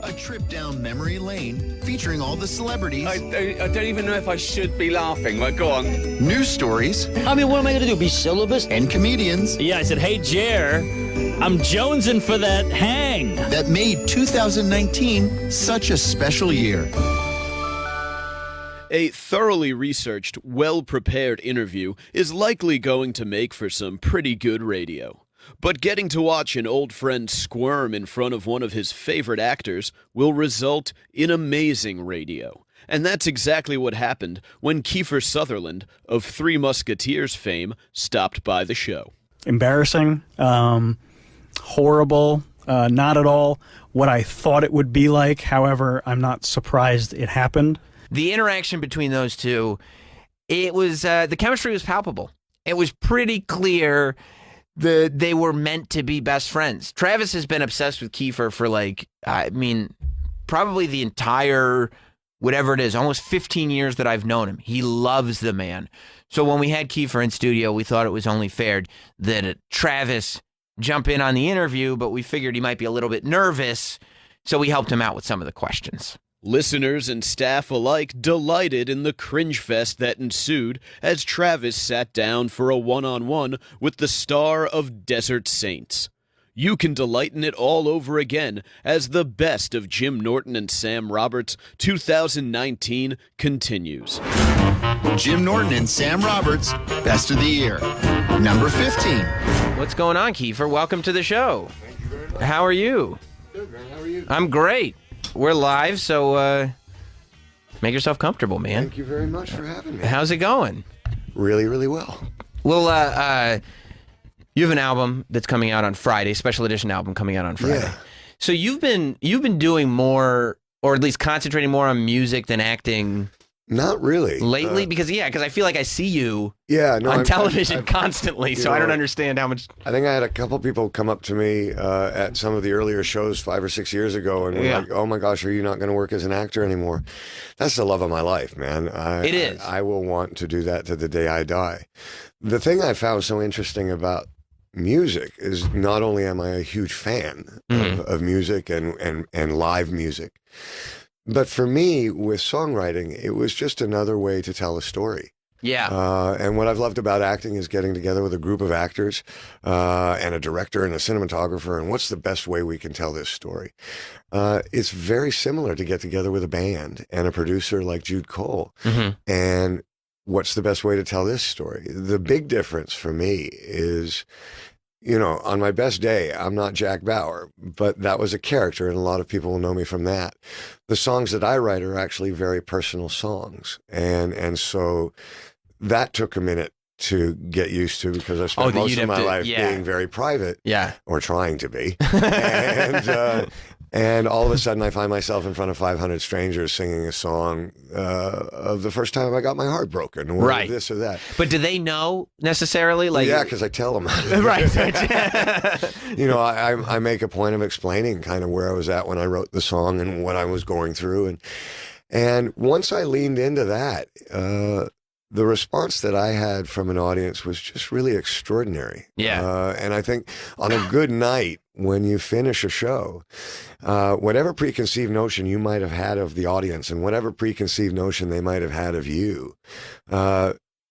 A trip down memory lane featuring all the celebrities. I don't even know if I should be laughing, but go on. News stories. I mean, what am I going to do, be syllabus? And comedians. Yeah, I said, hey, Jer, I'm jonesing for that hang. That made 2019 such a special year. A thoroughly researched, well-prepared interview is likely going to make for some pretty good radio. But getting to watch an old friend squirm in front of one of his favorite actors will result in amazing radio. And that's exactly what happened when Kiefer Sutherland, of Three Musketeers fame, stopped by the show. Embarrassing, horrible, not at all what I thought it would be like. However, I'm not surprised it happened. The interaction between those two, it was the chemistry was palpable. It was pretty clear that they were meant to be best friends. Travis has been obsessed with Kiefer for probably the entire, whatever it is, almost 15 years that I've known him. He loves the man. So when we had Kiefer in studio, we thought it was only fair that Travis jump in on the interview, but we figured he might be a little bit nervous, so we helped him out with some of the questions. Listeners and staff alike delighted in the cringe fest that ensued as Travis sat down for a one-on-one with the star of Desert Saints. You can delight in it all over again as the best of Jim Norton and Sam Roberts 2019 continues. Jim Norton and Sam Roberts, best of the year. Number 15. What's going on, Kiefer? Welcome to the show. Thank you very much. How are you? Good, man. How are you? I'm great. We're live, so make yourself comfortable, man. Thank you very much for having me. How's it going? Really, really well. Well, you have an album that's coming out on Friday, special edition album coming out on Friday. Yeah. So you've been doing more, or at least concentrating more on music than acting Not really. lately, because I feel like I see you on television constantly, so I don't understand how much. I think I had a couple people come up to me at some of the earlier shows 5 or 6 years ago and were like, oh my gosh, are you not going to work as an actor anymore? That's the love of my life, man. It is. I will want to do that to the day I die. The thing I found so interesting about music is not only am I a huge fan of music and live music, but for me, with songwriting, it was just another way to tell a story. Yeah. And what I've loved about acting is getting together with a group of actors and a director and a cinematographer, and what's the best way we can tell this story? It's very similar to get together with a band and a producer like Jude Cole. And what's the best way to tell this story? The big difference for me is, on my best day, I'm not Jack Bauer, but that was a character, and a lot of people will know me from that. The songs that I write are actually very personal songs, and so that took a minute to get used to because I spent most of my life being very private, or trying to be, and all of a sudden I find myself in front of 500 strangers singing a song of the first time I got my heart broken, or this or that. But do they know necessarily? Yeah, because I tell them. Right. I make a point of explaining kind of where I was at when I wrote the song and what I was going through. And once I leaned into that, the response that I had from an audience was just really extraordinary. Yeah. And I think on a good night, when you finish a show, whatever preconceived notion you might have had of the audience and whatever preconceived notion they might have had of you,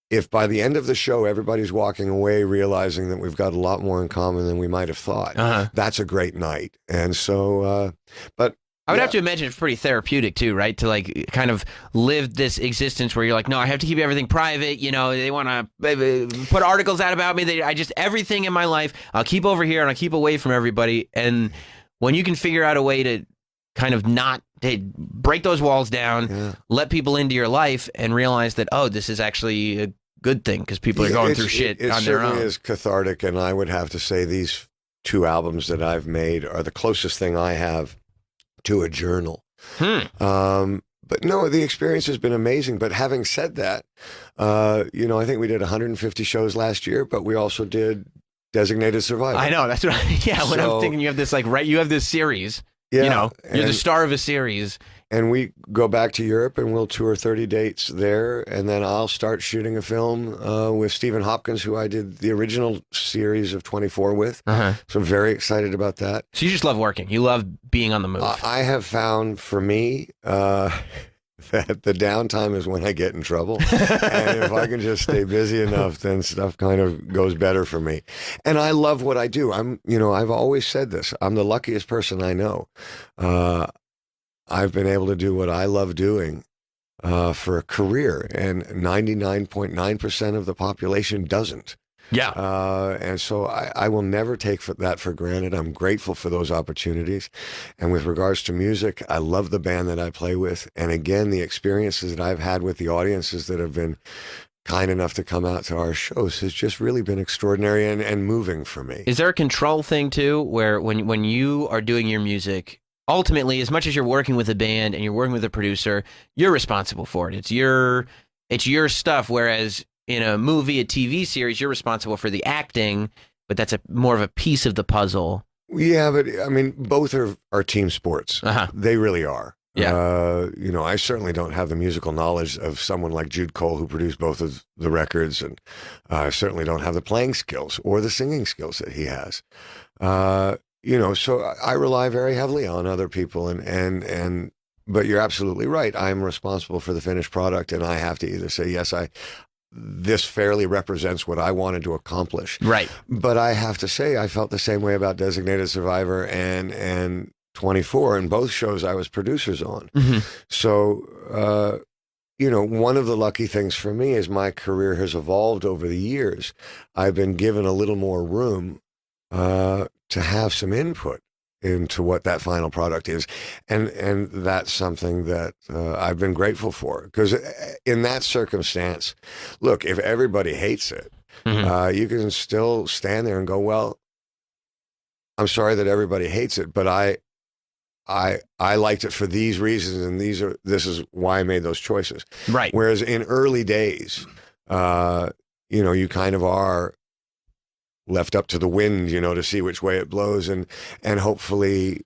if by the end of the show everybody's walking away realizing that we've got a lot more in common than we might have thought, that's a great night. And so, but I would have to imagine it's pretty therapeutic too, right? To kind of live this existence where you're like, no, I have to keep everything private. They want to put articles out about me. Everything in my life, I'll keep over here and I'll keep away from everybody. And when you can figure out a way to kind of not break those walls down, let people into your life and realize that, oh, this is actually a good thing because people are going through shit on their own. It certainly is cathartic. And I would have to say these 2 albums that I've made are the closest thing I have to a journal. But no, the experience has been amazing. But having said that, I think we did 150 shows last year, but we also did Designated Survivor. I know, that's right. Yeah, when I'm thinking you have this you have this series, you're the star of a series, and we go back to Europe and we'll tour 30 dates there, and then I'll start shooting a film with Stephen Hopkins, who I did the original series of 24 with. Uh-huh. So I'm very excited about that. So you just love working. You love being on the move. I have found for me that the downtime is when I get in trouble. And if I can just stay busy enough, then stuff kind of goes better for me. And I love what I do. I've always said this. I'm the luckiest person I know. I've been able to do what I love doing for a career, and 99.9% of the population doesn't. Yeah. And so I will never take that for granted. I'm grateful for those opportunities. And with regards to music, I love the band that I play with. And again, the experiences that I've had with the audiences that have been kind enough to come out to our shows has just really been extraordinary and moving for me. Is there a control thing too, where when you are doing your music, ultimately, as much as you're working with a band and you're working with a producer, you're responsible for it. It's your stuff. Whereas in a movie, a TV series, you're responsible for the acting, but that's more of a piece of the puzzle. Yeah, but I mean, both are team sports. Uh-huh. They really are. Yeah. I certainly don't have the musical knowledge of someone like Jude Cole, who produced both of the records, and I certainly don't have the playing skills or the singing skills that he has. So I rely very heavily on other people, but you're absolutely right. I'm responsible for the finished product, and I have to either say, yes, this fairly represents what I wanted to accomplish. Right. But I have to say, I felt the same way about Designated Survivor and 24. And both shows I was producers on. Mm-hmm. So, one of the lucky things for me is my career has evolved over the years. I've been given a little more room to have some input into what that final product is. And that's something that I've been grateful for. Because in that circumstance, look, if everybody hates it, Mm-hmm. you can still stand there and go, well, I'm sorry that everybody hates it, but I liked it for these reasons, and this is why I made those choices. Right. Whereas in early days, you kind of are left up to the wind, to see which way it blows, and hopefully,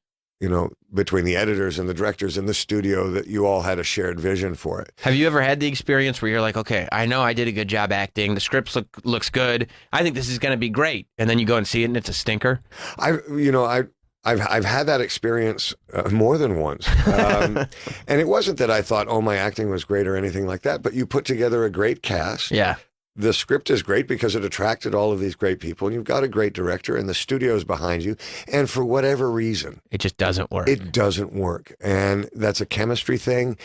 between the editors and the directors in the studio, that you all had a shared vision for it. Have you ever had the experience where you're like, okay, I know I did a good job acting, the script looks good, I think this is going to be great, and then you go and see it and it's a stinker? I've had that experience more than once, and it wasn't that I thought, my acting was great or anything like that, but you put together a great cast. Yeah. The script is great because it attracted all of these great people, and you've got a great director, and the studio's behind you. And for whatever reason, it just doesn't work. It doesn't work. And that's a chemistry thing.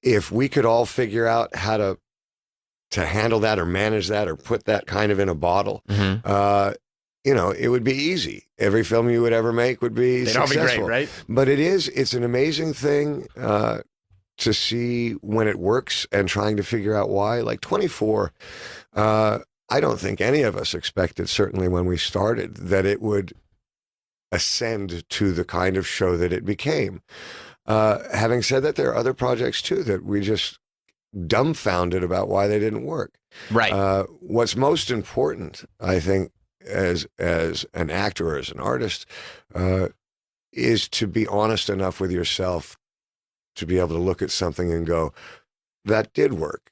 If we could all figure out how to handle that or manage that or put that kind of in a bottle, Mm-hmm. It would be easy. Every film you would ever make would be They'd all successful. be great, right? But it's an amazing thing to see when it works and trying to figure out why. Like 24, I don't think any of us expected, certainly when we started, that it would ascend to the kind of show that it became. Having said that, there are other projects too that we just dumbfounded about why they didn't work. Right. What's most important, I think, as an actor or as an artist, is to be honest enough with yourself to be able to look at something and go, that did work,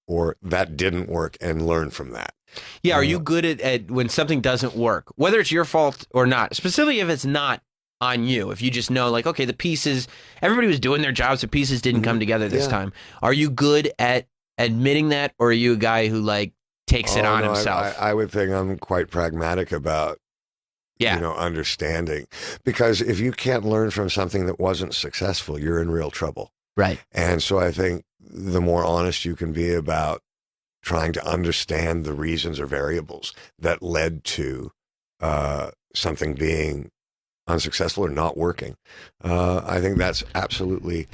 or that didn't work, and learn from that. Yeah, are you good at when something doesn't work, whether it's your fault or not, specifically if it's not on you, if you just know, like, okay, the pieces, everybody was doing their jobs, the pieces didn't come together this time. Are you good at admitting that, or are you a guy who, like, takes it on himself? I would think I'm quite pragmatic about, understanding. Because if you can't learn from something that wasn't successful, you're in real trouble. Right. And so I think the more honest you can be about trying to understand the reasons or variables that led to something being unsuccessful or not working, I think that's absolutely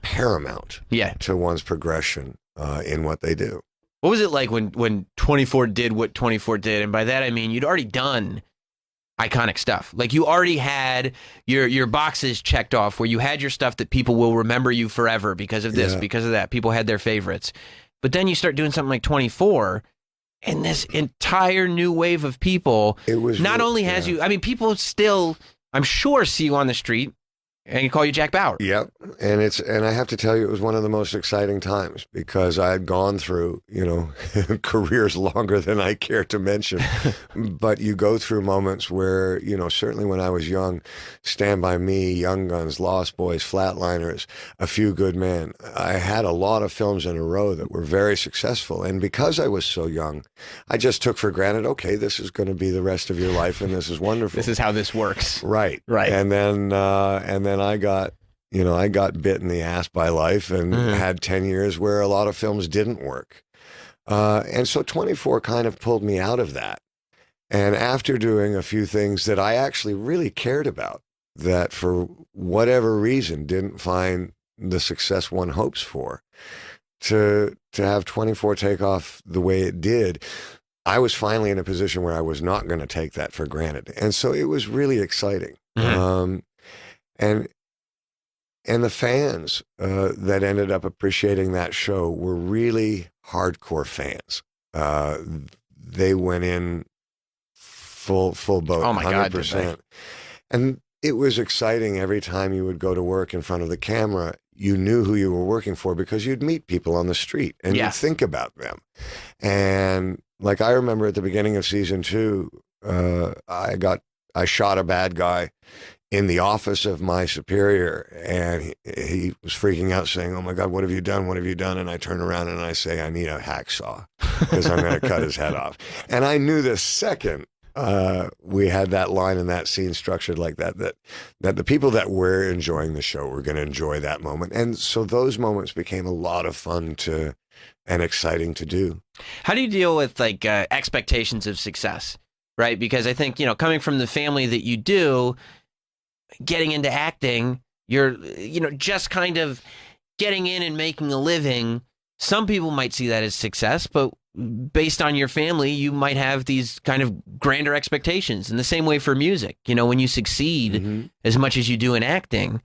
paramount to one's progression in what they do. What was it like when 24 did what 24 did? And by that, I mean, you'd already done iconic stuff. Like, you already had your boxes checked off where you had your stuff that people will remember you forever because of this, because of that. People had their favorites. But then you start doing something like 24, and this entire new wave of people not only has you, I mean, people still, I'm sure, see you on the street and he called you Jack Bauer. Yep, and I have to tell you, it was one of the most exciting times because I had gone through, careers longer than I care to mention. But you go through moments where, certainly when I was young, Stand By Me, Young Guns, Lost Boys, Flatliners, A Few Good Men. I had a lot of films in a row that were very successful, and because I was so young, I just took for granted, okay, this is going to be the rest of your life, and this is wonderful. This is how this works. Right. And then I got bit in the ass by life and had 10 years where a lot of films didn't work. And so 24 kind of pulled me out of that. And after doing a few things that I actually really cared about, that for whatever reason didn't find the success one hopes for, to have 24 take off the way it did, I was finally in a position where I was not going to take that for granted. And so it was really exciting. And the fans that ended up appreciating that show were really hardcore fans. They went in full boat, oh my 100%. God, and it was exciting every time you would go to work in front of the camera. You knew who you were working for because you'd meet people on the street and you'd think about them. And like I remember at the beginning of season 2, I shot a bad guy in the office of my superior, and he was freaking out saying, "Oh my God, what have you done? What have you done?" And I turn around and I say, "I need a hacksaw because I'm going to cut his head off." And I knew the second we had that line and that scene structured like that the people that were enjoying the show were going to enjoy that moment. And so those moments became a lot of fun and exciting to do. How do you deal with expectations of success, right? Because I think, coming from the family that you do, getting into acting, you're, just kind of getting in and making a living. Some people might see that as success, but based on your family, you might have these kind of grander expectations. In the same way for music, when you succeed as much as you do in acting,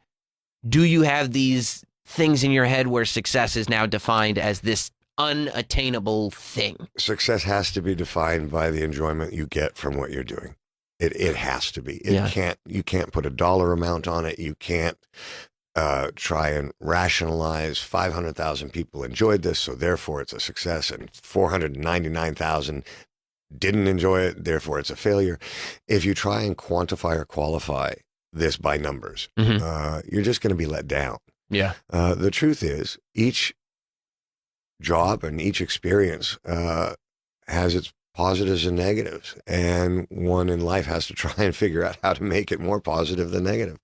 do you have these things in your head where success is now defined as this unattainable thing? Success has to be defined by the enjoyment you get from what you're doing. It has to be. You can't put a dollar amount on it. You can't try and rationalize 500,000 people enjoyed this, so therefore it's a success, and 499,000 didn't enjoy it, therefore it's a failure. If you try and quantify or qualify this by numbers, you're just going to be let down. Yeah. The truth is, each job and each experience has its positives and negatives, and one in life has to try and figure out how to make it more positive than negative.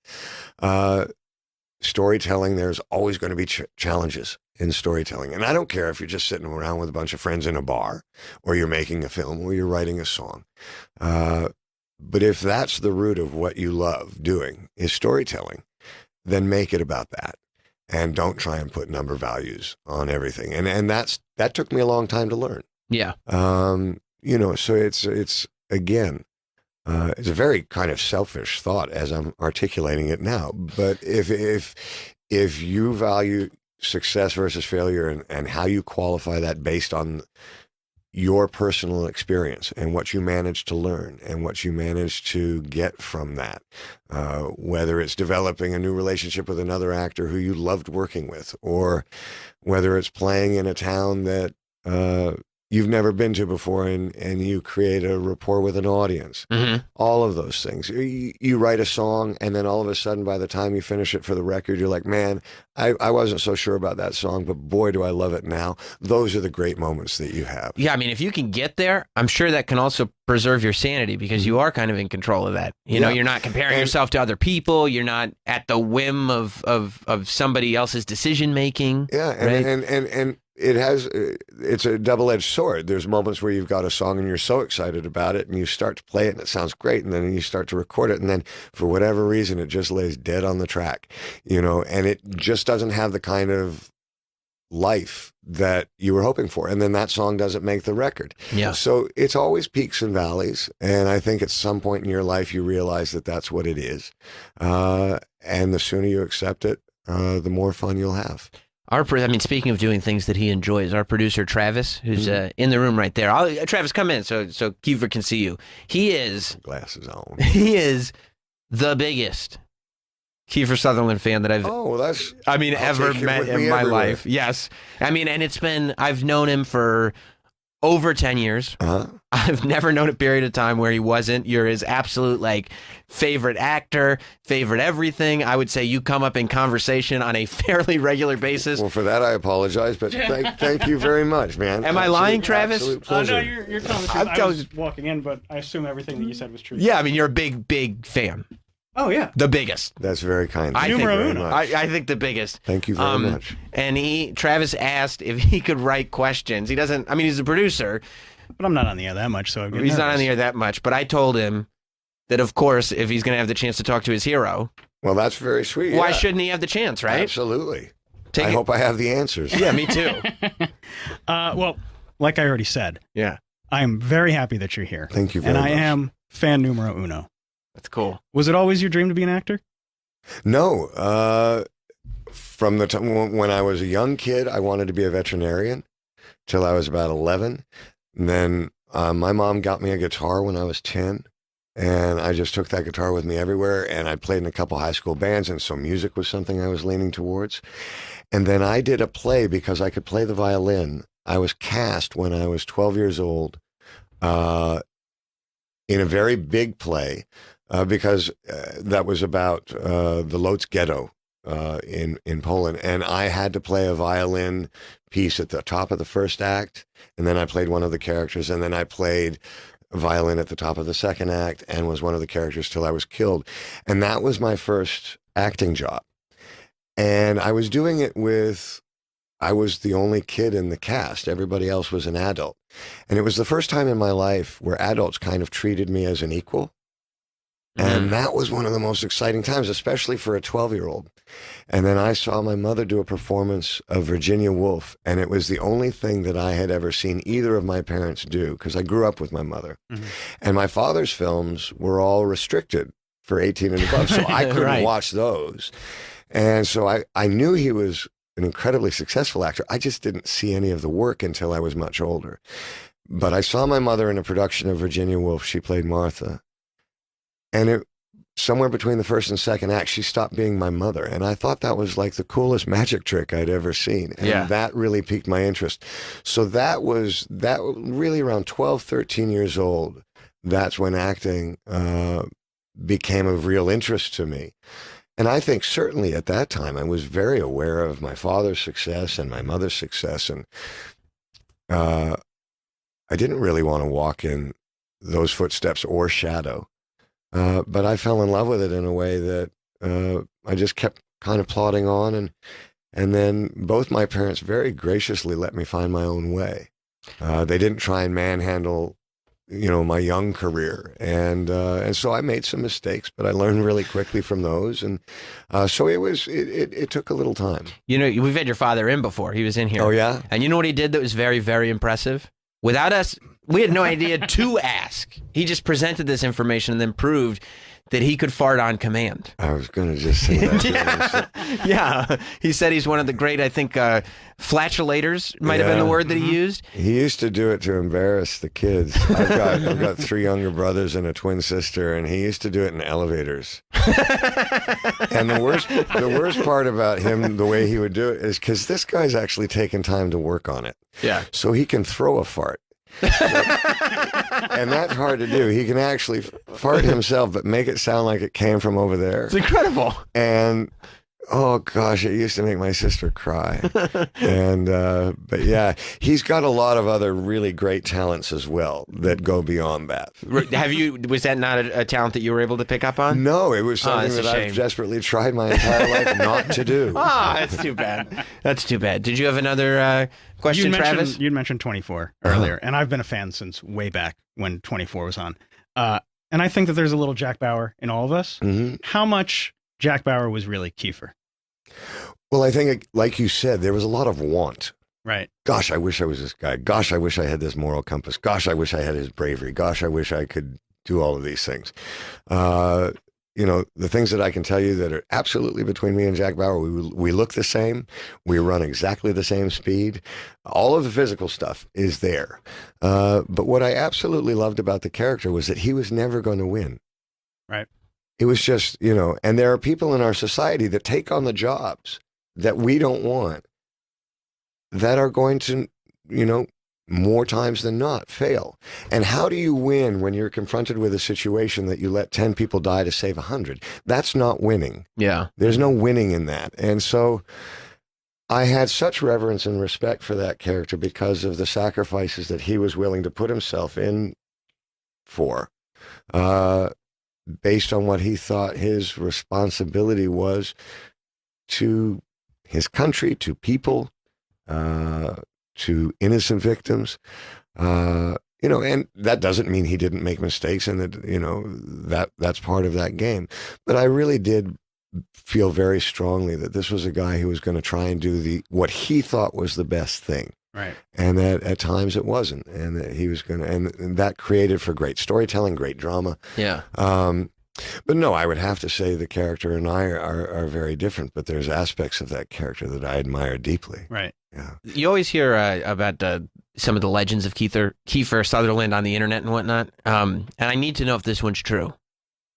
Storytelling, there's always going to be challenges in storytelling. And I don't care if you're just sitting around with a bunch of friends in a bar, or you're making a film, or you're writing a song. But if that's the root of what you love doing is storytelling, then make it about that. And don't try and put number values on everything. And that took me a long time to learn. Yeah. So it's again, it's a very kind of selfish thought as I'm articulating it now. But if you value success versus failure and how you qualify that based on your personal experience and what you managed to learn and what you managed to get from that, whether it's developing a new relationship with another actor who you loved working with, or whether it's playing in a town that you've never been to before and you create a rapport with an audience. All of those things. You write a song, and then all of a sudden by the time you finish it for the record, you're like, man, I wasn't so sure about that song, but boy, do I love it now. Those are the great moments that you have. Yeah, I mean, if you can get there, I'm sure that can also preserve your sanity, because you are kind of in control of that. You know, you're not comparing yourself to other people. You're not at the whim of somebody else's decision making. Yeah, and it's a double-edged sword. There's moments where you've got a song and you're so excited about it, and you start to play it and it sounds great, and then you start to record it, and then for whatever reason it just lays dead on the track, and it just doesn't have the kind of life that you were hoping for, and then that song doesn't make the record. Yeah. So it's always peaks and valleys, and I think at some point in your life you realize that that's what it is, and the sooner you accept it, the more fun you'll have. Speaking of doing things that he enjoys, our producer Travis, who's in the room right there. Travis, come in so Kiefer can see you. He is glasses on. He is the biggest Kiefer Sutherland fan that I've Oh, well, that's. ever take him met with in me my everywhere. life. Yes. I mean, and I've known him for over 10 years. Uh-huh. I've never known a period of time where he wasn't. You're his absolute like favorite actor, favorite everything. I would say you come up in conversation on a fairly regular basis. Well, for that I apologize, but thank you very much, man. Am I lying, Travis? Absolute pleasure. No, you're telling the truth. I'm I telling was walking in, but I assume everything that you said was true. Yeah, I mean, you're a big fan. Oh, yeah. The biggest. That's very kind. I Thank think, you very uno. much. I think the biggest. Thank you very much. And Travis asked if he could write questions. He doesn't, I mean, he's a producer. But I'm not on the air that much, so I'm He's not on the air that much. But I told him that, of course, if he's going to have the chance to talk to his hero, Well, that's very sweet. why yeah. shouldn't he have the chance, right? Absolutely. Take I it. hope I have the answers. Yeah, me too. Well, like I already said, Yeah, I am very happy that you're here. Thank you very And much. I am fan numero uno. that's cool. Was it always your dream to be an actor? No. From the time when I was a young kid, I wanted to be a veterinarian till I was about 11. And then my mom got me a guitar when I was 10. And I just took that guitar with me everywhere. And I played in a couple high school bands. And so music was something I was leaning towards. And then I did a play because I could play the violin. I was cast when I was 12 years old in a very big play because that was about the Lodz ghetto in Poland. And I had to play a violin piece at the top of the first act. And then I played one of the characters. And then I played violin at the top of the second act and was one of the characters till I was killed. And that was my first acting job. And I was doing it I was the only kid in the cast. Everybody else was an adult. And it was the first time in my life where adults kind of treated me as an equal. And that was one of the most exciting times, especially for a 12-year-old. And then I saw my mother do a performance of Virginia Woolf, and it was the only thing that I had ever seen either of my parents do, because I grew up with my mother. Mhm. And my father's films were all restricted for 18 and above, so I couldn't Right. watch those. And so I knew he was an incredibly successful actor. I just didn't see any of the work until I was much older. But I saw my mother in a production of Virginia Woolf. She played Martha. And somewhere between the first and second act, she stopped being my mother. And I thought that was like the coolest magic trick I'd ever seen. And Yeah. that really piqued my interest. So that really around 12, 13 years old. That's when acting became of real interest to me. And I think certainly at that time, I was very aware of my father's success and my mother's success. And I didn't really want to walk in those footsteps or shadow. But I fell in love with it in a way that I just kept kind of plodding on. And then both my parents very graciously let me find my own way. They didn't try and manhandle, my young career. And so I made some mistakes, but I learned really quickly from those. And so it took a little time. We've had your father in before. He was in here. Oh, yeah? And you know what he did that was very, very impressive? Without us, we had no idea to ask. He just presented this information and then proved that he could fart on command. I was going to just say that. Yeah. He said he's one of the great, I think, flatulators might have been the Yeah. word that he used. He used to do it to embarrass the kids. I've got 3 younger brothers and a twin sister, and he used to do it in elevators. And the worst part about him, the way he would do it, is because this guy's actually taken time to work on it. Yeah. So he can throw a fart. And that's hard to do. He can actually fart himself, but make it sound like it came from over there. It's incredible. And oh gosh, it used to make my sister cry. And but yeah, he's got a lot of other really great talents as well that go beyond that. Was that not a talent that you were able to pick up on? No, it was something that's a that shame. I've desperately tried my entire life not to do. Ah, that's too bad. That's too bad. Did you have another question, Travis? You'd mentioned 24 earlier, and I've been a fan since way back when 24 was on. And I think that there's a little Jack Bauer in all of us. hmm How much Jack Bauer was really Kiefer? Well, I think, like you said, there was a lot of want. Right. Gosh, I wish I was this guy. Gosh, I wish I had this moral compass. Gosh, I wish I had his bravery. Gosh, I wish I could do all of these things. The things that I can tell you that are absolutely between me and Jack Bauer, we look the same. We run exactly the same speed. All of the physical stuff is there. But what I absolutely loved about the character was that he was never going to win. Right. it was just, you know, and there are people in our society that take on the jobs that we don't want that are going to, you know, more times than not fail. And how do you win when you're confronted with a situation that you let 10 people die to save 100? That's not winning. Yeah. There's no winning in that. And so I had such reverence and respect for that character because of the sacrifices that he was willing to put himself in for, based on what he thought his responsibility was to his country, to people, to innocent victims. You know, and that doesn't mean he didn't make mistakes, and that, you know, that's part of that game. But I really did feel very strongly that this was a guy who was going to try and do what he thought was the best thing. Right. And that at times it wasn't, and that he was going to, and that created for great storytelling, great drama. Yeah. But no, I would have to say the character and I are very different, but there's aspects of that character that I admire deeply. Right. Yeah. You always hear about some of the legends of Kiefer Sutherland on the internet and whatnot. And I need to know if this one's true,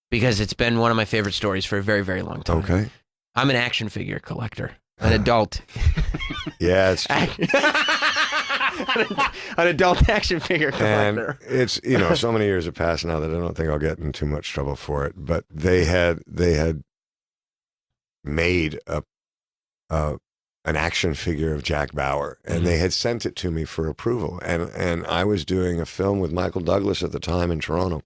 because it's been one of my favorite stories for a very, very long time. Okay. I'm an action figure collector, an adult. Yeah, it's An adult action figure collector. and it's, you know, so many years have passed now that I don't think I'll get in too much trouble for it. But they had made an action figure of Jack Bauer, and they had sent it to me for approval. And I was doing a film with Michael Douglas at the time in Toronto.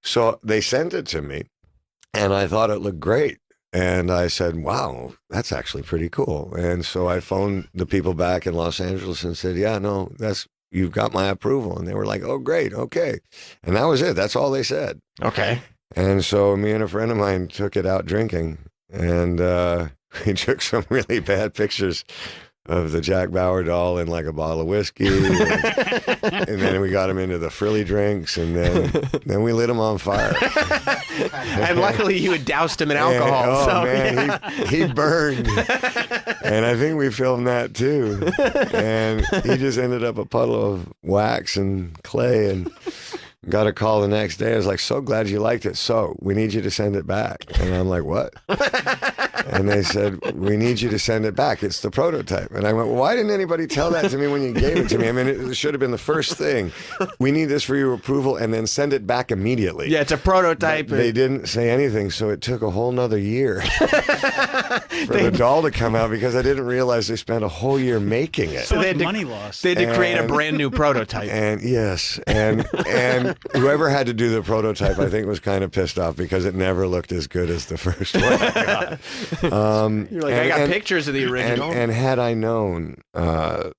So they sent it to me, and I thought it looked great. And I said, wow, that's actually pretty cool. And so I phoned the people back in Los Angeles and said, yeah, no, you've got my approval. And they were like, oh, great, okay. And that was it. That's all they said. Okay. And so me and a friend of mine took it out drinking, and we took some really bad pictures of the Jack Bauer doll in like a bottle of whiskey. And then we got him into the frilly drinks, and then we lit him on fire. And luckily you had doused him in alcohol. Man, he burned. And I think we filmed that too. And he just ended up a puddle of wax and clay, and got a call the next day. I was like, so glad you liked it. So we need you to send it back. And I'm like, what? And they said, we need you to send it back. It's the prototype. And I went, well, why didn't anybody tell that to me when you gave it to me? I mean, it should have been the first thing. We need this for your approval, and then send it back immediately. Yeah, it's a prototype. But they didn't say anything, so it took a whole nother year for the doll to come out, because I didn't realize they spent a whole year making it. So they had much to- money lost. They had to create a And- brand new prototype. And yes, and whoever had to do the prototype, I think, was kind of pissed off because it never looked as good as the first one I got. You're like, I got pictures of the original. And had I known, had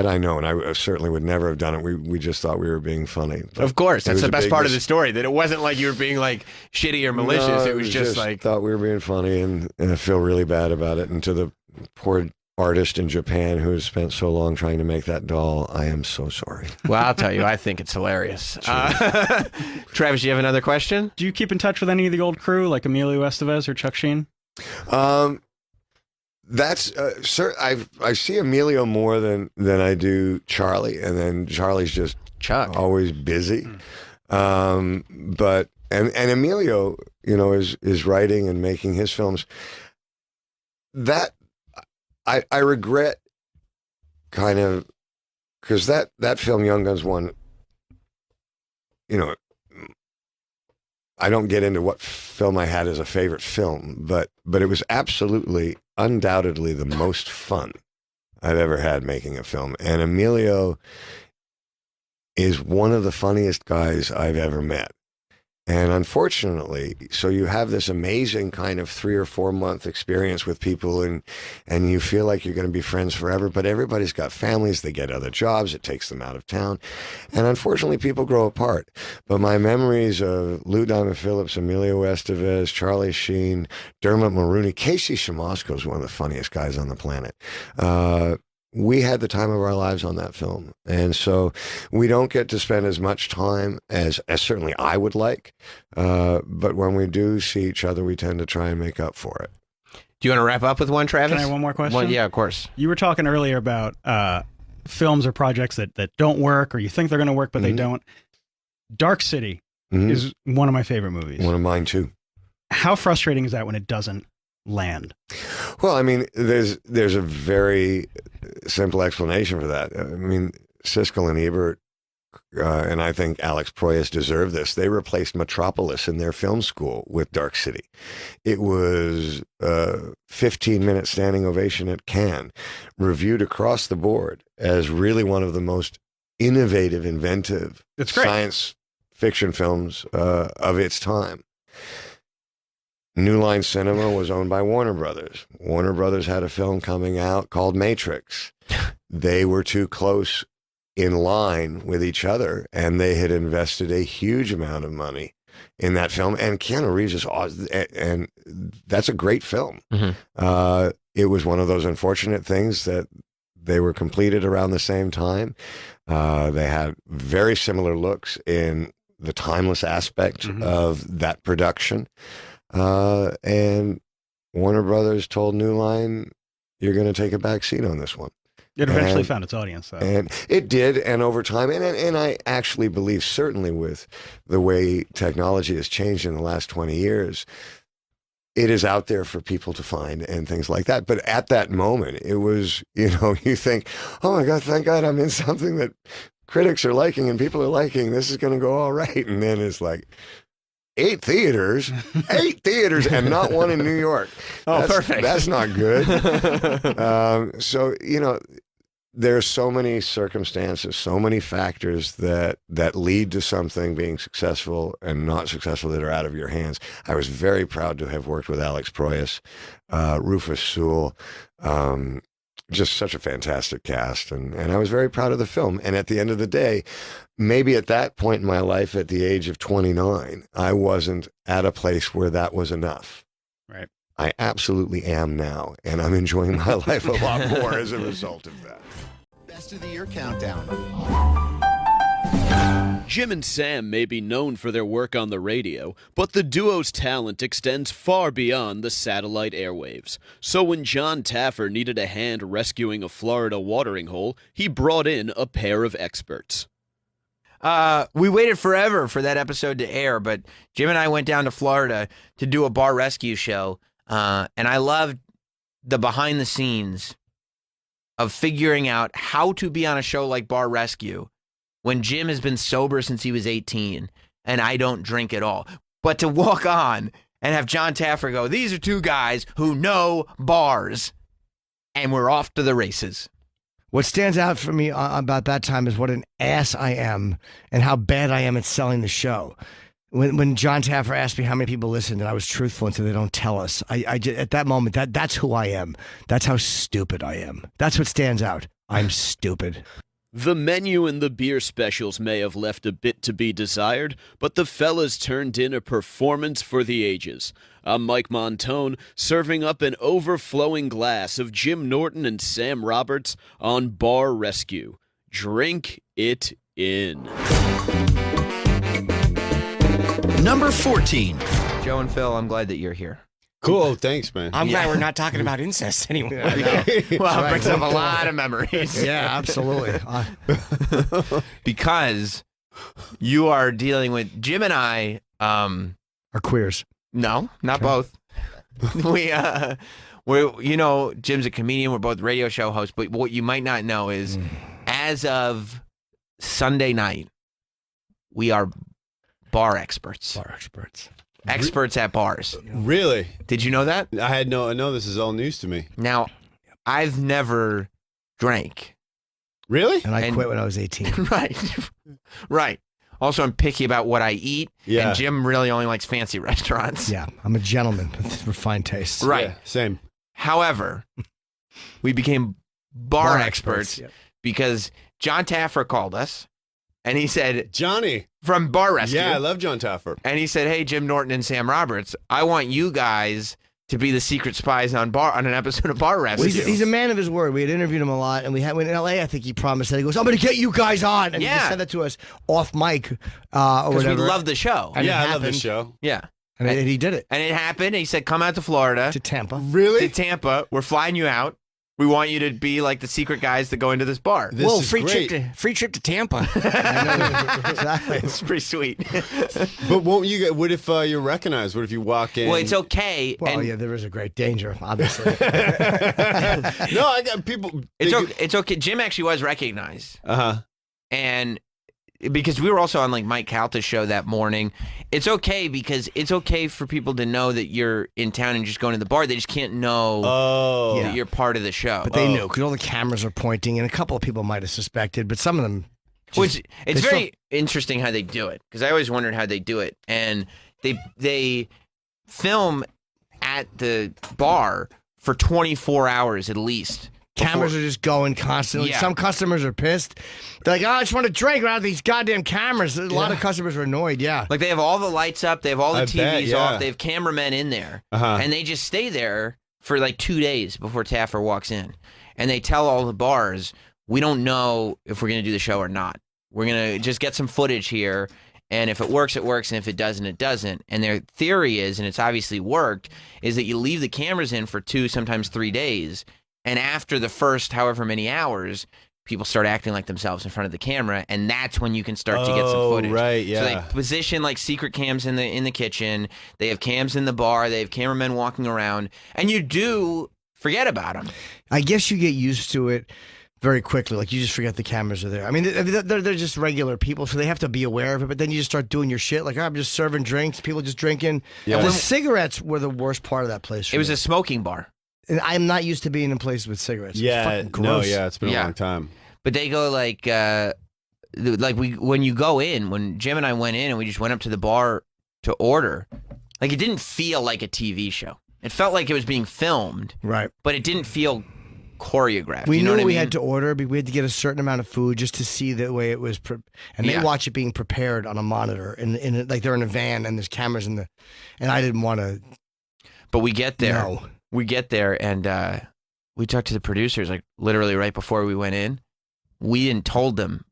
I known, I certainly would never have done it. We just thought we were being funny. But Of course, it that's was the a best big part of the story. That it wasn't like you were being like shitty or malicious. No, it was just like, thought we were being funny, and I feel really bad about it. And to the poor artist in Japan who has spent so long trying to make that doll, I am so sorry. well, I'll tell you, I think it's hilarious. Travis, you have another question? Do you keep in touch with any of the old crew, like Emilio Estevez or Chuck Sheen? That's sir. I see Emilio more than I do Charlie, and then Charlie's just Chuck. always busy. But Emilio, you know, is writing and making his films. That I regret, kind of, because that film Young Guns won. You know, I don't get into what film I had as a favorite film, but it was absolutely, undoubtedly the most fun I've ever had making a film. And Emilio is one of the funniest guys I've ever met. And unfortunately, so you have this amazing kind of 3 or 4 month experience with people, and you feel like you're going to be friends forever, but everybody's got families, they get other jobs, it takes them out of town. And unfortunately, people grow apart. But my memories of Lou Diamond Phillips, Emilio Estevez, Charlie Sheen, Dermot Mulroney, Casey Siemaszko is one of the funniest guys on the planet. We had the time of our lives on that film. And so we don't get to spend as much time as certainly I would like. But when we do see each other, we tend to try and make up for it. Do you want to wrap up with one, Travis? Can I have one more question? Well, yeah, of course. You were talking earlier about films or projects that don't work, or you think they're going to work, but they don't. Dark City Mhm. is one of my favorite movies. One of mine too. How frustrating is that when it doesn't land? Well, I mean, there's a very simple explanation for that. I mean, Siskel and Ebert, and I think Alex Proyas deserve this. They replaced Metropolis in their film school with Dark City. It was a 15-minute standing ovation at Cannes, reviewed across the board as really one of the most innovative, inventive It's great. science fiction films of its time. New Line Cinema was owned by Warner Brothers. Warner Brothers had a film coming out called Matrix. They were too close in line with each other, and they had invested a huge amount of money in that film. And Keanu Reeves is awesome, and that's a great film. Mhm. It was one of those unfortunate things that they were completed around the same time. They had very similar looks in the timeless aspect of that production. And Warner Brothers told New Line, you're going to take a back seat on this one. It eventually And- found its audience, though. And it did, and over time, and I actually believe, certainly with the way technology has changed in the last 20 years, it is out there for people to find and things like that. But at that moment, it was, you think, oh my God, thank God I'm in something that critics are liking and people are liking. This is going to go all right. And then it's like, 8 theaters, and not one in New York. Oh, perfect. That's not good. So, there's so many circumstances, so many factors that lead to something being successful and not successful that are out of your hands. I was very proud to have worked with Alex Proyas, Rufus Sewell, just such a fantastic cast. And I was very proud of the film. And at the end of the day, maybe at that point in my life, at the age of 29, I wasn't at a place where that was enough. Right. I absolutely am now, and I'm enjoying my life a lot more as a result of that. Best of the Year Countdown. Jim and Sam may be known for their work on the radio, but the duo's talent extends far beyond the satellite airwaves. So when John Taffer needed a hand rescuing a Florida watering hole, he brought in a pair of experts. We waited forever for that episode to air, but Jim and I went down to Florida to do a bar rescue show, and I loved the behind the scenes of figuring out how to be on a show like Bar Rescue when Jim has been sober since he was 18 and I don't drink at all. But to walk on and have John Taffer go, these are two guys who know bars, and we're off to the races. What stands out for me about that time is what an ass I am and how bad I am at selling the show. When John Taffer asked me how many people listened, and I was truthful and said they don't tell us, I just, at that moment, that's who I am. That's how stupid I am. That's what stands out. I'm stupid. The menu and the beer specials may have left a bit to be desired, but the fellas turned in a performance for the ages. I'm Mike Montone, serving up an overflowing glass of Jim Norton and Sam Roberts on Bar Rescue. Drink it in. Number 14. Joe and Phil, I'm glad that you're here. Cool, thanks, man. I'm glad we're not talking about incest anymore. Well, it brings up a lot of memories. Yeah, absolutely. Because you are dealing with Jim and I. Are queers. No, not both. Jim's a comedian. We're both radio show hosts. But what you might not know is, as of Sunday night, we are bar experts. Bar experts. Experts at bars. Really? Did you know that? I know this is all news to me. Now, I've never drank. Really? And I quit when I was 18. Right. Also, I'm picky about what I eat. Yeah. And Jim really only likes fancy restaurants. Yeah, I'm a gentleman with refined tastes. Right. Yeah, same. However, we became bar experts Yep. because John Taffer called us and he said, Johnny. from Bar Rescue. Yeah, I love John Taffer. And he said, hey, Jim Norton and Sam Roberts, I want you guys to be the secret spies on an episode of Bar Rescue. Well, he's a man of his word. We had interviewed him a lot, and when in LA, I think he promised that he goes, "I'm going to get you guys on," and he just said that to us off mic or because whatever. we love the show. And Yeah, it I love this happened. show. Yeah. And he did it And it happened. He said, come out to Florida, to Tampa. Really? to Tampa. We're flying you out. We want you to be like the secret guys that go into this bar. This Well, is free great. trip to Tampa. Exactly. It's pretty sweet. But won't you get? What if you're recognized? What if you walk in? Well, it's okay. Well, and yeah, there is a great danger, obviously. No, I got people. it's okay. Jim actually was recognized. Uh-huh. And because we were also on like Mike Calta's show that morning, it's okay because it's okay for people to know that you're in town and just going to the bar. They just can't know Oh. that you're part of the show. But they knew because all the cameras are pointing, and a couple of people might have suspected, but some of them. Which it's they very interesting how they do it because I always wondered how they do it, and they film at the bar for 24 hours at least. Cameras are just going constantly. Yeah. Some customers are pissed. They're like, "Oh, I just want to drink out of these goddamn cameras." A lot of customers are annoyed. Yeah. Like they have all the lights up, they have all the I TVs bet, yeah. off, they have cameramen in there, Uh-huh. and they just stay there for like 2 days before Taffer walks in, and they tell all the bars, "We don't know if we're gonna do the show or not. We're gonna just get some footage here." And if it works, it works. And if it doesn't, it doesn't. And their theory is, and it's obviously worked, is that you leave the cameras in for 2, sometimes 3 days. And after the first however many hours, people start acting like themselves in front of the camera. And that's when you can start to get some Oh, footage. right, So yeah. they position like secret cams in the kitchen. They have cams in the bar. They have cameramen walking around. And you do forget about them. I guess you get used to it very quickly. Like you just forget the cameras are there. I mean, they're just regular people, so they have to be aware of it. But then you just start doing your shit. Like, I'm just serving drinks, people just drinking. Yeah. The cigarettes were the worst part of that place. For It was me. a smoking bar. And I'm not used to being in places with cigarettes. It's Yeah. fucking No. gross. Yeah. It's been a Yeah. long time. But they go when you go in, when Jim and I went in and we just went up to the bar to order, like it didn't feel like a TV show. It felt like it was being filmed, Right. but it didn't feel choreographed. We you know knew what I we mean? had to order, but we had to get a certain amount of food just to see the way it was. And they Yeah. watch it being prepared on a monitor, and like they're in a van, and there's cameras in the. And I didn't want to. But we get there. No. We get there and we talked to the producers like literally right before we went in. We didn't told them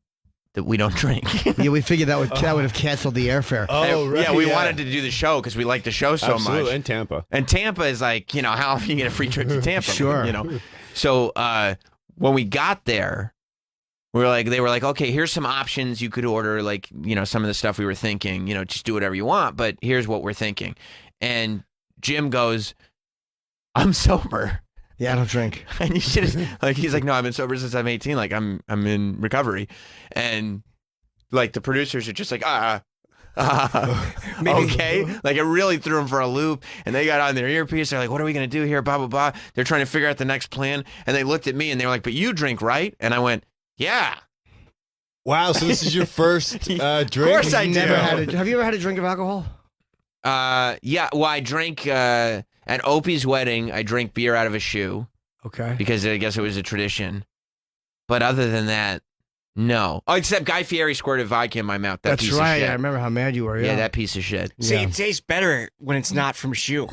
that we don't drink. Yeah, we figured that would have canceled the airfare. Oh, right. Yeah, we wanted to do the show because we like the show so Absolutely. much. And Tampa. And Tampa is like, how often you get a free trip to Tampa? Sure. So when we got there, they were like, okay, here's some options you could order, like, some of the stuff we were thinking, just do whatever you want, but here's what we're thinking. And Jim goes, I'm sober. Yeah, I don't drink. And you should he's like, no, I've been sober since I'm 18. Like I'm in recovery. And like the producers are just like, okay. Like it really threw them for a loop. And they got on their earpiece. They're like, what are we going to do here? Blah, blah, blah. They're trying to figure out the next plan. And they looked at me and they were like, but you drink, right? And I went, yeah. Wow. So this is your first drink? Of course I do. Have you ever had a drink of alcohol? Yeah. Well, I drank at Opie's wedding. I drank beer out of a shoe Okay. because I guess it was a tradition. But other than that, no. Oh, except Guy Fieri squirted vodka in my mouth. That That's piece right. Of shit. I remember how mad you were. Yeah, Yeah, that piece of shit. See, Yeah. it tastes better when it's not from shoe.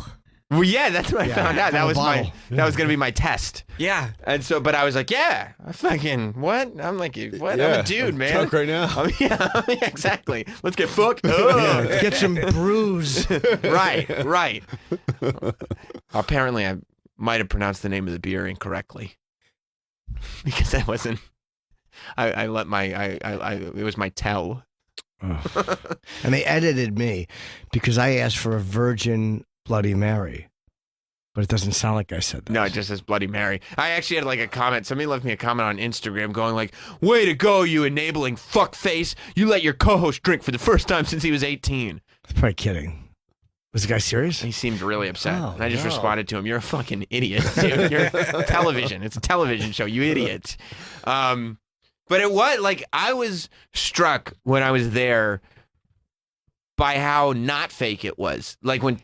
Well, yeah, that's what I found out. That Have a was bottle. that was gonna be my test. Yeah. And so, but I was like, yeah, I fucking what? I'm like, what? I'm Yeah, a dude, I'm man. drunk right now. Yeah, exactly. Let's get fucked. Yeah, Oh. get some brews. Right. Apparently, I might have pronounced the name of the beer incorrectly because I wasn't. I let my it was my tell. And they edited me because I asked for a virgin Bloody Mary. But it doesn't sound like I said that. No, it just says Bloody Mary. I actually had like a comment. Somebody left me a comment on Instagram going like, way to go, you enabling fuckface. You let your co-host drink for the first time since he was 18. That's probably kidding. Was the guy serious? He seemed really upset. Oh, and I just no. responded to him, you're a fucking idiot, dude. You're television. It's a television show, you idiot. But it was, like, I was struck when I was there by how not fake it was. Like, when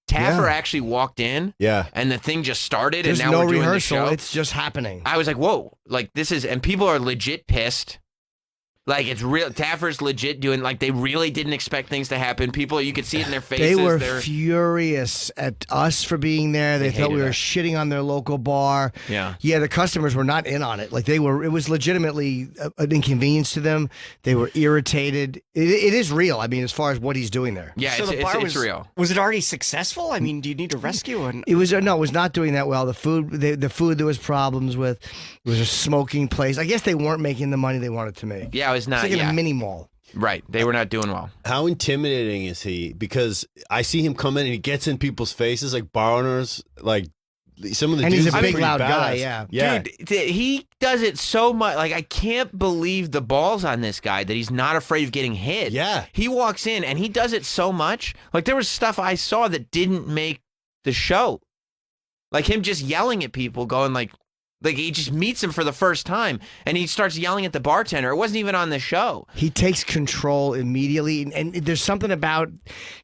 Taffer Yeah. actually walked in Yeah. and the thing just started There's and now no we're doing rehearsal. the show. It's just happening. I was like, whoa, like, this is, and people are legit pissed. Like, it's real. Taffer's legit doing, like, they really didn't expect things to happen. People, you could see it in their faces. They were They're furious at us for being there. They thought we hated were us. shitting on their local bar. Yeah. Yeah, the customers were not in on it. Like, it was legitimately an inconvenience to them. They were irritated. It is real. I mean, as far as what he's doing there. Yeah, So the bar it's real. Was it already successful? I mean, do you need a rescue? And It was no, it was not doing that well. The food there was problems with. It was a smoking place. I guess they weren't making the money they wanted to make. Yeah, it was not. It's like in yeah. a mini mall. Right. They were not doing well. How intimidating is he? Because I see him come in and he gets in people's faces, like bar owners, like some of the And dudes he's a are big, pretty loud guy, badass. yeah. Yeah. Dude, he does it so much. Like, I can't believe the balls on this guy that he's not afraid of getting hit. Yeah. He walks in and he does it so much. Like, there was stuff I saw that didn't make the show. Like him just yelling at people, going like he just meets him for the first time and he starts yelling at the bartender. It wasn't even on the show. He takes control immediately, and there's something about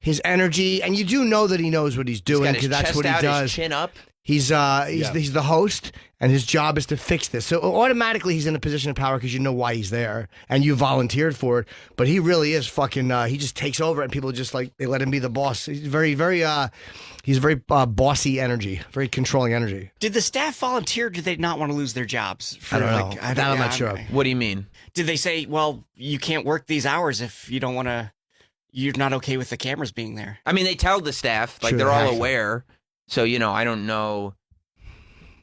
his energy, and you do know that he knows what he's He's doing got because his that's chest what he out, does. his chin up. He's the host, and his job is to fix this. So automatically he's in a position of power because you know why he's there, and you volunteered for it. But he really is fucking. He just takes over, and people just like they let him be the boss. He's very bossy energy, very controlling energy. did the staff volunteer? Or did they not want to lose their jobs? I don't know. That I'm not sure. What do you mean? Did they say, well, you can't work these hours if you don't want to? You're not okay with the cameras being there. I mean, they tell the staff, like Sure, they're they all have to. aware. So, I don't know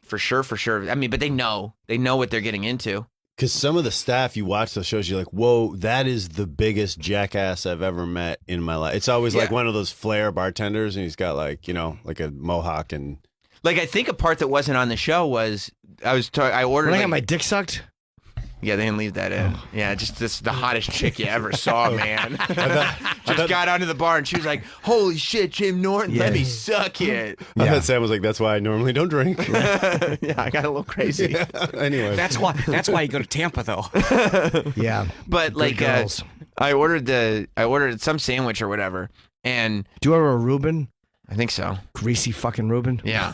for sure. I mean, but they know what they're getting into. Because some of the staff, you watch those shows, you're like, whoa, that is the biggest jackass I've ever met in my life. It's always like Yeah. one of those flair bartenders, and he's got like, like a mohawk and. Like, I think a part that wasn't on the show was I ordered. When I like- got my dick sucked. Yeah, they didn't leave that in. Yeah, just this the hottest chick you ever saw, man. I Just got onto the bar and she was like, "Holy shit, Jim Norton, let me suck it." thought Sam was like, that's why I normally don't drink. Yeah, I got a little crazy. Anyway. That's why you go to Tampa though. Yeah, But like, girls. I ordered some sandwich or whatever, and do you order a Reuben? I think so. Greasy fucking Reuben. Yeah.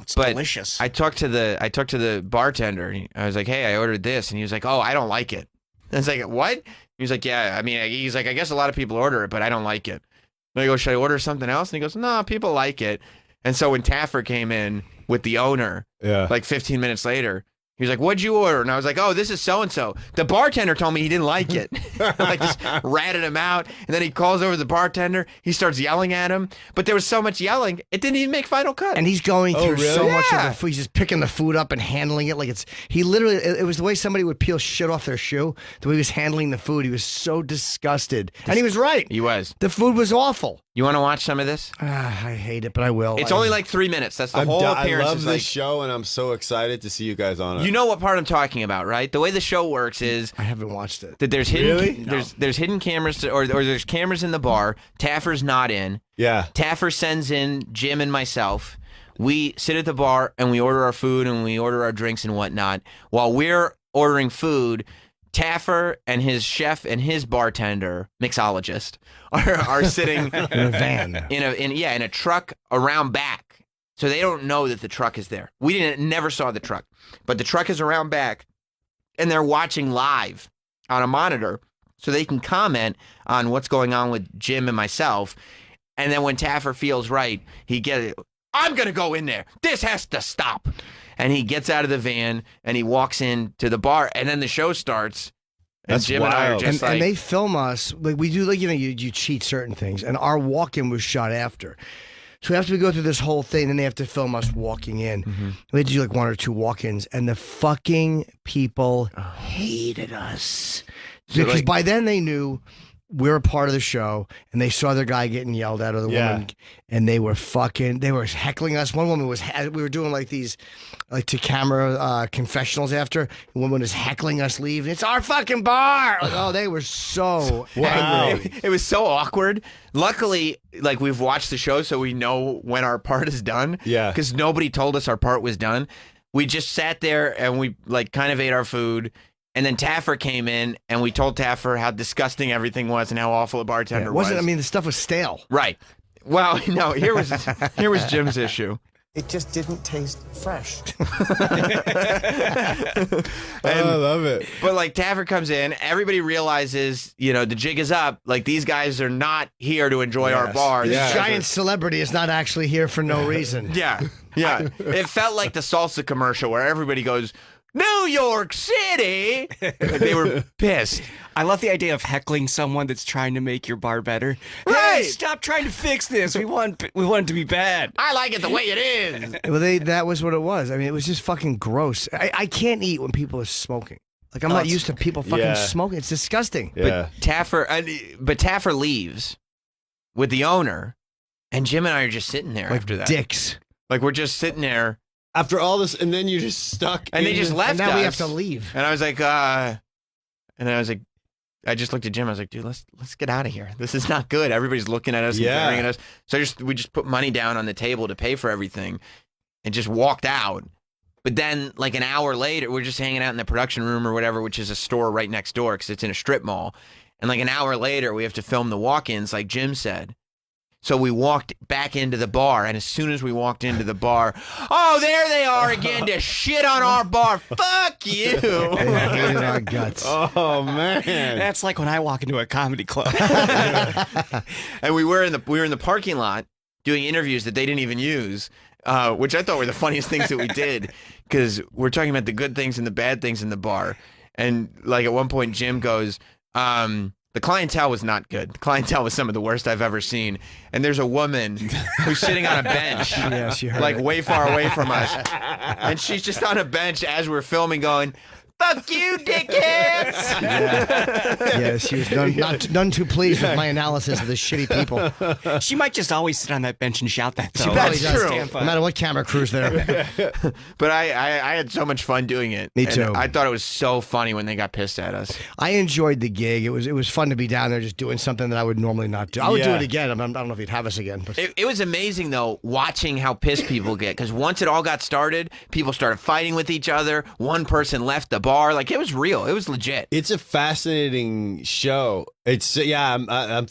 It's But delicious. I talked to the bartender. I was like, "Hey, I ordered this," and he was like, "Oh, I don't like it." I was like, "What?" He was like, "Yeah, I mean," he's like, "I guess a lot of people order it, but I don't like it." And I go, "Should I order something else?" And he goes, "No, people like it." And so when Taffer came in with the owner, Yeah. like 15 minutes later, he was like, "What'd you order?" And I was like, "Oh, this is so and so." The bartender told me he didn't like it. Like just ratted him out, and then he calls over the bartender. He starts yelling at him, but there was so much yelling, it didn't even make final cut. And he's going through really? so much of Yeah. the food. He's just picking the food up and handling it like he literally, it was the way somebody would peel shit off their shoe, the way he was handling the food. He was so disgusted. And he was right. He was. The food was awful. You want to watch some of this? I hate it, but I will. It's only like 3 minutes. That's the whole I appearance. love is this like, show, and I'm so excited to see you guys on it. you know what part I'm talking about, right? The way the show works is I haven't watched it. that there's hidden Really? there's hidden cameras or there's cameras in the bar. Taffer's not in. Yeah. Taffer sends in Jim and myself. We sit at the bar and we order our food and we order our drinks and whatnot. While we're ordering food, Taffer and his chef and his bartender, mixologist, are sitting In a van. in a truck around back. So they don't know that the truck is there. We never saw the truck, but the truck is around back, and they're watching live on a monitor, so they can comment on what's going on with Jim and myself. And then when Taffer feels right, I'm gonna go in there. This has to stop. And he gets out of the van and he walks into the bar, and then the show starts. And That's Jim and I are wild. just And they film us like we do, like you cheat certain things, and our walk-in was shot after. So after we go through this whole thing, then they have to film us walking in. We had to do like 1 or 2 walk-ins, and the fucking people hated us because like- by then they knew we're a part of the show, and they saw their guy getting yelled at or the Yeah. woman, and they were heckling us. One woman we were doing like these like to camera confessionals after. The woman was heckling us leaving. It's our fucking bar. Like, oh, they were so angry. It was so awkward. Luckily, like we've watched the show, so we know when our part is done. Yeah. Because nobody told us our part was done. We just sat there and we like kind of ate our food. And then Taffer came in, and we told Taffer how disgusting everything was and how awful a bartender It was. wasn't. I mean, the stuff was stale. Right. Well, no. Here was Jim's issue. It just didn't taste fresh. I love it. But like Taffer comes in, everybody realizes, the jig is up. Like these guys are not here to enjoy our bar. This These guys giant celebrity is not actually here for no reason. Yeah. It felt like the salsa commercial where everybody goes, New York City. They were pissed. I love the idea of heckling someone that's trying to make your bar better. Right. Hey, stop trying to fix this. We want it to be bad. I like it the way it is. Well, that was what it was. I mean, it was just fucking gross. I can't eat when people are smoking. Like, I'm not used to people fucking smoking. It's disgusting. Yeah. But Taffer leaves with the owner, and Jim and I are just sitting there Like after that. dicks. Like, we're just sitting there. After all this, and then you're just stuck. And they just left And now us. we have to leave. And I was like, I just looked at Jim. I was like, dude, let's get out of here. This is not good. Everybody's looking at us and staring at us. So we just put money down on the table to pay for everything and just walked out. But then like an hour later, we're just hanging out in the production room or whatever, which is a store right next door because it's in a strip mall. And like an hour later, we have to film the walk-ins like Jim said. So we walked back into the bar, and as soon as we walked into the bar, oh, there they are again to shit on our bar. Fuck you. They hated our guts. Oh man, That's like when I walk into a comedy club. And we were in the parking lot doing interviews that they didn't even use, which I thought were the funniest things that we did, because we're talking about the good things and the bad things in the bar. And like at one point, Jim goes, the clientele was not good. The clientele was some of the worst I've ever seen. And there's a woman who's sitting on a bench, like way far away from us. And she's just on a bench as we're filming going, fuck you, dickheads! Yeah, she was none too pleased with my analysis of the shitty people. She might just always sit on that bench and shout that, though. She probably That's does. true. No matter what camera crew's there. But I had so much fun doing it. Me And too. I thought it was so funny when they got pissed at us. I enjoyed the gig. It was fun to be down there just doing something that I would normally not do. I would do Yeah. it again. I don't know if you'd have us again. But It was amazing, though, watching how pissed people get. Because once it all got started, people started fighting with each other. One person left the bar. Like, it was real. It was legit. it's a fascinating show. It's I'm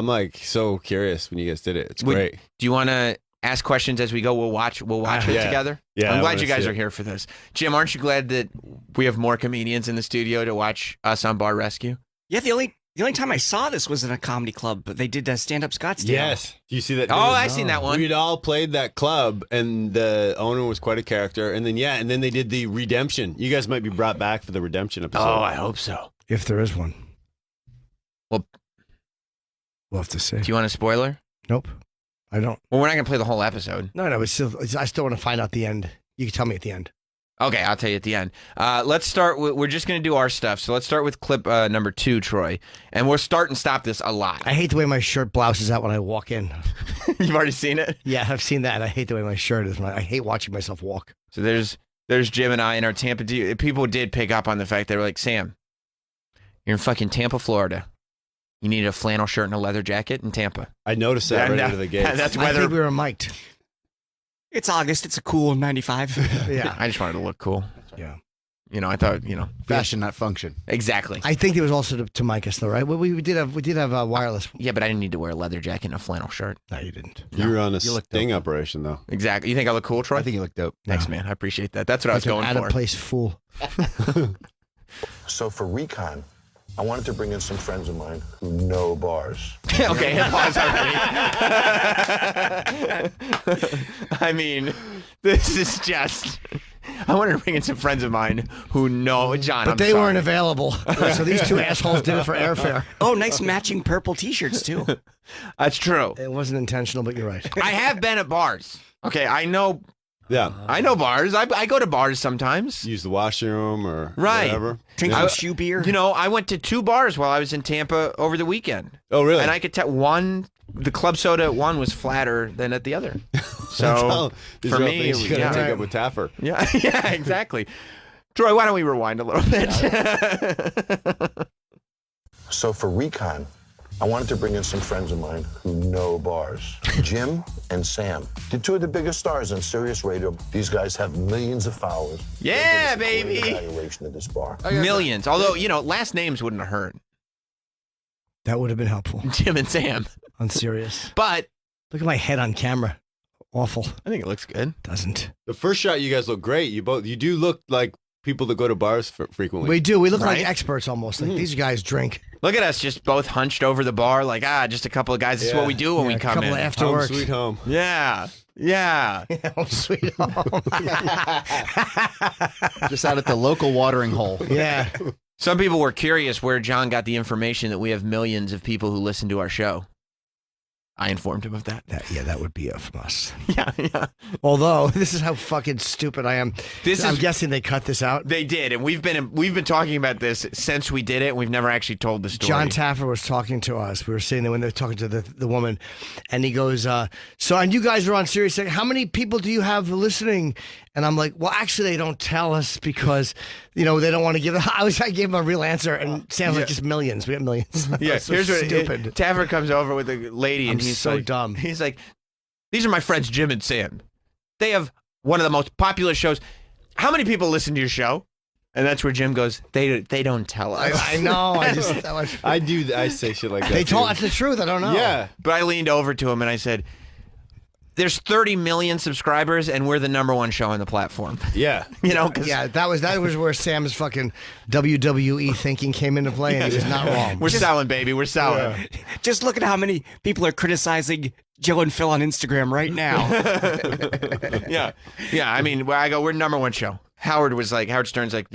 like so curious when you guys did it. It's great. Do you want to ask questions as we go? We'll watch it Yeah. together. Yeah, I'm I glad wanna you guys see are it. here for this. Jim, aren't you glad that we have more comedians in the studio to watch us on Bar Rescue? Yeah, the only time I saw this was in a comedy club, but they did stand-up Scottsdale. Yes. Do you see that? Oh, I seen that one. We'd all played that club, and the owner was quite a character. And then they did the redemption. You guys might be brought back for the redemption episode. Oh, I hope so. if there is one, Well, we'll have to see. do you want a spoiler? Nope, I don't. Well, we're not going to play the whole episode. No, I still want to find out the end. You can tell me at the end. Okay, I'll tell you at the end. Let's start with, we're just going to do our stuff. So let's start with clip number 2, Troy. And we'll start and stop this a lot. I hate the way my shirt blouses out when I walk in. You've already seen it? Yeah, I've seen that. I hate the way my shirt is. I hate watching myself walk. So there's Jim and I in our Tampa. People did pick up on the fact they were like, Sam, you're in fucking Tampa, Florida. You need a flannel shirt and a leather jacket in Tampa. I noticed that right Yeah, out of the gate. That's I weather. think we were mic'd. It's August. It's a cool 95. Yeah. I just wanted to look cool. Yeah. I thought, Fashion, not function. exactly. I think it was also to mic us though, right? We did have a wireless. Yeah, but I didn't need to wear a leather jacket and a flannel shirt. No, you didn't. You were on a You look sting dope. operation, though. Exactly. You think I look cool, Troy? I think you look dope. Thanks, man. I appreciate that. That's what I was Like going an for. out-of-place fool. So for Recon, I wanted to bring in some friends of mine who know bars. Okay, pause already. I mean, this is just. I wanted to bring in some friends of mine who know John. But I'm they sorry. weren't available. So these two assholes did it for airfare. Oh, nice matching purple T-shirts, too. That's true. It wasn't intentional, but you're right. I have been at bars. Okay, I know Yeah. bars. I go to bars sometimes. Use the washroom or Right. whatever. Drink some shoe beer. I went to 2 bars while I was in Tampa over the weekend. Oh, really? And I could tell the club soda at one was flatter than at the other. That's So all. These for are all me, things you gotta yeah. take up with Taffer. Yeah, yeah, exactly. Troy, why don't we rewind a little bit? So for Recon, I wanted to bring in some friends of mine who know bars. Jim and Sam. They're 2 of the biggest stars on Sirius Radio. These guys have millions of followers. Yeah, They'll give us a great baby. evaluation of this bar. Millions. Although, last names wouldn't have hurt. That would have been helpful Jim and Sam. on Sirius. But Look at my head on camera. Awful. I think it looks good. Doesn't. The first shot, you guys look great. You do look like people that go to bars frequently. We do. We look Right? like experts almost. Like these guys drink. Look at us, just both hunched over the bar, like just a couple of guys. This is what we do when we a come couple in. of after Home work. sweet home. Yeah. Oh, sweet home. Just out at the local watering hole. Yeah. Some people were curious where John got the information that we have millions of people who listen to our show. I informed him of that. That would be from us. Yeah. Although this is how fucking stupid I am. I'm is- guessing they cut this out. They did, and we've been talking about this since we did it. And we've never actually told the story. John Taffer was talking to us. We were sitting there when they were talking to the woman, and he goes, "So, and you guys are on Sirius. How many people do you have listening?" And I'm like, "Well, actually, they don't tell us because, they don't want to give." I gave him a real answer, and Sam's like, "Just millions. We have millions." Yeah, So here's what stupid. Taffer comes over with a lady, and I'm he's so like, dumb. He's like, "These are my friends Jim and Sam. They have one of the most popular shows. How many people listen to your show?" And that's where Jim goes, "They don't tell us." I know. I say shit like that. They told too. us the truth. I don't know. Yeah. But I leaned over to him and I said, "There's 30 million subscribers, and we're the #1 show on the platform." Yeah. 'Cause Yeah, that was where Sam's fucking WWE thinking came into play, and he was not wrong. we're selling, baby. We're selling. Just look at how many people are criticizing Joe and Phil on Instagram right now. Yeah. I mean, I go, we're #1 show. Howard Stern's like,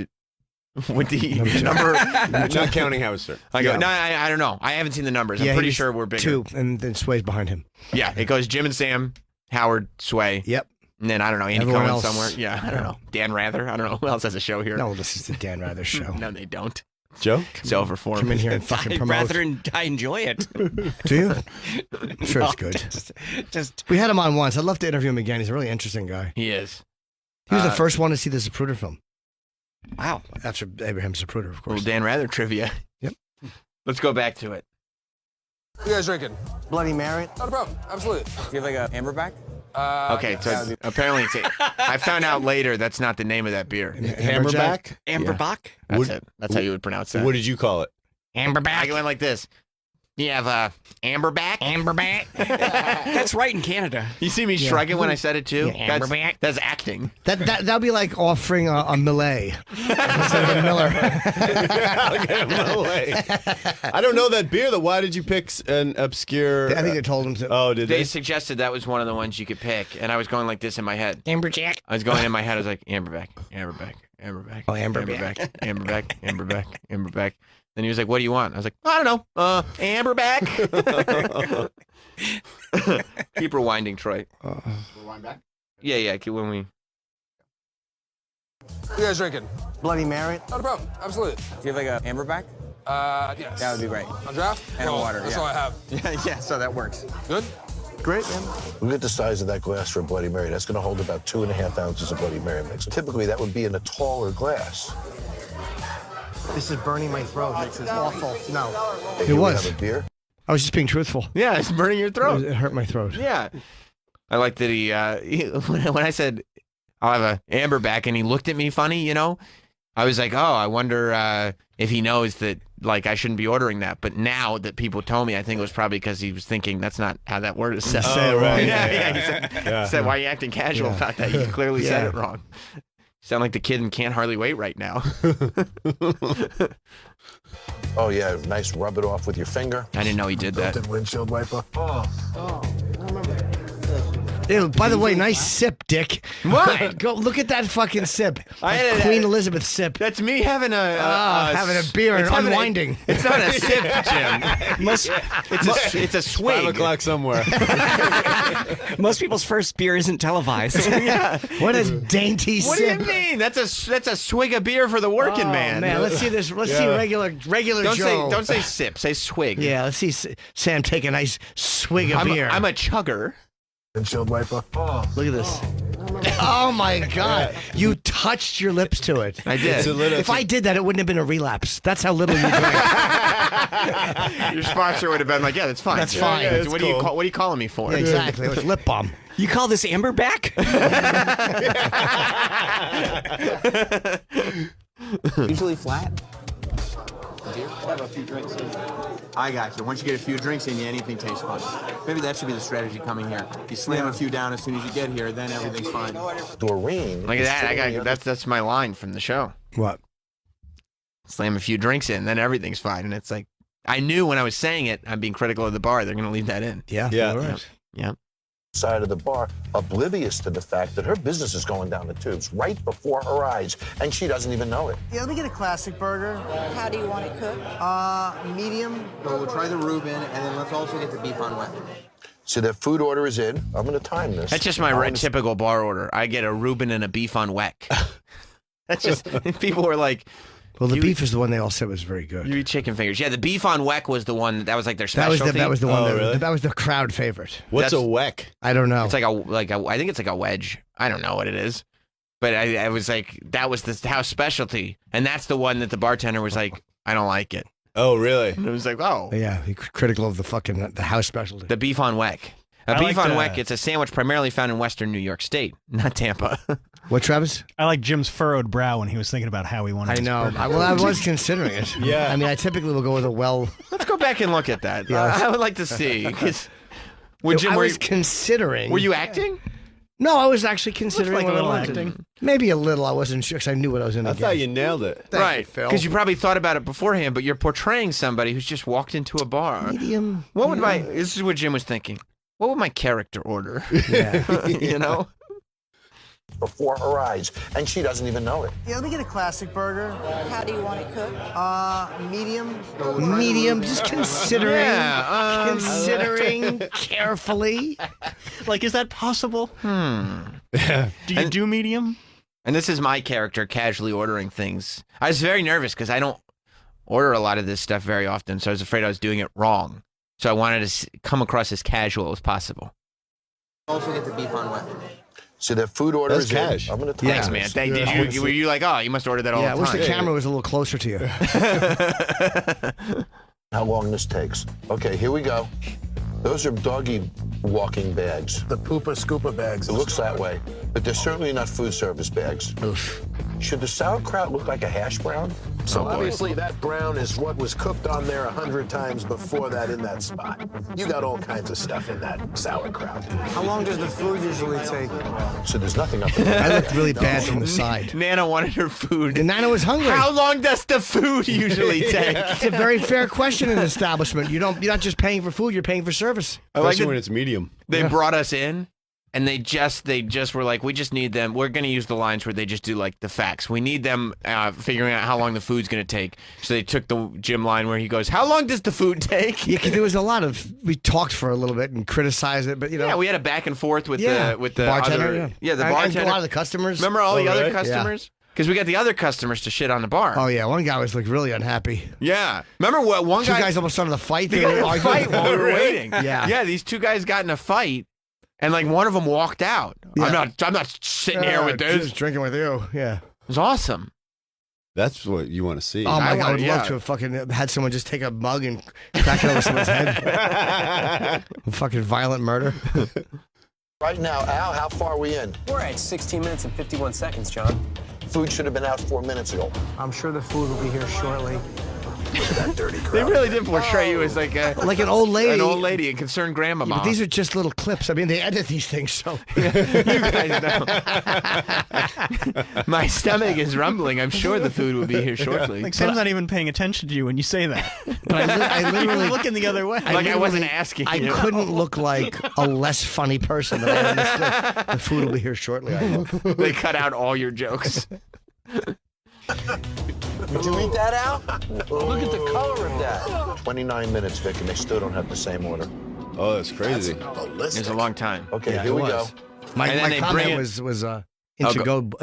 with the number. Not counting Howard Stern. I go, no, I don't know. I haven't seen the numbers. I'm pretty he's sure we're bigger. 2, and then Sway's behind him. Yeah, it goes Jim and Sam, Howard, Sway. Yep. And then, I don't know, Andy Everyone Cohen else. somewhere. Yeah, I don't know. Dan Rather. I don't know who else has a show here. No, this is the Dan Rather show. No, they don't. Joe? It's over for Come him. in here and fucking I'd promote. rather I enjoy it. Do you? I'm sure it's good. Just We had him on once. I'd love to interview him again. He's a really interesting guy. He is. He was the first one to see the Zapruder film. wow. After Abraham Zapruder, of Little course. Dan Rather trivia. Yep. Let's go back to it. What are you guys drinking? Bloody Mary. Not a problem. Absolutely. Do you have like a Amberback? Okay, so apparently I found out later that's not the name of that beer. Hammerback? Amberbach? That's it. That's how you would pronounce that. What did you call it? Amberback? I went like this. You have Amberback? Amberback? That's right in Canada. You see me shrugging when I said it too? Yeah, That's, Amberback. that's acting. That'd be like offering a Millet instead of a Miller. I don't know that beer, though. Why did you pick an obscure... I think they told him to. Oh, did They they? suggested that was one of the ones you could pick, and I was going like this in my head. Amberjack. I was going in my head. I was like, Amberback, Amberback, Amberback. Oh, Amberback. Amberback, Amberback, Amberback. Then he was like, "What do you want?" I was like, "I don't know. Amberback." Keep rewinding, Troy. Rewind back. Yeah. When we. What are you guys drinking? Bloody Mary. Not a problem. Absolutely. Do you have like a Amberback? Yes. That would be great. On draft? And Well, water, That's yeah. all I have. Yeah, so that works. Good? Great, man. Look at the size of that glass for a Bloody Mary. That's going to hold about 2.5 ounces of Bloody Mary mix. Typically, that would be in a taller glass. This is burning my throat. This is awful. No. Hey, It here we was. have a beer. I was just being truthful. Yeah, it's burning your throat. It hurt my throat. Yeah. I like that he when I said I'll have a Amberback and he looked at me funny, I was like, oh, I wonder if he knows that like I shouldn't be ordering that. But now that people told me, I think it was probably because he was thinking that's not how that word is said. Oh, right. He said, why are you acting casual about that? You clearly said it wrong. You sound like the kid in Can't Hardly Wait right now. Oh, yeah, nice. Rub it off with your finger. I didn't know he did that. Built-in windshield wiper. Ew, by the way, nice sip, Dick. What? Go look at that fucking sip. I had a- Queen Elizabeth sip. That's me having having a beer and it's having unwinding. It's not a sip, Jim. It's a swig. 5 o'clock somewhere. Most people's first beer isn't televised. What a dainty What do sip. you mean? That's a swig of beer for the working man. Man, let's see this. Let's see regular Joe. Don't say sip. Say swig. Yeah, let's see Sam take a nice swig of beer. I'm a chugger. Windshield wiper. Look at this. Oh my God! You touched your lips to it. I did. If I did that, it wouldn't have been a relapse. That's how little you drink. Your sponsor would have been like, "Yeah, that's fine. That's fine. Yeah, what are you calling me for?" Yeah, exactly. It was lip balm. You call this Amberback? Usually flat. Have a few drinks in. I got you. Once you get a few drinks in you, anything tastes fun. Maybe that should be the strategy coming here. You slam a few down as soon as you get here, then everything's fine. Doreen. Look at that. That's my line from the show. What? Slam a few drinks in, then everything's fine. And it's like, I knew when I was saying it, I'm being critical of the bar. They're going to leave that in. Yeah. Yeah. Side of the bar, oblivious to the fact that her business is going down the tubes right before her eyes, and she doesn't even know it. Yeah, let me get a classic burger. How do you want it cooked? Medium. So we'll try the Reuben, and then let's also get the beef on wet. So their food order is in. I'm going to time this. That's just my typical bar order. I get a Reuben and a beef on weck. That's just, people were like, well, the beef is the one they all said was very good. you eat chicken fingers. Yeah, the beef on weck was the one, that was like their specialty. That was the one. Oh, That was the crowd favorite. What's a weck? I don't know. It's like I think it's like a wedge. I don't know what it is. But I was like, that was the house specialty. And that's the one that the bartender was like, I don't like it. Oh, really? And it was like, oh. Yeah, critical of the house specialty. The beef on weck. Beef on weck, it's a sandwich primarily found in western New York State, not Tampa. What, Travis? I like Jim's furrowed brow when he was thinking about how he wanted. I know. I was considering it. Yeah. I mean, I typically will go with a well. Let's go back and look at that. Yeah. I would like to see. I was considering. Were you acting? No, I was actually considering like a little wanted. acting. Maybe a little. I wasn't sure because I knew what I was in. I thought you nailed it. Right. Because you probably thought about it beforehand, but you're portraying somebody who's just walked into a bar. Medium. What would this is what Jim was thinking. What would my character order? Yeah. You know? Before her eyes, and she doesn't even know it. Yeah, let me get a classic burger. How do you want it cooked? Medium. Medium. Just considering. Yeah, considering carefully. Like, is that possible? Yeah. Do you do medium? And this is my character casually ordering things. I was very nervous because I don't order a lot of this stuff very often, so I was afraid I was doing it wrong. So I wanted to come across as casual as possible. Also get the beef on wet. So their food order That's is cash. in. I'm going to Thanks, man. Were you like, oh, you must order that all the Yeah, I time? wish the camera was a little closer to you. How long this takes. Okay, here we go. Those are doggy walking bags. The Poopa Scoopa bags. It looks that way, but they're certainly not food service bags. Oof. Should the sauerkraut look like a hash brown? So obviously that brown is what was cooked on there 100 times before that in that spot. You got all kinds of stuff in that sauerkraut. How long does the food usually take? So there's nothing up there. I looked really bad from the side. Nana wanted her food. And Nana was hungry. How long does the food usually take? It's a very fair question in an establishment. You're not just paying for food, you're paying for service. I like Especially that when it's medium. they brought us in, and they just were like, we just need them. We're going to use the lines where they just do like the facts. We need them figuring out how long the food's going to take. So they took the Jim line where he goes, how long does the food take? Yeah, 'cause there was a lot of, we talked for a little bit and criticized it, but Yeah, we had a back and forth with the bartender. other, the And bartender. a lot of the customers. Remember all the other really? customers? Because we got the other customers to shit on the bar. Oh yeah, one guy was like really unhappy. Yeah. Remember what one Two guy guys almost started a fight. They got in a fight while we were waiting. Yeah. Yeah, these two guys got in a fight, and like one of them walked out. Yeah. I'm not sitting here with this. Just drinking with you. Yeah. It was awesome. That's what you want to see. Oh my God, I would yeah. love to have fucking had someone just take a mug and crack it over someone's head. Fucking violent murder. Right now, Al, how far are we in? We're at 16 minutes and 51 seconds, John. Food should have been out 4 minutes ago. I'm sure the food will be here shortly. That dirty crowd. They really did portray you as like an old lady. An old lady, a concerned grandmama. Yeah, but these are just little clips. I mean, they edit these things, so. You guys know. My stomach is rumbling. I'm sure the food will be here shortly. Like Sam's not even paying attention to you when you say that. But I literally You're looking the other way. I wasn't asking I you. couldn't look like a less funny person than I understood. The food will be here shortly, I hope. They cut out all your jokes. Did you eat that out? Look at the color of that. 29 minutes, Vic, and they still don't have the same order. Oh, that's crazy. It's a long time. Okay, Yeah, here it we was. go. My And then they bring comment it- was Oh,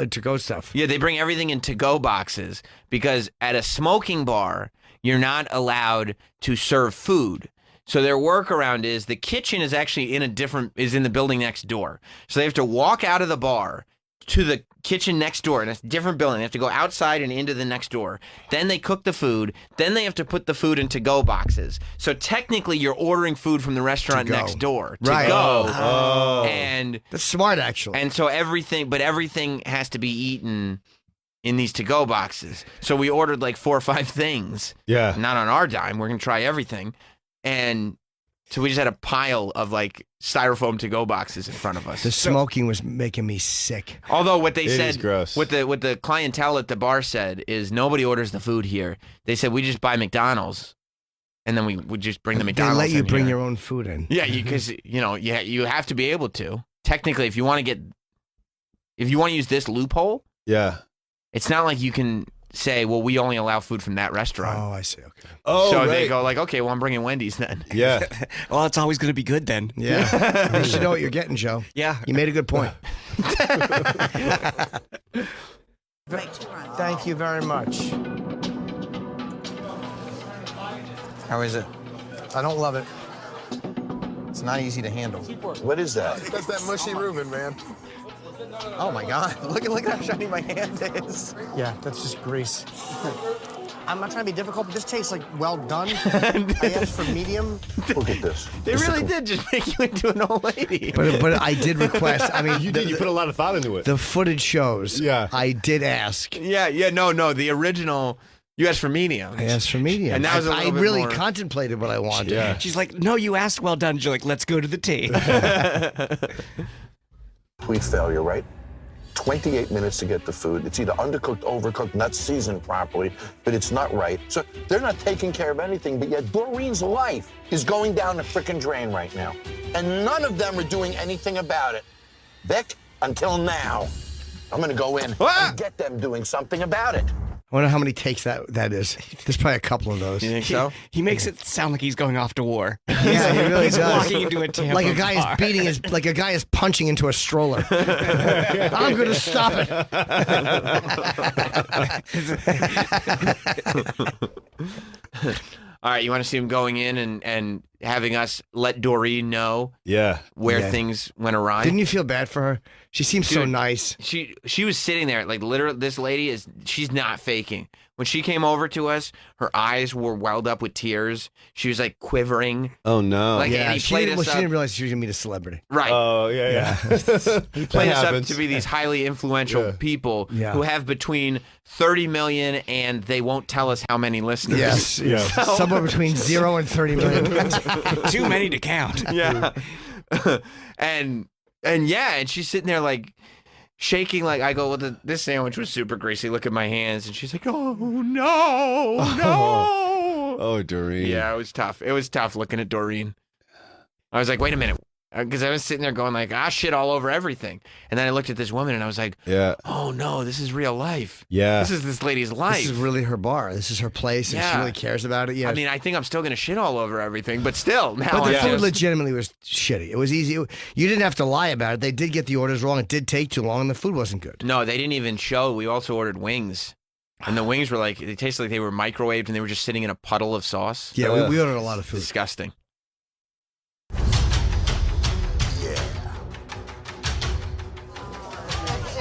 to-go stuff. Yeah, they bring everything in to-go boxes because at a smoking bar, you're not allowed to serve food. So their workaround is the kitchen is actually in the building next door. So they have to walk out of the bar to the kitchen next door, and it's a different building. They have to go outside and into the next door. Then they cook the food. Then they have to put the food in to-go boxes. So technically, you're ordering food from the restaurant To go. next door to Right. go. Oh. And That's smart, actually. so everything has to be eaten in these to-go boxes. So we ordered like 4 or 5 things. Yeah. Not on our dime. We're going to try everything. And so we just had a pile of like styrofoam to-go boxes in front of us. The smoking was making me sick. Although what they It said, is gross. what the clientele at the bar said is nobody orders the food here. They said we just buy McDonald's, and then we would just bring the They McDonald's. let you in bring here. your own food in. Yeah, because you have to be able to. Technically, if you want to use this loophole, Yeah. it's not like you can say, well, we only allow food from that restaurant. Oh, I see. Okay. Oh, so right. they go like, okay, well, I'm bringing Wendy's then. Yeah. Well, it's always going to be good then. Yeah. You should know what you're getting, Joe. Yeah. You made a good point. Thank you very much. How is it? I don't love it. It's not easy to handle. What is that? That's that mushy Reuben, man. Oh my God! Look at how shiny my hand is. Yeah, that's just grease. I'm not trying to be difficult, but this tastes like well done. I asked for medium. Look at this. They really did just make you into an old lady. But I did request. I mean, You did. You put a lot of thought into it. The footage shows. Yeah. I did ask. No. The original, you asked for medium. I asked for medium. And that was a I little bit really more- contemplated what I wanted. Yeah. She's like, no, you asked well done. You're like, let's go to the tea. Complete failure, right? 28 minutes to get the food. It's either undercooked, overcooked, not seasoned properly, but it's not right. So they're not taking care of anything, but yet Doreen's life is going down the frickin' drain right now. And none of them are doing anything about it. Vic, until now, I'm gonna go in and get them doing something about it. I wonder how many takes that is. There's probably a couple of those. You think so? He makes it sound like he's going off to war. Yeah, he really He's does. walking into a Tampa like a guy bar. is beating his, like a guy is punching into a stroller. I'm going to stop it. All right, you want to see him going in and having us let Doreen know Yeah. where Yeah. things went awry? Didn't you feel bad for her? She seems so Dude, nice. She was sitting there like literally. This lady she's not faking. When she came over to us, her eyes were welled up with tears. She was like quivering. Oh no. Like, and Yeah, he she played didn't, us she up. didn't realize she was going to meet a celebrity. Right. Oh yeah. He played us up happens. to be these highly influential Yeah. people Yeah. who have between 30 million and they won't tell us how many listeners. Yes. Yeah. Somewhere between 0 and 30 million. Too many to count. Yeah. and she's sitting there like shaking. Like I go, well, this sandwich was super greasy. Look at my hands, and she's like, oh no, no. Oh, Doreen. Yeah, it was tough. It was tough looking at Doreen. I was like, wait a minute. Because I was sitting there going like, shit all over everything. And then I looked at this woman and I was like, Yeah. oh no, this is real life. Yeah. This is this lady's life. This is really her bar. This is her place, and she Yeah. really cares about it. Yeah. I mean, I think I'm still going to shit all over everything, but still. Now but the I food just- legitimately was shitty. It was easy. You didn't have to lie about it. They did get the orders wrong. It did take too long, and the food wasn't good. No, they didn't even show. We also ordered wings. And the wings were like, they tasted like they were microwaved and they were just sitting in a puddle of sauce. Yeah, we ordered a lot of food. Disgusting.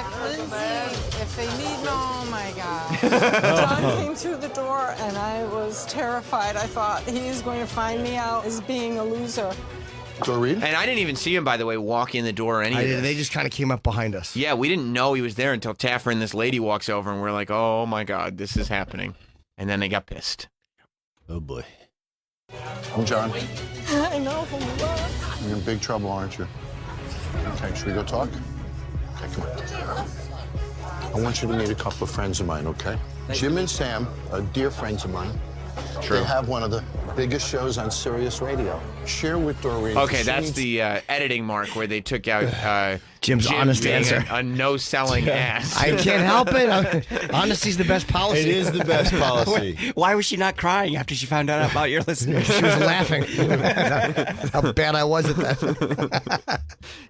If they need, oh my God. John came through the door and I was terrified. I thought he is going to find me out as being a loser. Doreen? And I didn't even see him, by the way, walk in the door or any of this. They just kind of came up behind us. Yeah, we didn't know he was there until Taffer and this lady walks over and we're like, oh my God, this is happening. And then they got pissed. Oh boy. I'm John. I know who you are. You're in big trouble, aren't you? Okay, should we go talk? Okay, come on. I want you to meet a couple of friends of mine, okay? Jim and Sam are dear friends of mine. True. They have one of the biggest shows on Sirius Radio. Share with Doreen. Okay, She that's needs- the editing mark where they took out Jim's honest being answer. A no-selling ass. I can't help it. Honesty's the best policy. It is the best policy. Why was she not crying after she found out about your listeners? She was laughing. How bad I was at that.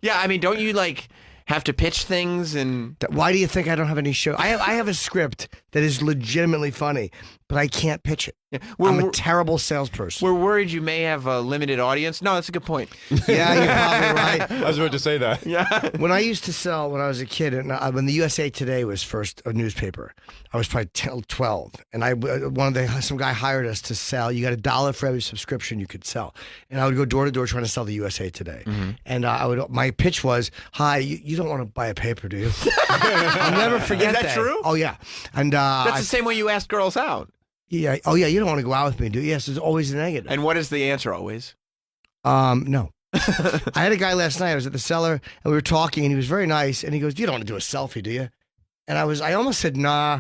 Yeah, I mean, don't you like have to pitch things and Why do you think I don't have any show? I have a script that is legitimately funny, but I can't pitch it. I'm a terrible salesperson. we're worried you may have a limited audience? No, that's a good point. Yeah, you're probably right. I was about to say that. Yeah. When I used to sell, when I was a kid, and when the USA Today was first a newspaper, I was probably 12, and some guy hired us to sell. You got $1 for every subscription you could sell, and I would go door to door trying to sell the USA Today. And my pitch was, "Hi, you you don't want to buy a paper, do you? I'll never forget Is that true? Oh, yeah. And That's the same way you ask girls out. yeah. Oh, yeah, you don't want to go out with me, do you? Yes, there's always a negative. And what is the answer always? No. I had a guy last night. I was at the cellar and we were talking, and he was very nice. And he goes, "You don't want to do a selfie, do you?" And I almost said nah,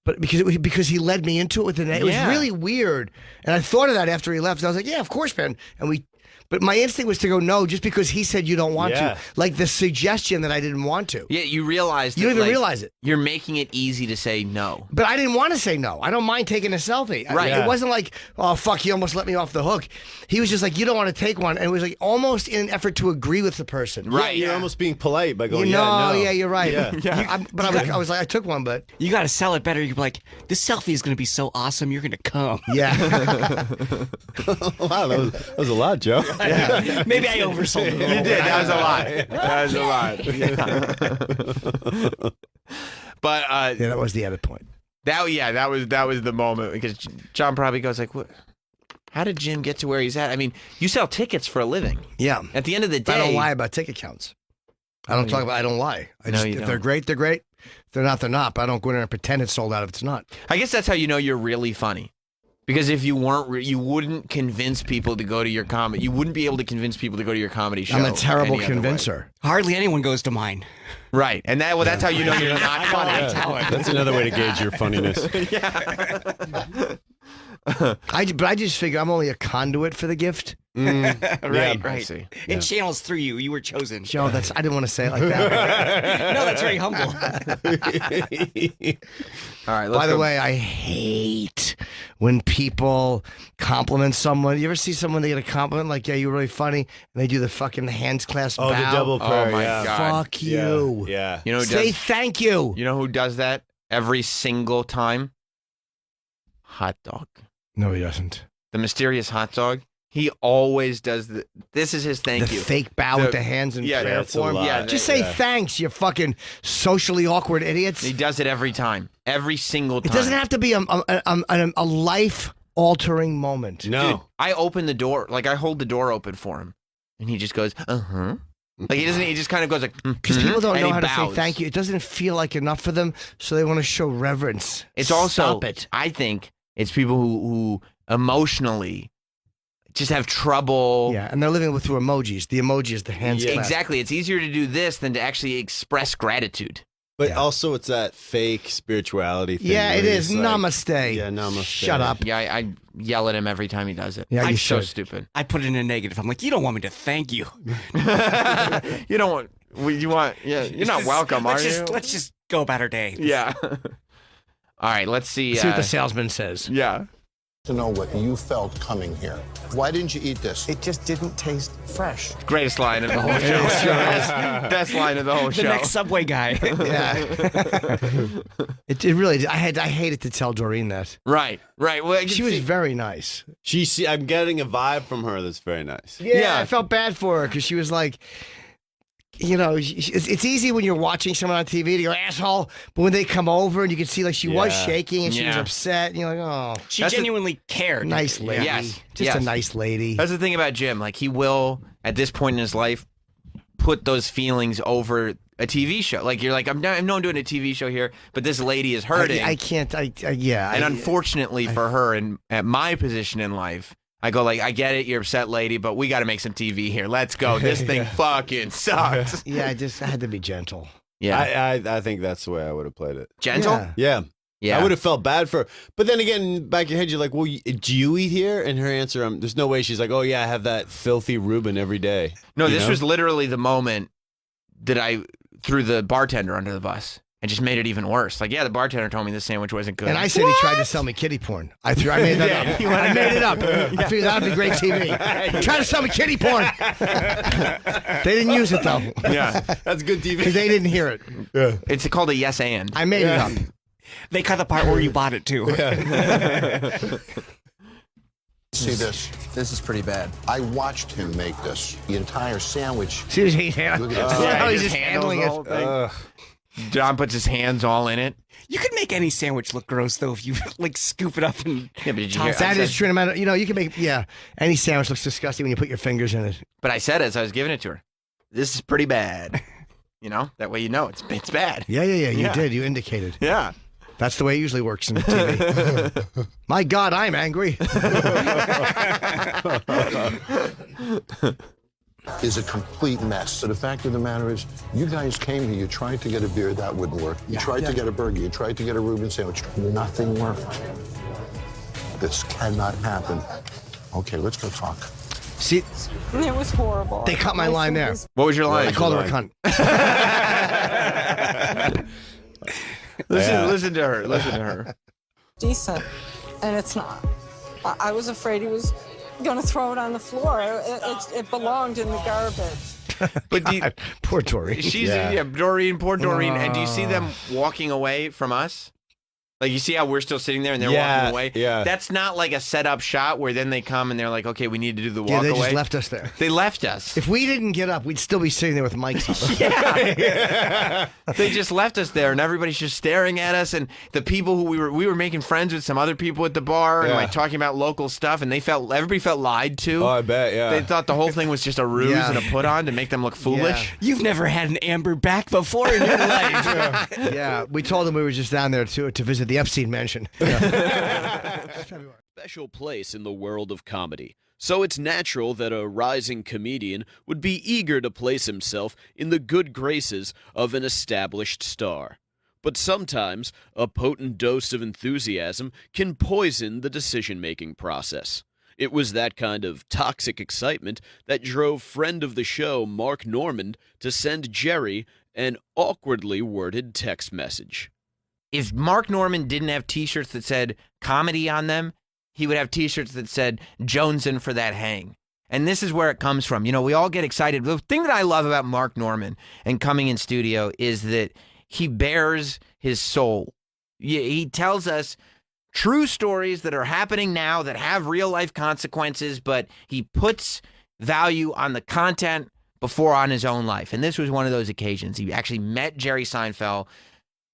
but because he led me into it with it was really weird. And I thought of that after he left. And I was like, "Yeah, of course, man." But my instinct was to go no, just because he said you don't want to, like the suggestion that I didn't want to. Yeah, you realize you don't even realize it. You're making it easy to say no. But I didn't want to say no. I don't mind taking a selfie. Right. It wasn't like, oh, fuck, he almost let me off the hook. He was just like, you don't want to take one. And it was like almost in an effort to agree with the person. Right. You're almost being polite by going, no, no. you're right. Yeah. I was like, I took one, but. You got to sell it better. You're like, this selfie is going to be so awesome, you're going to come. Yeah. Wow, that was a lot, Joe. Yeah. Maybe I oversold it. You did. That was a lot. But yeah, that was the edit point. That was the moment, because John probably goes like, "What? How did Jim get to where he's at?" I mean, you sell tickets for a living. Yeah. At the end of the day, I don't lie about ticket counts. I don't lie. If they're great, they're great. If they're not, they're not. But I don't go in there and pretend it's sold out if it's not. I guess that's how you know you're really funny. Because if you weren't, you wouldn't convince people to go to your comedy. You wouldn't be able to convince people to go to your comedy show. I'm a terrible any other way. convincer. Hardly anyone goes to mine. Right, and that's how you know you're not funny. That's another way to gauge your funniness. But I just figure I'm only a conduit for the gift. Right. I see. It channels through you. You were chosen. Joe, I didn't want to say it like that. No, that's very humble. All right. By the way, I hate when people compliment someone. You ever see someone, they get a compliment like, "Yeah, you're really funny," and they do the fucking hands clasp bow? The double prayer. Oh my God. Fuck you. Yeah. You know, Say thank you. You know who does that every single time? Hot dog. No, he doesn't. The mysterious hot dog. He always does this is his thank the you. Fake bow with the hands in prayer that's a form. lot. Yeah, Just say thanks, you fucking socially awkward idiots. He does it every time. Every single time. It doesn't have to be a life-altering moment. No. Dude, I open the door, like I hold the door open for him, and he just goes, uh-huh. Like he doesn't. He just kind of goes like, because people don't and know he how to bows. say thank you. It doesn't feel like enough for them, so they want to show reverence. It's also, Stop it. I think, it's people who emotionally just have trouble. Yeah, and they're living through emojis. The emoji is the hands. Yeah. clasp. Exactly. It's easier to do this than to actually express gratitude. But also, it's that fake spirituality thing. Yeah, it where is. it's like, Namaste. Yeah, namaste. Shut up. Yeah, I yell at him every time he does it. Yeah, you I'm so should. stupid. I put it in a negative. I'm like, you don't want me to thank you. You don't want. You want? Yeah, you're not welcome, are you? Let's just go about our day. Yeah. All right. Let's see. See what the salesman says. Yeah. To know what you felt coming here. Why didn't you eat this? It just didn't taste fresh. Greatest line of the whole show. Best line of the whole show. The next Subway guy. Yeah. It really. I hated to tell Doreen that. Right. Well, She was very nice. I'm getting a vibe from her that's very nice. Yeah, I felt bad for her because she was like, you know, it's easy when you're watching someone on TV to go asshole, but when they come over and you can see like she was shaking and she was upset, and you're like, oh, She genuinely cared. nice lady, Yes. just a nice lady. That's the thing about Jim. Like he will, at this point in his life, put those feelings over a TV show. Like you're like, I'm doing a TV show here, but this lady is hurting. I can't. And unfortunately for her, and at my position in life, I go like, I get it, you're upset, lady, but we got to make some TV here. Let's go. This thing fucking sucks. Yeah, I had to be gentle. Yeah, I think that's the way I would have played it. gentle. Yeah. Yeah. I would have felt bad for her. But then again, back in your head, you're like, well, do you eat here? And her answer, there's no way. She's like, oh, yeah, I have that filthy Reuben every day. No, You this know? was literally the moment that I threw the bartender under the bus and just made it even worse. Like, yeah, the bartender told me this sandwich wasn't good. And I said he tried to sell me kitty porn. I made that up. I made it up. I figured that'd be great TV. Try to sell me kitty porn. They didn't use it though. Yeah, that's good TV. Because they didn't hear it. Yeah. It's called a yes and. I made it up. They cut the part where you bought it too. See this? This is pretty bad. I watched him make this. The entire sandwich. See, he's handling Look he's just handling it. John puts his hands all in it. You could make any sandwich look gross though if you like scoop it up and. Yeah, but did you hear? That is true. No matter, you know, you can make any sandwich looks disgusting when you put your fingers in it. But I said it as I was giving it to her. This is pretty bad. You know, that way you know it's bad. Yeah. You did. You indicated. Yeah. That's the way it usually works in TV. My God, I'm angry. Is a complete mess. So the fact of the matter is, you guys came here, you tried to get a beer, that wouldn't work. You tried to get a burger, you tried to get a Reuben sandwich, nothing worked. This cannot happen. Okay, let's go talk. See, It was horrible. they cut my line there. What was your line? I called her a cunt. Listen to her. Listen to her. Decent, and it's not. I was afraid he was going to throw it on the floor. It belonged in the garbage. But do you, Poor Tori. she's Doreen, poor Doreen. And do you see them walking away from us? Like, you see how we're still sitting there and they're walking away? Yeah. That's not like a set-up shot where then they come and they're like, okay, we need to do the walk Yeah, they away. just left us there. They left us. If we didn't get up, we'd still be sitting there with mics on. They just left us there, and everybody's just staring at us. And the people who we were making friends with some other people at the bar and like talking about local stuff, and everybody felt lied to. Oh, I bet, yeah. They thought the whole thing was just a ruse and a put on to make them look foolish. You've never had an Amber back before in your life. Yeah, we told them we were just down there to visit the Epstein mansion. Special place in the world of comedy. So it's natural that a rising comedian would be eager to place himself in the good graces of an established star. But sometimes a potent dose of enthusiasm can poison the decision-making process. It was that kind of toxic excitement that drove friend of the show Mark Normand to send Jerry an awkwardly worded text message. If Mark Normand didn't have T-shirts that said comedy on them, he would have T-shirts that said Jonesin' for that hang. And this is where it comes from. You know, we all get excited. The thing that I love about Mark Normand and coming in studio is that he bears his soul. He tells us true stories that are happening now that have real-life consequences, but he puts value on the content before on his own life. And this was one of those occasions. He actually met Jerry Seinfeld,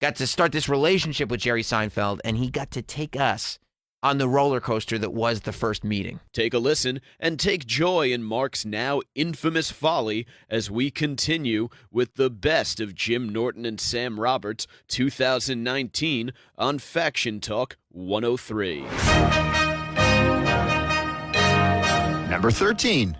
got to start this relationship with Jerry Seinfeld, and he got to take us on the roller coaster that was the first meeting. Take a listen and take joy in Mark's now infamous folly as we continue with the best of Jim Norton and Sam Roberts 2019 on Faction Talk 103. Number 13.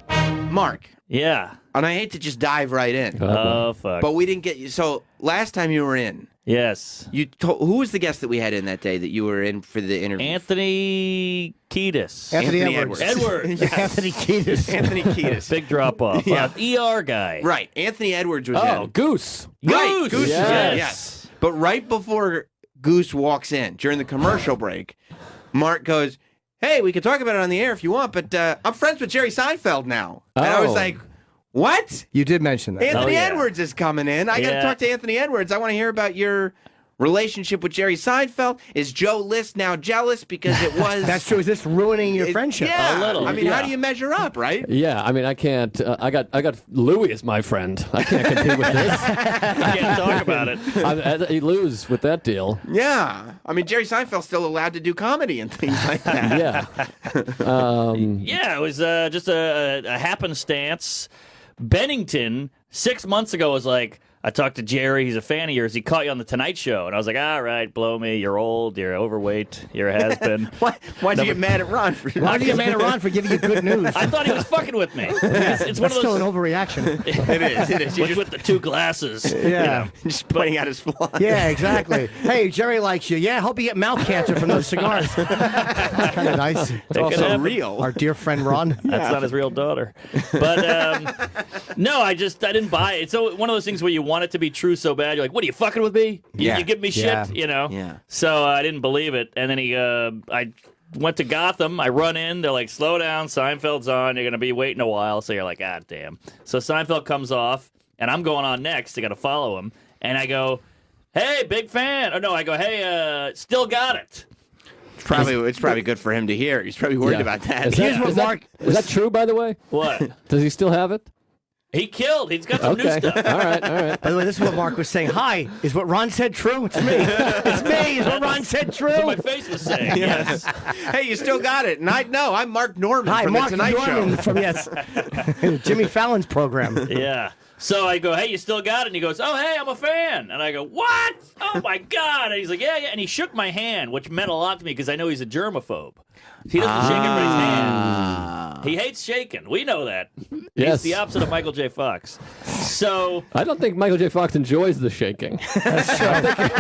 Mark. Yeah. And I hate to just dive right in. Oh, fuck. But we didn't get you. So last time you were in. Yes. Who was the guest that we had in that day that you were in for the interview? Anthony Kiedis. Anthony Edwards. Yes. Anthony Kiedis. Anthony Kiedis. Big drop off. Yeah. ER guy. Right. Anthony Edwards was Oh, in. Goose. Right. Goose. Yes. Yes. But right before Goose walks in, during the commercial break, Mark goes, hey, we can talk about it on the air if you want, but I'm friends with Jerry Seinfeld now. And I was like, what? You did mention that. Anthony Edwards is coming in. I got to Yeah. talk to Anthony Edwards. I want to hear about your relationship with Jerry Seinfeld. Is Joe List now jealous because it was... That's true. Is this ruining your friendship? Yeah. A little, I mean, how yeah. do you measure up, right? Yeah, I mean, I can't. I got Louis as my friend. I can't compete with this. I can't talk about it. You lose with that deal. Yeah. I mean, Jerry Seinfeld's still allowed to do comedy and things like that. Yeah. Yeah, it was just a happenstance. Bennington 6 months ago was like, I talked to Jerry. He's a fan of yours. He caught you on the Tonight Show, and I was like, all right, blow me. You're old. You're overweight. You're a has-been. Why'd you get mad at Ron? Why'd you get mad at Ron for giving you good news? I thought he was fucking with me. It's one That's of those. still an overreaction. It is. With the two glasses. Yeah. Just pointing out his flaws. Yeah, exactly. Hey, Jerry likes you. Yeah, hope you get mouth cancer from those cigars. That's kind of nice. It's also real. Our dear friend Ron. That's not his real daughter. But no, I didn't buy it. It's one of those things where you want it to be true so bad. You're like, what are you fucking with me? You give me shit, you know? Yeah. So I didn't believe it. And then I went to Gotham. I run in. They're like, slow down. Seinfeld's on. You're going to be waiting a while. So you're like, ah, damn. So Seinfeld comes off, and I'm going on next. I got to follow him. And I go, hey, big fan. Oh, no, I go, hey, still got it. It's probably good for him to hear. He's probably worried about that. Is that true, by the way? What? Does he still have it? He killed. He's got some new stuff. All right. By the way, this is what Mark was saying. Hi, is what Ron said true? It's me. It's me. Is what Ron said true? That's what my face was saying. Yes. Hey, you still got it. And I'm Mark Normand Hi, from Mark The Tonight Norman Show. from Jimmy Fallon's program. Yeah. So I go, hey, you still got it? And he goes, oh, hey, I'm a fan. And I go, what? Oh, my God. And he's like, yeah. And he shook my hand, which meant a lot to me because I know he's a germaphobe. He doesn't shake anybody's hand. He hates shaking. We know that. Yes. He's the opposite of Michael J. Fox. So I don't think Michael J. Fox enjoys the shaking. That's true.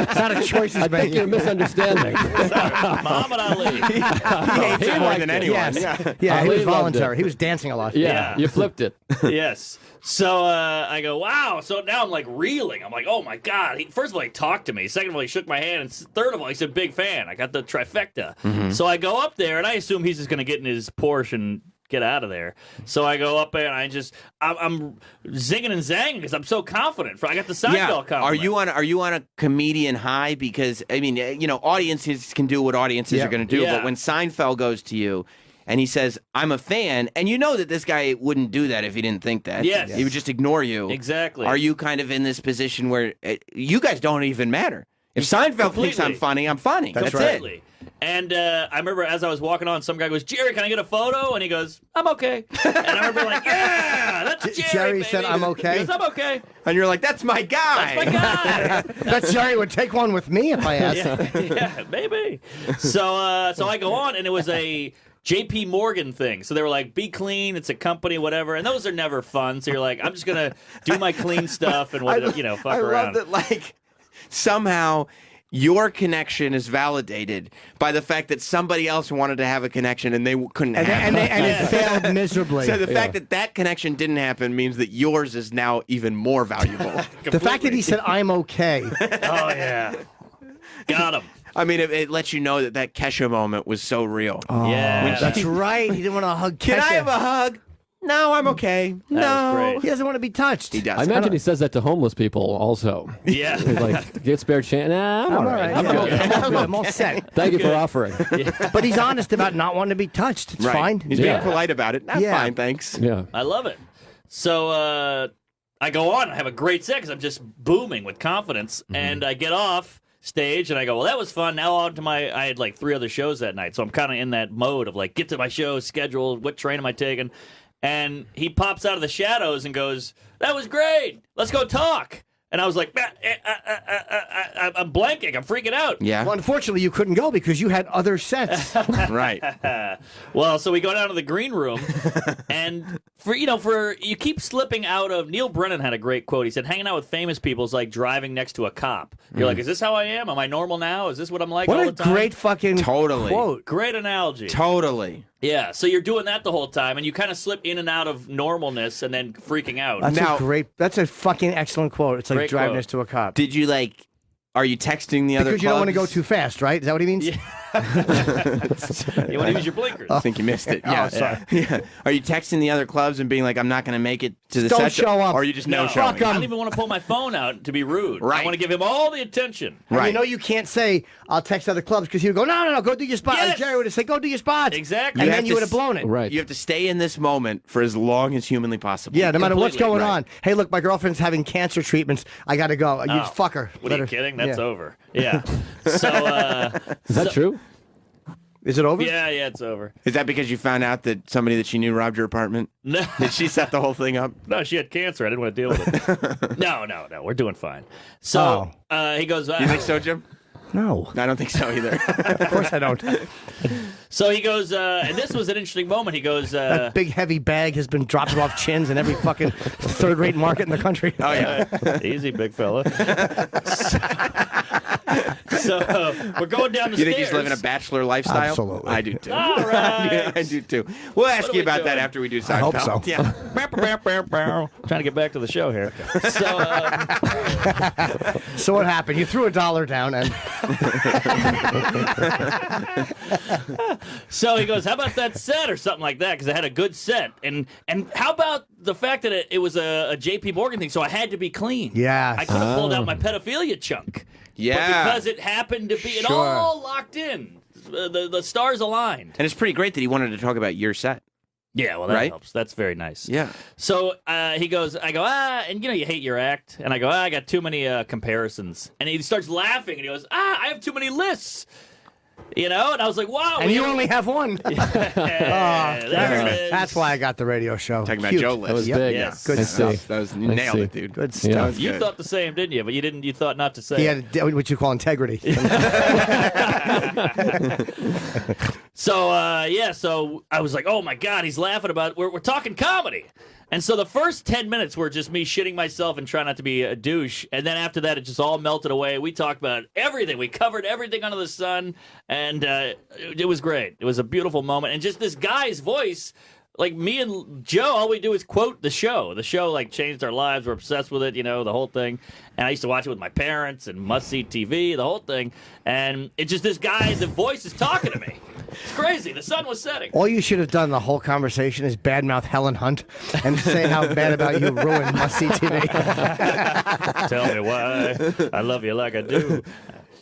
It's not a choice he's I think you're making. misunderstanding. Muhammad Ali. He hates it more liked than it. anyone. Yes. Yeah. Yeah, he Ali was loved voluntary. it. He was dancing a lot. Yeah, you flipped it. Yes. So I go, wow. So now I'm like reeling. I'm like, oh my God. First of all, he talked to me. Second of all, he shook my hand. And third of all, he said, big fan. I got the trifecta. So I go up there and I assume he's just going to get in his Porsche and get out of there. So I go up there and I'm zinging and zanging because I'm so confident. I got the Seinfeld compliment. Are you on a comedian high? Because I mean, audiences can do what audiences are going to do. Yeah. But when Seinfeld goes to you and he says, "I'm a fan," and you know that this guy wouldn't do that if he didn't think that. Yes. He would just ignore you. Exactly. Are you kind of in this position where you guys don't even matter? If Seinfeld thinks I'm funny, I'm funny. That's Completely. And I remember as I was walking on, some guy goes, Jerry, can I get a photo? And he goes, I'm okay. And I remember like, yeah, that's Jerry, Jerry baby. said, I'm okay? He goes, I'm okay. And you're like, that's my guy. That's my guy. That Jerry would take one with me if I asked. Yeah, maybe. So I go on, and it was a JP Morgan thing. So they were like, be clean, it's a company, whatever. And those are never fun. So you're like, I'm just going to do my clean stuff and, fuck around. I love that, like, somehow your connection is validated by the fact that somebody else wanted to have a connection and they couldn't have it. And it failed miserably. So the fact that connection didn't happen means that yours is now even more valuable. The fact that he said, I'm okay. Oh, yeah. Got him. I mean, it lets you know that Kesha moment was so real. Oh, Yeah. That's right. He didn't want to hug Can Kesha. I have a hug? No, I'm okay. was great. He doesn't want to be touched. He does. I imagine he says that to homeless people also. Yeah. He's like, get spare chance. Nah, I'm all right. I'm Yeah. good. I'm good. I'm all set. Thank you for offering. But he's honest about not wanting to be touched. It's Right. fine. He's being polite about it. That's Yeah. fine, thanks. Yeah. I love it. So I go on. I have a great set because I'm just booming with confidence. And I get off stage and I go, well, that was fun. Now on to I had like 3 other shows that night. So I'm kind of in that mode of like, get to my show, schedule, what train am I taking? And he pops out of the shadows and goes, that was great. Let's go talk. And I was like, I'm blanking. I'm freaking out. Yeah. Well, unfortunately, you couldn't go because you had other sets. Right. Well, so we go down to the green room, and for you keep slipping out of. Neil Brennan had a great quote. He said, "Hanging out with famous people is like driving next to a cop. You're like, is this how I am? Am I normal now? Is this what I'm like What all a the time?" great fucking Totally. quote. Great analogy. Totally. Yeah, so you're doing that the whole time, and you kind of slip in and out of normalness, and then freaking out. That's a fucking excellent quote. It's like Great driving quote. next to a cop. Did you are you texting the other Because you don't want to go clubs? too fast, right? Is that what he means? Yeah. You want to use your blinkers. I think you missed it. Yeah. sorry. Yeah. Are you texting the other clubs and being like, I'm not going to make it to the Don't set? show up. Or are you just No, no showing? I don't even want to pull my phone out to be rude. I Right. want to give him all the attention. And Right. you know you can't say, I'll text other clubs because he would go, no, go do your spot. Yes. And Jerry would have said, go do your spots. Exactly. And You then have you to would have blown it. Right. You have to stay in this moment for as long as humanly possible. Yeah, no matter what's Completely, going right. on. Hey, look, my girlfriend's having cancer treatments. I got to go. You Oh, fuck her. What Let are you her- kidding? That's yeah. over. Yeah. So, Is that true? Is it over? yeah, it's over. Is that because you found out that somebody that she knew robbed your apartment? No, Did she set the whole thing up? no, she had cancer. I didn't want to deal with it. No, we're doing fine. So he goes, You think so, Jim? No. I don't think so either. Of course I don't. so he goes, and this was an interesting moment. He goes, That big heavy bag has been dropping off chins in every fucking third-rate market in the country. Oh, yeah. easy, big fella. So we're going down the You stairs. think he's living a bachelor lifestyle? Absolutely. I do too. All right. Yeah, I do too. We'll ask What are you we about that doing? after we do Seinfeld. I hope so. Yeah. Trying to get back to the show here. So, So what happened? You threw $1 down and so he goes, how about that set or something like that? Because I had a good set. And how about the fact that it was a JP Morgan thing, so I had to be clean. Yes. I could have pulled out my pedophilia chunk. Yeah. But because it happened to be, it Sure. all locked in. The stars aligned. And it's pretty great that he wanted to talk about your set. Yeah, well, that Right? helps. That's very nice. Yeah. So he goes, I go, and you hate your act. And I go, I got too many comparisons. And he starts laughing and he goes, I have too many lists. You know, and I was like, wow. And you only have one. There it is. That's why I got the radio show. Talking about Cute. Joe List. That was Yep. big. Yes. Good I stuff. see. That was, you I nailed see. it, dude. Good That stuff. was You good. thought the same, didn't you? But you didn't. You thought not to say. He it. had what you call integrity. So so I was like, oh my God, he's laughing about we're talking comedy. And so the first 10 minutes were just me shitting myself and trying not to be a douche. And then after that, it just all melted away. We talked about everything. We covered everything under the sun. And it was great. It was a beautiful moment. And just this guy's voice, like me and Joe, all we do is quote the show. The show, like, changed our lives. We're obsessed with it, you know, the whole thing. And I used to watch it with my parents and must-see TV, the whole thing. And it's just this guy, the voice is talking to me. It's crazy. The sun was setting. All you should have done the whole conversation is badmouth Helen Hunt and say how bad about you ruined must-see TV. Tell me why I love you like I do.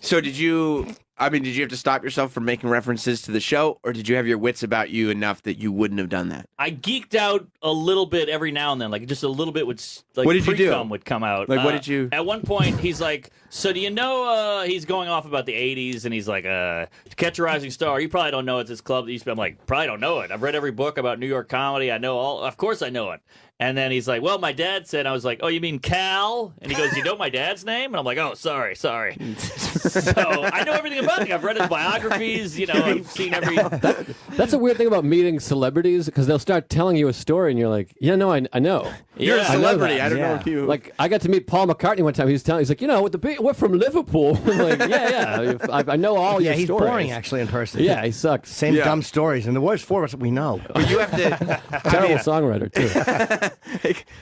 So did you have to stop yourself from making references to the show, or did you have your wits about you enough that you wouldn't have done that? I geeked out a little bit every now and then, like just a little bit would like What did you do? pre-cum would come out. Like, what did you? At one point, he's like, "So do you know?" He's going off about the '80s, and he's like, "To Catch a Rising Star." You probably don't know it's this club that used to be. I'm like, probably don't know it. I've read every book about New York comedy. I know all. Of course, I know it. And then he's like, "Well, my dad said." I was like, "Oh, you mean Cal?" And he goes, "You know my dad's name?" And I'm like, "Oh, sorry." So I know everything about him. I've read his biographies. You know, I've seen every. That's a weird thing about meeting celebrities because they'll start telling you a story and you're like, yeah, no, I know. You're a Yeah. celebrity. that. I don't know if you. Like, I got to meet Paul McCartney one time. He's like, you know, we're from Liverpool. I'm like, yeah. I know all your he's stories. boring actually in person. Yeah, he sucks. Same dumb stories, and the worst four of us we know. But you have to. Terrible songwriter, too.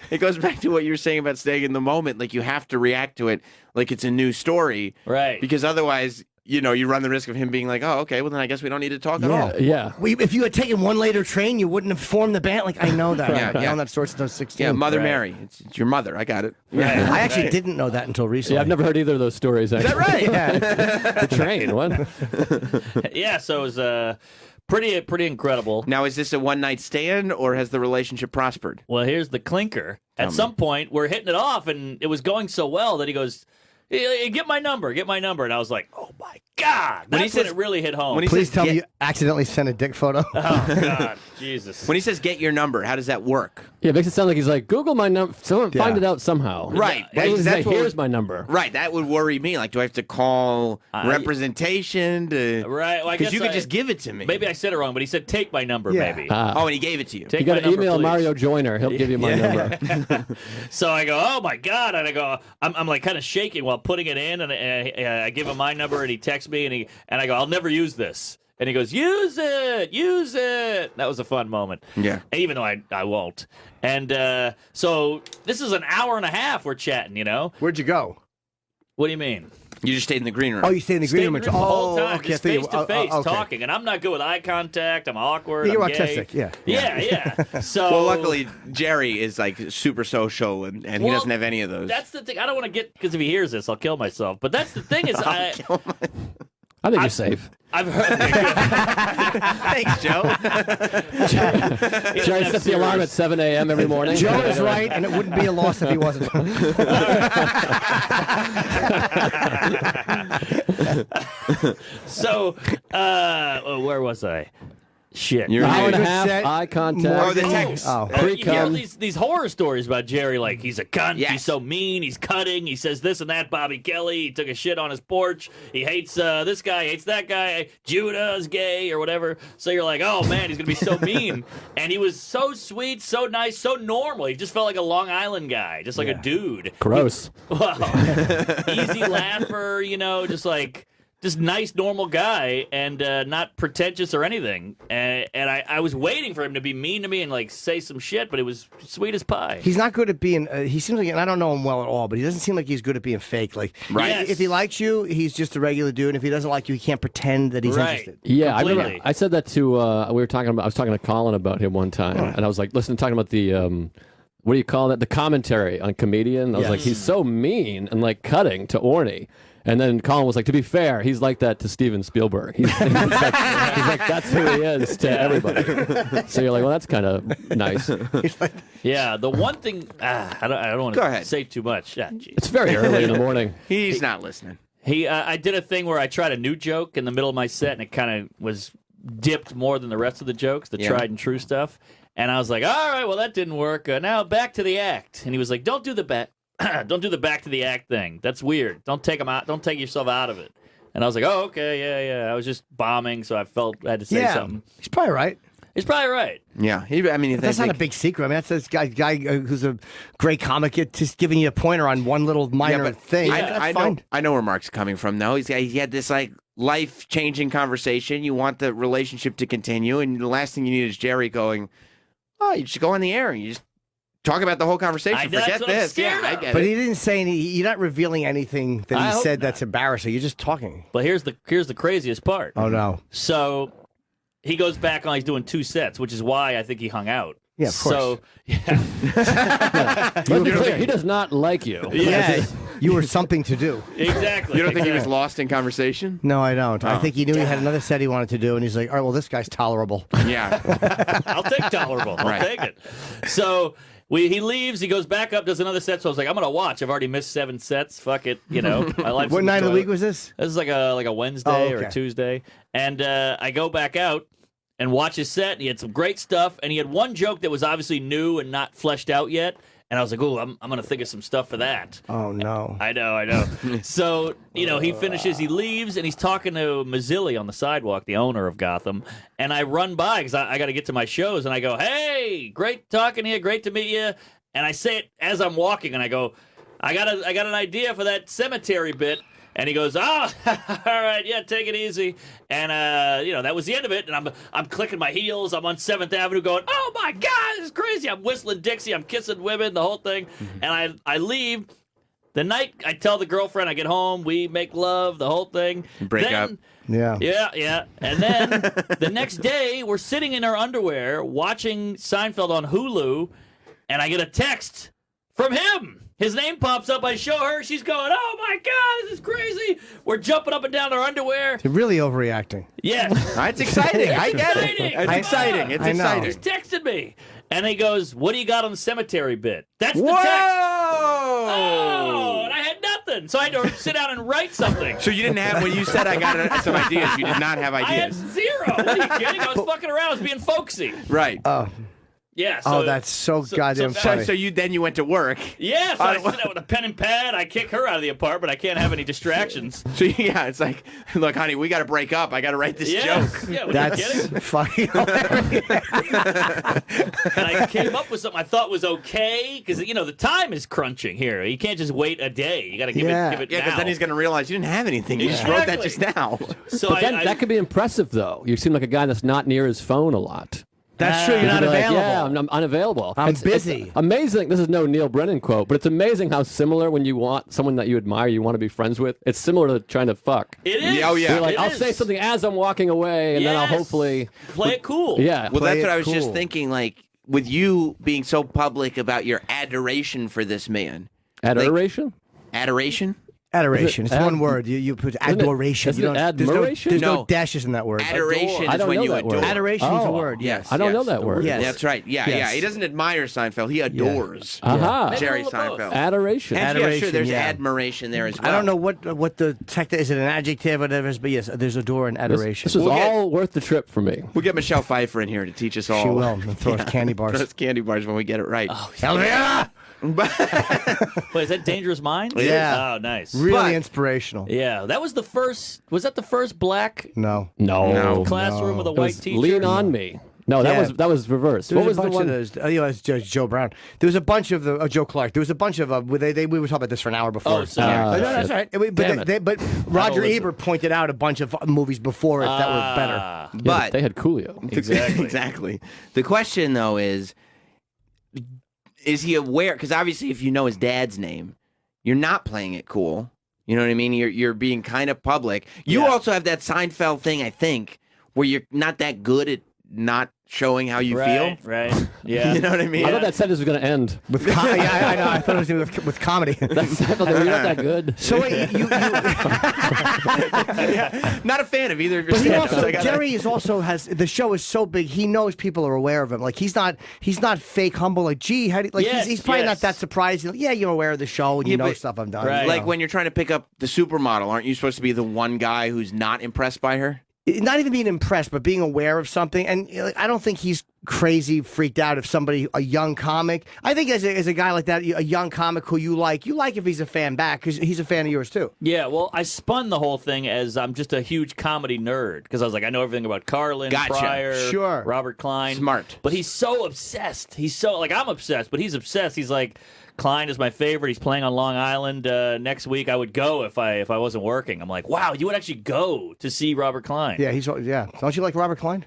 It goes back to what you were saying about staying in the moment. Like, you have to react to it like it's a new story. Right. Because otherwise, you run the risk of him being like, oh, okay, well, then I guess we don't need to talk at all. Yeah. If you had taken one later train, you wouldn't have formed the band. Like, I know that. Yeah, I've known yeah. that story since I was 16. Yeah, Mother Right. Mary. It's your mother. I got it. I actually didn't know that until recently. Yeah, I've never heard either of those stories, actually. Is that right? Yeah. The train, what? Yeah. So it was pretty incredible. Now, is this a one-night stand, or has the relationship prospered? Well, here's the clinker. At some point, we're hitting it off, and it was going so well that he goes, "Hey, get my number. And I was like, oh, my God. That's when it really hit home. Please tell me you accidentally sent a dick photo. Oh, God. Jesus. When he says get your number, how does that work? Yeah, it makes it sound like he's like, Google my number. Someone find Yeah. it out somehow. Right. Why doesn't he say, what here's would- my number. Right. That would worry me. Like, do I have to call representation to? Right. Well, I Because guess you could just give it to me. Maybe I said it wrong, but he said, take my number, Yeah. maybe. Oh, and he gave it to you. Take You got my to number, email please. Mario Joyner. He'll give you my number. So I go, oh, my God. And I go, I'm like kind of shaking while putting it in. And I give him my number, and he texts me, and I go, I'll never use this. And he goes, use it. That was a fun moment. Yeah. Even though I won't. And so this is an hour and a half we're chatting, you know? Where'd you go? What do you mean? You just stayed in the green room. Oh, you stayed in the green room. the whole time, okay. just I thought you- face to face okay. talking. And I'm not good with eye contact. I'm awkward. You're I'm gay. autistic, yeah. Yeah. So Well, luckily, Jerry is like super social, and he Well, doesn't have any of those. that's the thing. I don't want to get, because if he hears this, I'll kill myself. But that's the thing is, I think you're safe. I've heard. Thanks, Joe. Jerry sets the alarm at 7 a.m. every morning. Joe is right, and it wouldn't be a loss if he wasn't. So, where was I? Shit. You're Hour and a Good half, set. eye contact. Oh, the text. Oh. You hear Pre-cum. these horror stories about Jerry, like he's a cunt, Yes. he's so mean, he's cutting, he says this and that, Bobby Kelly, he took a shit on his porch, he hates this guy, hates that guy, Judah is gay or whatever. So you're like, oh man, he's gonna be so mean. And he was so sweet, so nice, so normal. He just felt like a Long Island guy, just like a dude. Gross. Well, easy laugher, you know, just nice, normal guy, and not pretentious or anything. And I was waiting for him to be mean to me and like say some shit, but it was sweet as pie. He's not good at being. He seems like, and I don't know him well at all, but he doesn't seem like he's good at being fake. Like, Right. Yes. if he likes you, he's just a regular dude. If he doesn't like you, he can't pretend that he's Right. interested. Yeah, I Completely. remember. I said that to. I was talking to Colin about him one time, and I was like, listen, talking about the. What do you call that? The commentary on Comedian. I was like, he's so mean and like cutting to Orny. And then Colin was like, to be fair, he's like that to Steven Spielberg. He's like, that's who he is to everybody. So you're like, well, that's kind of nice. Yeah, the one thing I don't want Go to ahead. say too much. Ah, geez. It's very early in the morning. He's not listening. I did a thing where I tried a new joke in the middle of my set, and it kind of was dipped more than the rest of the jokes, the tried and true stuff. And I was like, all right, well, that didn't work. Now back to the act. And he was like, don't do the back to the act thing. That's weird. Don't take yourself out of it. And I was like, oh, okay, yeah. I was just bombing, so I felt I had to say something. He's probably right. He's probably right. Yeah, that's not a big secret. I mean, that's this guy who's a great comic, just giving you a pointer on one little minor thing. I know where Mark's coming from, though. He had this like life-changing conversation. You want the relationship to continue, and the last thing you need is Jerry going, "Oh, you just go on the air and you just talk about the whole conversation. Forget this." I get but it. he didn't say any. You're not revealing anything that he said that's embarrassing. You're just talking. But here's the craziest part. Oh no! So he goes back on. He's doing 2 sets, which is why I think he hung out. Yeah, of course. So Let's be clear, he does not like you. Yeah, you were something to do. Exactly. You don't think he was lost in conversation? No, I don't. I think he knew he had another set he wanted to do, and he's like, all right, well, this guy's tolerable. Yeah. I'll take tolerable. I'll take it. So he leaves. He goes back up, does another set. So I was like, I'm going to watch. I've already missed 7 sets. Fuck it. You know. My life's What in night of the toilet. week was this? This is like a Wednesday or a Tuesday. And I go back out and watch his set. And he had some great stuff. And he had one joke that was obviously new and not fleshed out yet. And I was like, "Ooh, I'm going to think of some stuff for that." Oh no! I know. So he finishes, he leaves, and he's talking to Mazzilli on the sidewalk, the owner of Gotham. And I run by because I got to get to my shows, and I go, "Hey, great talking to you, great to meet you." And I say it as I'm walking, and I go, "I got an idea for that cemetery bit." And he goes, all right, yeah, take it easy. And, that was the end of it. And I'm clicking my heels. I'm on 7th Avenue going, oh, my God, this is crazy. I'm whistling Dixie. I'm kissing women, the whole thing. And I leave. The night I tell the girlfriend, I get home, we make love, the whole thing. Break up. Yeah. Yeah. And then the next day, we're sitting in our underwear watching Seinfeld on Hulu. And I get a text from him. His name pops up. I show her. She's going, oh, my God, this is crazy. We're jumping up and down our underwear. You're really overreacting. Yes. It's exciting. I get it. It's exciting. It's exciting. He's texted me. And he goes, what do you got on the cemetery bit? That's the Whoa! text. Oh, and I had nothing. So I had to sit down and write something. So you didn't have, when you said I got some ideas, you did not have I had ideas. 0. What are you kidding? I was fucking around. I was being folksy. Right. Yeah. Oh, that's so goddamn funny. So you went to work. Yeah, so I sit there with a pen and pad. I kick her out of the apartment. I can't have any distractions. So yeah, it's like, look, honey, we got to break up. I got to write this joke. Yeah, That's fucking hilarious. And I came up with something I thought was okay because the time is crunching here. You can't just wait a day. You got to give it now. because then he's going to realize you didn't have anything. You just wrote that just now. So But then that could be impressive, though. You seem like a guy that's not near his phone a lot. That's true. You're not Like, available. yeah, I'm unavailable. I'm It's busy. amazing. This is no Neil Brennan quote, but it's amazing how similar when you want someone that you admire, you want to be friends with. It's similar to trying to fuck. It is. Yeah, oh, yeah. You're like, It I'll is. say something as I'm walking away, and then I'll Yes. hopefully play it cool. Yeah. Well, Play that's what it I was just cool. thinking. Like with you being so public about your adoration for this man. Adoration? Adoration. Adoration. It's Ad- one word. You put Isn't it- adoration. isn't You it don't. There's no, admiration? there's no No. dashes in that word. Adoration I is don't when know you that word. adore. Adoration is a Oh. word. Yes. I don't know yes. that word. Yes. That's right. Yeah, Yes. yeah. He doesn't admire Seinfeld. He adores Aha. Jerry Maybe a little Seinfeld. Adoration. And yeah, sure, Adoration, there's yeah. admiration there as well. I don't know what the tech is. It an adjective, whatever it is, but yes, there's adore and adoration. This was We'll get- all worth the trip for me. We'll get Michelle Pfeiffer in here to teach us all. She will. And throw us candy bars. Throw us candy bars when we get it right. Elvira! Wait, is that Dangerous Minds? Yeah. Oh, nice. Really But- inspirational. Yeah, that was the first. Was that the first black No. No. classroom with a It white was teacher? Lean on me. No, Yeah. that was reversed. There What was was a the bunch one? of those. It was Joe Brown. There was a bunch of the Joe Clark. There was a bunch of we were talking about this for an hour before. Oh, sorry. No, that's shit. right. But, Damn it. but Roger listen. Ebert pointed out a bunch of movies before it that were better. Ah, Yeah, But they had Coolio. Exactly. exactly. The question though is he aware? Because obviously, if you know his dad's name, you're not playing it cool. You know what I mean? You're being kind of public. You Yeah. also have that Seinfeld thing, I think, where you're not that good at not showing how you right, feel. Right. Yeah. You know what I mean? I thought that sentence was going to end With yeah, I know. I thought it was gonna be with comedy. I thought they were not that good. So wait, Not a fan of either of your but he stand-ups. also, I gotta- Jerry is also has the show is so big. He knows people are aware of him. Like he's not fake humble. Like gee, how do you, like Yes, he's probably not yes. that surprised. Yeah, you're aware of the show and you Yeah, know but- stuff I've done. Right. you Like know. when you're trying to pick up the supermodel, aren't you supposed to be the one guy who's not impressed by her? Not even being impressed, but being aware of something. And I don't think he's crazy freaked out if a young comic. I think as a guy like that, a young comic who you like if he's a fan back because he's a fan of yours too. Yeah, well, I spun the whole thing as I'm just a huge comedy nerd because I was like, I know everything about Carlin, Gotcha. Pryor, Sure. Robert Klein. Smart. But he's so obsessed. He's so, like, I'm obsessed, but he's obsessed. He's like, Klein is my favorite. He's playing on Long Island next week. I would go if I wasn't working. I'm like, wow, you would actually go to see Robert Klein. Yeah, Don't you like Robert Klein?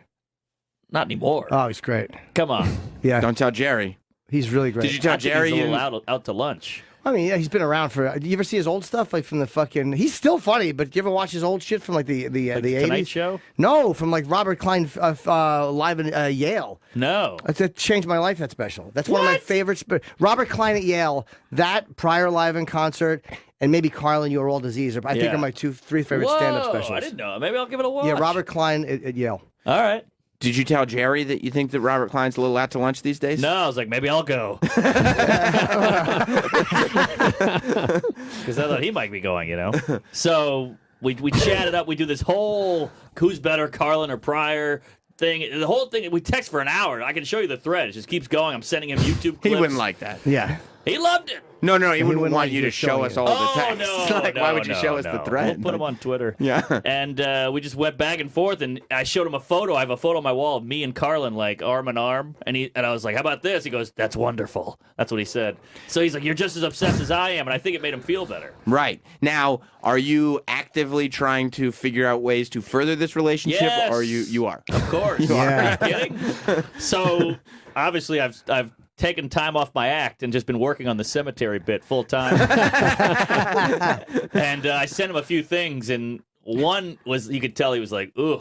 Not anymore. Oh, he's great. Come on. Yeah, Don't tell Jerry. he's really great. Did you tell I think Jerry he's a you? little out to lunch. I mean, yeah, he's been around for. Do you ever see his old stuff, like from the fucking? He's still funny, but do you ever watch his old shit from like the Tonight 80s? Show? No, from like Robert Klein live in Yale. No. That changed my life. That special. That's one of my favorites. Robert Klein at Yale. That Pryor live in concert, and maybe Carlin, You Are All Disease. I think Yeah. are my three favorite Whoa, stand-up specials. I didn't know. Maybe I'll give it a watch. Yeah, Robert Klein at Yale. All right. Did you tell Jerry that you think that Robert Klein's a little out to lunch these days? No, I was like, maybe I'll go. Because I thought he might be going, you know? So we chatted up. We do this whole who's better, Carlin or Pryor thing. The whole thing, we text for an hour. I can show you the thread. It just keeps going. I'm sending him YouTube clips. He wouldn't like that. Yeah. He loved it. No, he wouldn't wouldn't want like you you to show showing us it. all the text. No, Like, why would you show us the thread? We'll put him on Twitter. Yeah. And we just went back and forth, and I showed him a photo. I have a photo on my wall of me and Carlin, like, arm in arm. And I was like, how about this? He goes, that's wonderful. That's what he said. So he's like, you're just as obsessed as I am, and I think it made him feel better. Right. Now, are you actively trying to figure out ways to further this relationship? Yes. Or you are? Of course. Yeah. Are you kidding? So, obviously, I've taken time off my act and just been working on the cemetery bit full time. And I sent him a few things, and one was, you could tell he was like, ugh.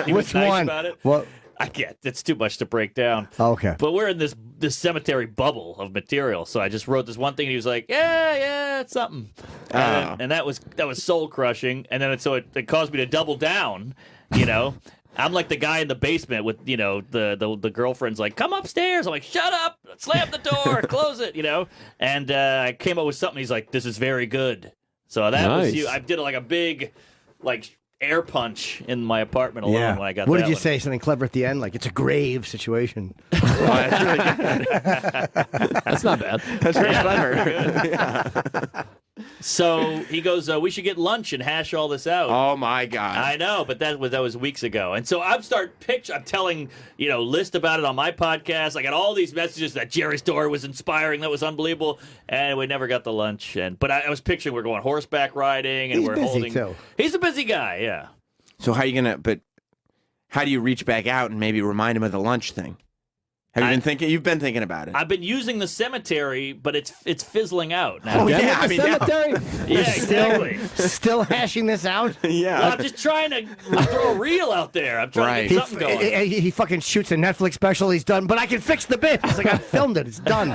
He was Which nice one? about it. What? I get it's too much to break down. Okay. But we're in this cemetery bubble of material, so I just wrote this one thing, and he was like, "Yeah, it's something," and that was soul crushing. And then it caused me to double down, you know. I'm like the guy in the basement with, you know, the girlfriend's like, come upstairs. I'm like, shut up, slam the door, close it, you know. And I came up with something. He's like, this is very good. So that was Nice. you. I did like a big, like, air punch in my apartment alone Yeah. when I got What that did you one. say? Something clever at the end? Like it's a grave situation. That's not bad. That's very clever. So he goes, we should get lunch and hash all this out. Oh my God! I know, but that was weeks ago. And so I'm telling, you know, List about it on my podcast. I got all these messages that Jerry's story was inspiring, that was unbelievable, and we never got the lunch. But I was picturing we're going horseback riding, and He's we're busy, holding. too. He's a busy guy, yeah. So how do you reach back out and maybe remind him of the lunch thing? Have you been thinking? You've been thinking about it. I've been using the cemetery, but it's fizzling out now. Oh, yeah, I the mean, cemetery. Yeah, exactly. Still hashing this out? Yeah. Well, I'm just trying to throw a reel out there. I'm trying to get something going. He fucking shoots a Netflix special. He's done, but I can fix the bit. It's like I filmed it. It's done.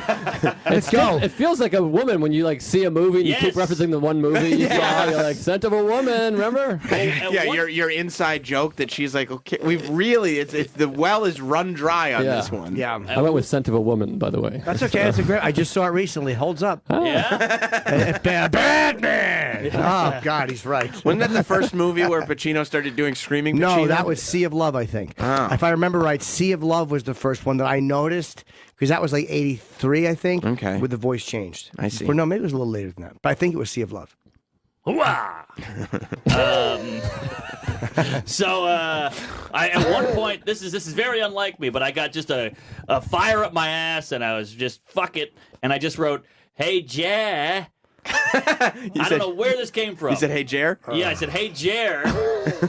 Let's go. It feels like a woman when you like see a movie and you keep Yes. referencing the one movie you saw. You're like, scent of a woman. Remember? Yeah, your inside joke that she's like, okay, we've really, it's the well is run dry on Yeah. this one. Yeah. I went with scent of a woman, by the way. That's okay. That's a great. I just saw it recently. Holds up. Yeah? Batman. Oh God, he's right. Wasn't that the first movie where Pacino started doing screaming Pacino? No, that was Sea of Love, I think. Oh. If I remember right, Sea of Love was the first one that I noticed because that was like '83, I think. Okay. With the voice changed. I see. Or no, maybe it was a little later than that. But I think it was Sea of Love. Hooah! So I at one point, this is very unlike me, but I got just a fire up my ass, and I was just fuck it, and I just wrote, "Hey Jer." I don't know where this came from. You said, "Hey Jer." Yeah, I said, "Hey Jer,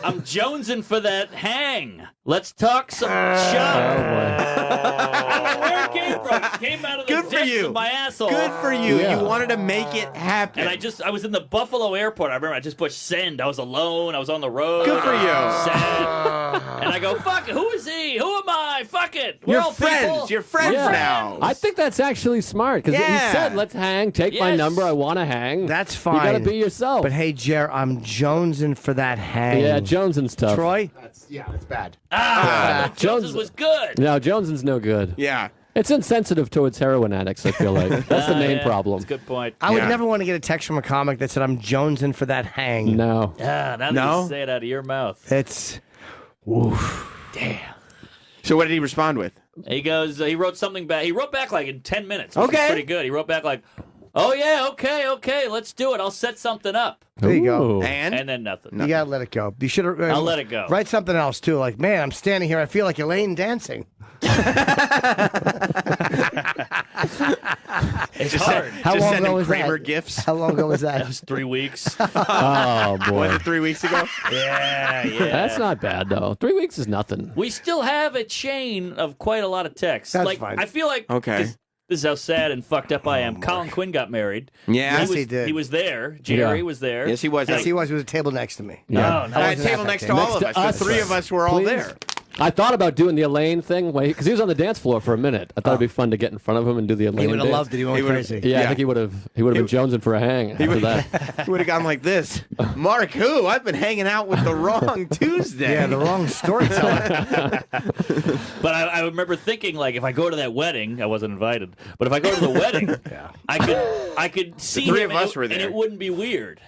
I'm jonesing for that hang. Let's talk some shop." I don't know where it came out of the Good for depths you. of my asshole. Good for you. Yeah. You wanted to make it happen. And I was in the Buffalo airport. I remember I just pushed send. I was alone. I was on the road. Good for you. Sad. And I go, fuck it. Who is he? Who am I? Fuck it. We're You're all friends. people. You're friends Yeah. now. I think that's actually smart because Yeah. he said, "Let's hang. Take my Yes. number. I want to hang." That's fine. You got to be yourself. But hey, Jer, I'm jonesing for that hang. yeah, Joneson's tough. Troy? That's bad. Jones was good. No, Joneson's no good. Yeah. It's insensitive towards heroin addicts. I feel like that's the main Yeah, problem. That's a good point. I would Yeah. never want to get a text from a comic that said, I'm jonesing for that hang. No. Yeah, now that No? you say it out of your mouth. It's. Oof. Damn. So what did he respond with? He goes, he wrote something back. He wrote back like in 10 minutes. Which Okay. was pretty good. He wrote back like, oh, yeah, okay, let's do it. I'll set something up. There you go. Ooh. And then nothing. You gotta let it go. You should. I'll let it go. Write something else too. Like, man, I'm standing here. I feel like Elaine dancing. It's hard. How Just long send ago him was Kramer that? gifts. How long ago was That that? was 3 weeks. Oh boy. Was it 3 weeks ago? Yeah. That's not bad though. 3 weeks is nothing. We still have a chain of quite a lot of texts. That's like fine. I feel like Okay. this is how sad and fucked up I am. Colin Quinn got married. Yeah. Yes, he did. He was there. Jerry Yeah. was there. Yes, he was. Yes, he was. He was a table next to me. Yeah. No, At wasn't a table at that next to game. all of Next us. to The three us. of us were all Please. there. I thought about doing the Elaine thing because he was on the dance floor for a minute. I thought it'd be fun to get in front of him and do the Elaine. He would have dance. loved it. He went He would've- crazy. Yeah, I Yeah. think he would have been jonesing for a hang after that. He would have gone like this. Mark, who? I've been hanging out with the wrong Tuesday. Yeah, the wrong storyteller. But I remember thinking, like, if I go to that wedding, I wasn't invited. But if I go to the wedding, I could see three him of and us were there. and it wouldn't be weird.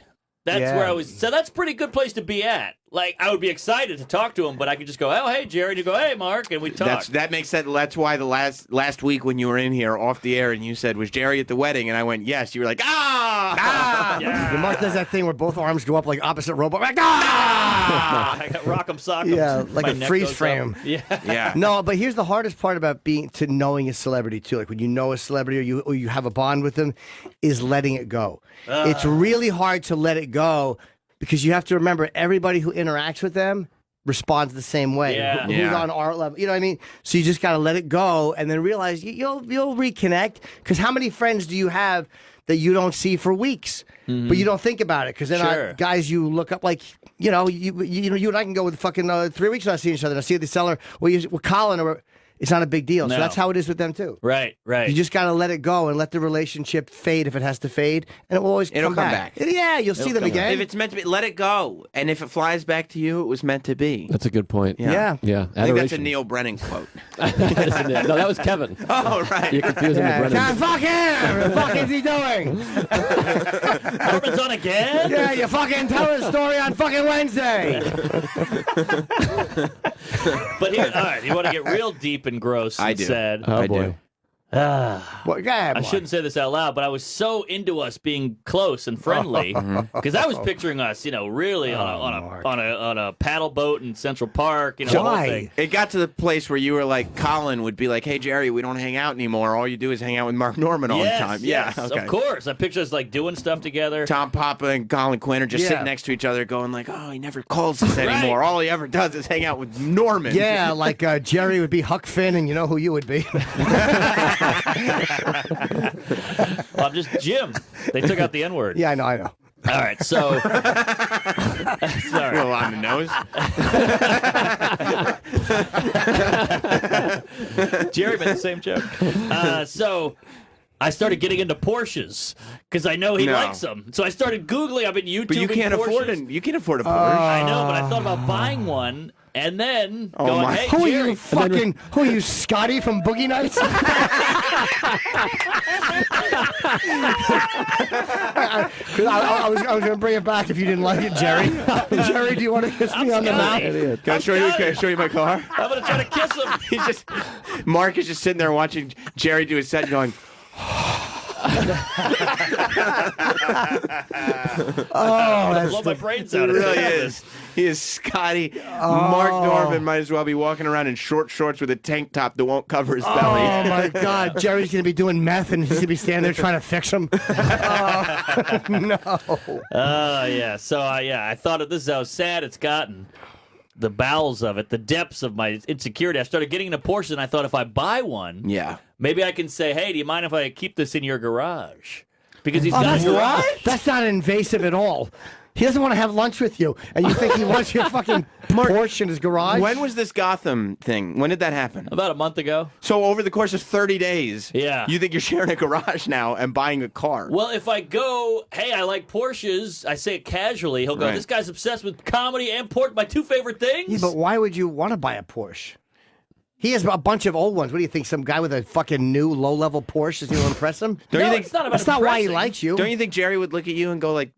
That's Yeah. where I was. So that's a pretty good place to be at. Like, I would be excited to talk to him, but I could just go, oh, hey, Jerry. And you go, hey, Mark. And we talk. That makes sense. That's why the last week when you were in here off the air and you said, was Jerry at the wedding? And I went, yes. You were like, ah! And Mark does that thing where both arms go up like opposite robot. Like, ah! I got rock'em sock'em. Yeah, like My a neck freeze goes up. frame. Yeah. Yeah. No, but here's the hardest part about knowing a celebrity too. Like when you know a celebrity or you have a bond with them, is letting it go. It's really hard to let it go because you have to remember everybody who interacts with them responds the same way. Yeah. Who's Yeah. on our level? You know what I mean? So you just got to let it go and then realize you'll reconnect. Because how many friends do you have that you don't see for weeks, but you don't think about it because they're Sure. not guys you look up like. You know, you and I can go with fucking 3 weeks without seeing each other. And I see at the cellar with Colin, or it's not a big deal. So No. that's how it is with them too. Right. You just got to let it go and let the relationship fade if it has to fade, and it will always It'll come come back. back. Yeah, you'll see them again. If it's meant to be, let it go. And if it flies back to you, it was meant to be. That's a good point. Yeah. Yeah. I think that's a Adoration. Neil Brennan quote. No, that was Kevin. Oh, right. You're confusing Yeah, the Brennan. God, fuck him! What the fuck is he doing? Norman's on again? Yeah, you fucking tell his story on fucking Wednesday. But here, all right, you want to get real deep and gross and I do. sad. Oh I boy. do. Well, go ahead, I boy. shouldn't say this out loud, but I was so into us being close and friendly because I was picturing us, really on a paddle boat in Central Park, the whole Why? thing. It got to the place where you were like, Colin would be like, hey, Jerry, we don't hang out anymore. All you do is hang out with Mark Norman all Yes, the time. yes, Yeah, okay. of course. I picture us like doing stuff together. Tom Papa and Colin Quinn are just Yeah. sitting next to each other going like, oh, he never calls us Right. anymore. All he ever does is hang out with Norman. Yeah, like Jerry would be Huck Finn, and you know who you would be. I'm just Jim. They took out the N word. Yeah, I know. All right, so A sorry. little on the nose. Jerry made the same joke. So I started getting into Porsches because I know he No. likes them. So I started Googling. I've been YouTubing But you can't Porsches. afford a Porsche. I know, but I thought about buying one and then Oh, going, my- hey, Who are Jerry. you fucking? Who are you, Scotty from Boogie Nights? I was going to bring it back if you didn't like it, Jerry. Jerry, do you want to kiss me on the mouth? Scotty. Can I show you my car? I'm going to try to kiss him. He's just Mark is just sitting there watching Jerry do his set and going, Oh, that's blow my the, brains he out. really is. He is Scotty. Mark Norman might as well be walking around in short shorts with a tank top that won't cover his belly. Oh my God, Jerry's gonna be doing meth and he's gonna be standing there trying to fix him. No. Yeah. So, I thought this is how sad it's gotten. the bowels of it, the depths of my insecurity. I started getting into Porsches, and I thought if I buy one, maybe I can say, hey, do you mind if I keep this in your garage? Because he's got a garage. That's not invasive at all. He doesn't want to have lunch with you, and you think he wants your fucking Porsche in his garage? When was this Gotham thing? When did that happen? About a month ago. So over the course of 30 days, yeah, you think you're sharing a garage now and buying a car? Well, if I go, hey, I like Porsches, I say it casually, he'll go, this guy's obsessed with comedy and Porsche, my two favorite things. Yeah, but why would you want to buy a Porsche? He has a bunch of old ones. What do you think? Some guy with a fucking new low-level Porsche is going to impress him? Don't you think it's not about that's not why he likes you. Don't you think Jerry would look at you and go like,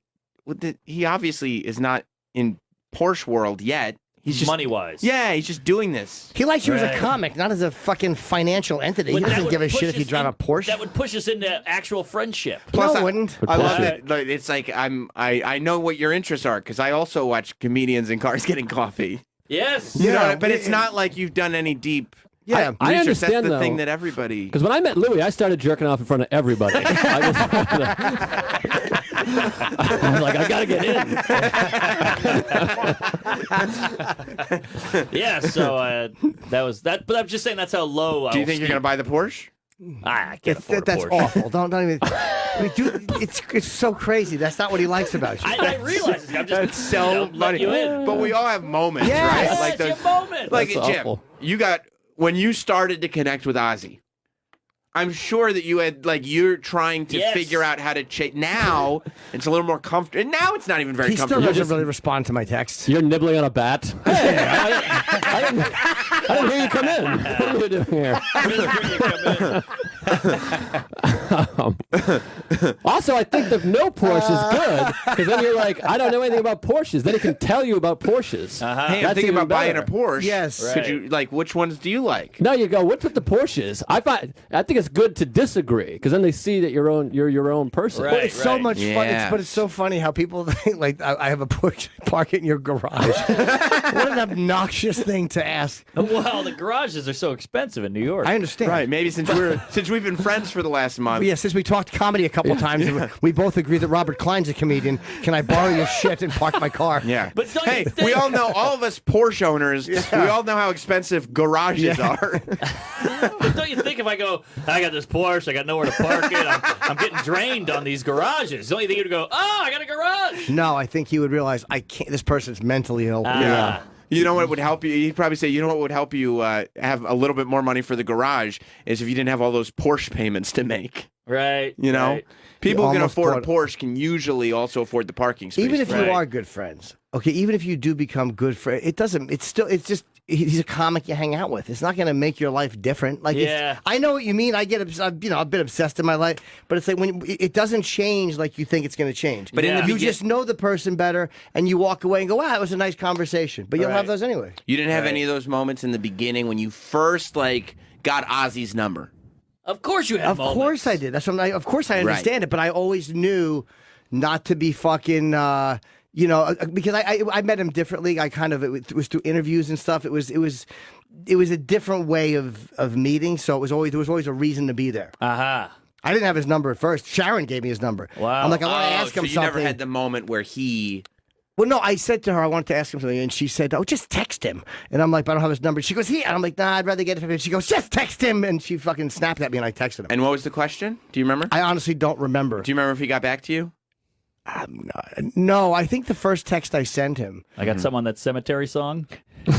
he obviously is not in Porsche world yet. He's just money-wise. Yeah, he's just doing this. He likes you as a comic, not as a fucking financial entity. He doesn't give a shit if you drive a Porsche. That would push us into actual friendship. Plus, no, it wouldn't. I love it. Like, it's like I know what your interests are because I also watch comedians in cars getting coffee. Yes. You know, but it's not like you've done any deep. Yeah, I research. understand That's the though, thing that everybody. Because when I met Louis, I started jerking off in front of everybody. I was like, I gotta get in. Yeah, so that was that. But I'm just saying that's how low. Do you think you're gonna buy the Porsche? I can't afford a That's Porsche. awful. Don't even. It's so crazy. That's not what he likes about you. I realize this. I'm just It's so funny. But we all have moments, Yes. right? Like Yes, those your moment. Like That's Jim, awful. you got when you started to connect with Ozzy. I'm sure that you had you're trying to figure out how to change. Now it's a little more comfortable. And now it's not even very He still comfortable. doesn't really respond to my texts. You're nibbling on a bat. Hey, I didn't hear you come in. What are you doing here? Also, I think the no Porsche is good because then you're like, I don't know anything about Porsches. Then he can tell you about Porsches. Hey, I'm That's thinking even about buying a better. Porsche. Yes. Could you which ones do you like? No, you go. What's with the Porsches? I think it's good to disagree because then they see that you're your own person. But it's so much fun. But it's so funny how people think, like, I have a Porsche, park it in your garage. What an obnoxious thing to ask. Well, the garages are so expensive in New York. I understand. Right. Maybe since we've been friends for the last month. Yeah, since we talked comedy a couple times, we both agree that Robert Klein's a comedian. Can I borrow your shit and park my car? Yeah. But don't hey, you think- we all know, all of us Porsche owners, we all know how expensive garages are. But don't you think if I go, I got this Porsche, I got nowhere to park it, I'm getting drained on these garages. Don't you think you'd go, oh, I got a garage? No, I think he would realize I can't. This person's mentally ill. Yeah. You know what would help you? He'd probably say, you know what would help you have a little bit more money for the garage is if you didn't have all those Porsche payments to make. Right. You know? Right. People You who can almost afford a bought- Porsche can usually also afford the parking space. Even if Right. you are good friends, okay. Even if you do become good friends, it doesn't. It's still. It's just. He's a comic you hang out with. It's not going to make your life different. Like, Yeah. I know what you mean. I've been obsessed in my life, but it's like when it doesn't change like you think it's going to change. But in the you begin- just know the person better, and you walk away and go, "Wow, it was a nice conversation." But you'll have Right. those anyway. You didn't have any of those moments in the beginning when you first got Ozzy's number. Of course you have Of moments. course I did. That's what of course I understand it, but I always knew not to be fucking. Because I met him differently. It was through interviews and stuff. It was a different way of meeting. So there was always a reason to be there. Uh-huh. I didn't have his number at first. Sharon gave me his number. Wow. I'm like, I want to ask so him you something. never had the moment where he... Well, no, I said to her, I wanted to ask him something, and she said, "Oh, just text him." And I'm like, "But I don't have his number." She goes, "Here." And I'm like, "Nah, I'd rather get it from him." She goes, "Just text him." And she fucking snapped at me, and I texted him. And what was the question? Do you remember? I honestly don't remember. Do you remember if he got back to you? No, I think the first text I sent him. I got some on that cemetery song. He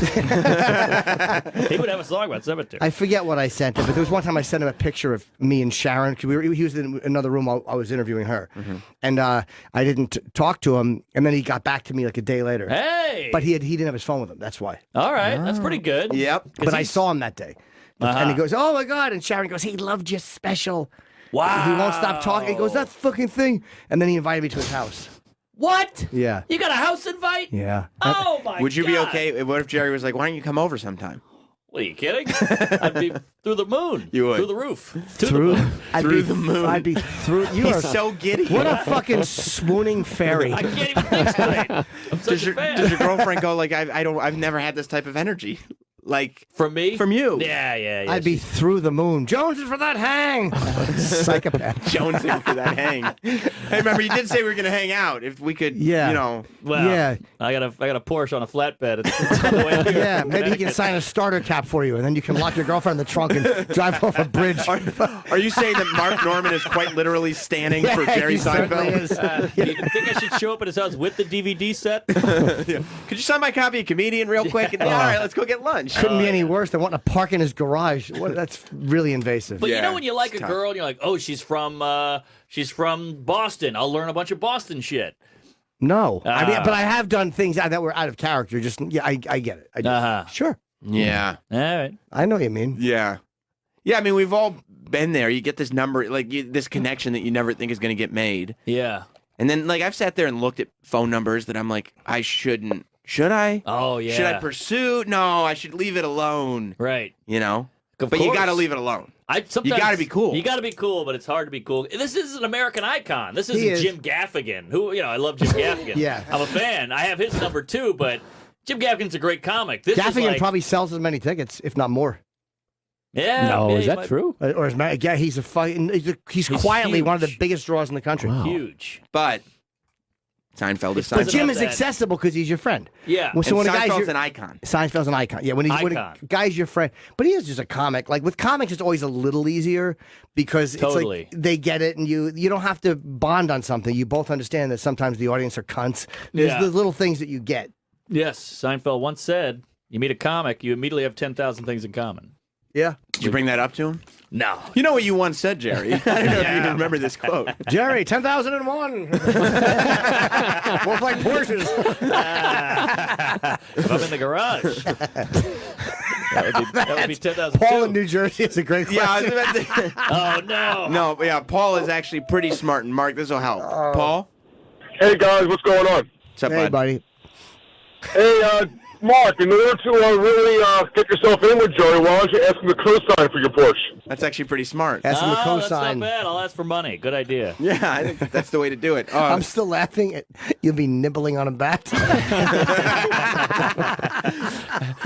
would have a song about cemetery. I forget what I sent him, but there was one time I sent him a picture of me and Sharon because he was in another room while I was interviewing her, and I didn't talk to him, and then he got back to me like a day later. Hey! But he didn't have his phone with him. That's why. All right, that's pretty good. Yep. But I saw him that day, and he goes, "Oh my god!" And Sharon goes, "He loved you special." Wow. He won't stop talking. He goes, "That fucking thing," and then he invited me to his house. What? Yeah. You got a house invite? Yeah. Oh my god. Would you be okay? What if Jerry was like, why don't you come over sometime? What are you kidding? I'd be through the moon. You would. Through the roof. Through the moon. I'd be through. You are He's so giddy. What a fucking swooning fairy. I can't even think straight. I'm such a fan. Does your girlfriend go like, I've never had this type of energy? Like from me? From you. Yeah. I'd be through the moon. Jones is for that hang. Psychopath. Jonesing for that hang. Hey, remember you did say we were going to hang out if we could. Yeah. You know. Well, I got a Porsche on a flatbed. It's on the way here. Yeah, maybe he can sign a starter cap for you, and then you can lock your girlfriend in the trunk and drive off a bridge. Are you saying that Mark Norman is quite literally standing for Yeah, Jerry he certainly Seinfeld? Do you think I should show up at his house with the DVD set? Could you sign my copy of Comedian real quick? And, all right, let's go get lunch. Couldn't be any worse than wanting to park in his garage. That's really invasive. But you know when you like a girl and you're like, oh, she's from Boston. I'll learn a bunch of Boston shit. No, I mean, but I have done things that were out of character. Just I get it. I do. Sure. Yeah. All right. I know what you mean. Yeah. Yeah, I mean, we've all been there. You get this number, like this connection that you never think is going to get made. Yeah. And then, like, I've sat there and looked at phone numbers that I'm like, I shouldn't. Should I? Oh, yeah. Should I pursue? No, I should leave it alone. Right. You know? Of But you course. got to leave it alone. Sometimes You got to be cool. You got to be cool, but it's hard to be cool. This is an American icon. This He isn't is. Jim Gaffigan, who, I love Jim Gaffigan. Yeah. I'm a fan. I have his number too, but Jim Gaffigan's a great comic. This is Gaffigan like, probably sells as many tickets, if not more. yeah. No, yeah, is he that might- true? Or yeah, he's a fucking. He's quietly one of the huge. biggest draws in the country. Wow. Huge. But Seinfeld is But Seinfeld. Jim is that. accessible because he's your friend. Yeah. Well, so And when a guy's Seinfeld's your, an icon. Seinfeld's an icon. Yeah, when a guy's your friend, but he is just a comic. Like with comics, it's always a little easier because Totally. it's like they get it, and you don't have to bond on something. You both understand that sometimes the audience are cunts. There's Yeah. the little things that you get. Yes, Seinfeld once said, you meet a comic, you immediately have 10,000 things in common. Yeah. Did you bring that up to him? No. You know what you once said, Jerry. I don't know if you can remember this quote. Jerry, 10,001. Both like Porsches. If I'm in the garage. That would be 10,000. Paul in New Jersey is a great question. Yeah, I was about to... Oh, no. No, but yeah, Paul is actually pretty smart. And Mark, this will help. Paul? Hey guys, what's going on? What's up, Hey, bud? buddy. Hey, Mark, in order to really get yourself in with Joey, why don't you ask him to co-sign for your Porsche? That's actually pretty smart. Ask him to Oh, that's not co-sign. bad. I'll ask for money. Good idea. Yeah, I think that's the way to do it. I'm still laughing at you'll be nibbling on a bat. A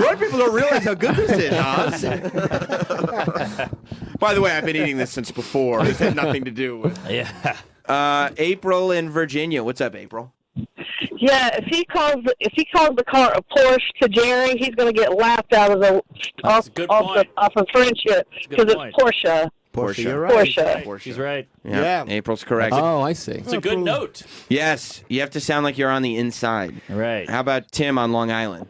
lot of people don't realize how good this is, Oz. By the way, I've been eating this since before. It's had nothing to do with. Yeah. April in Virginia. What's up, April? Yeah, if he calls the car a Porsche to Jerry, he's going to get laughed out of the off of friendship because it's Porsche. Porsche. You're right. Porsche. Right. She's right. Yeah. April's correct. Oh, I see. It's a good note. Yes, you have to sound like you're on the inside. Right. How about Tim on Long Island?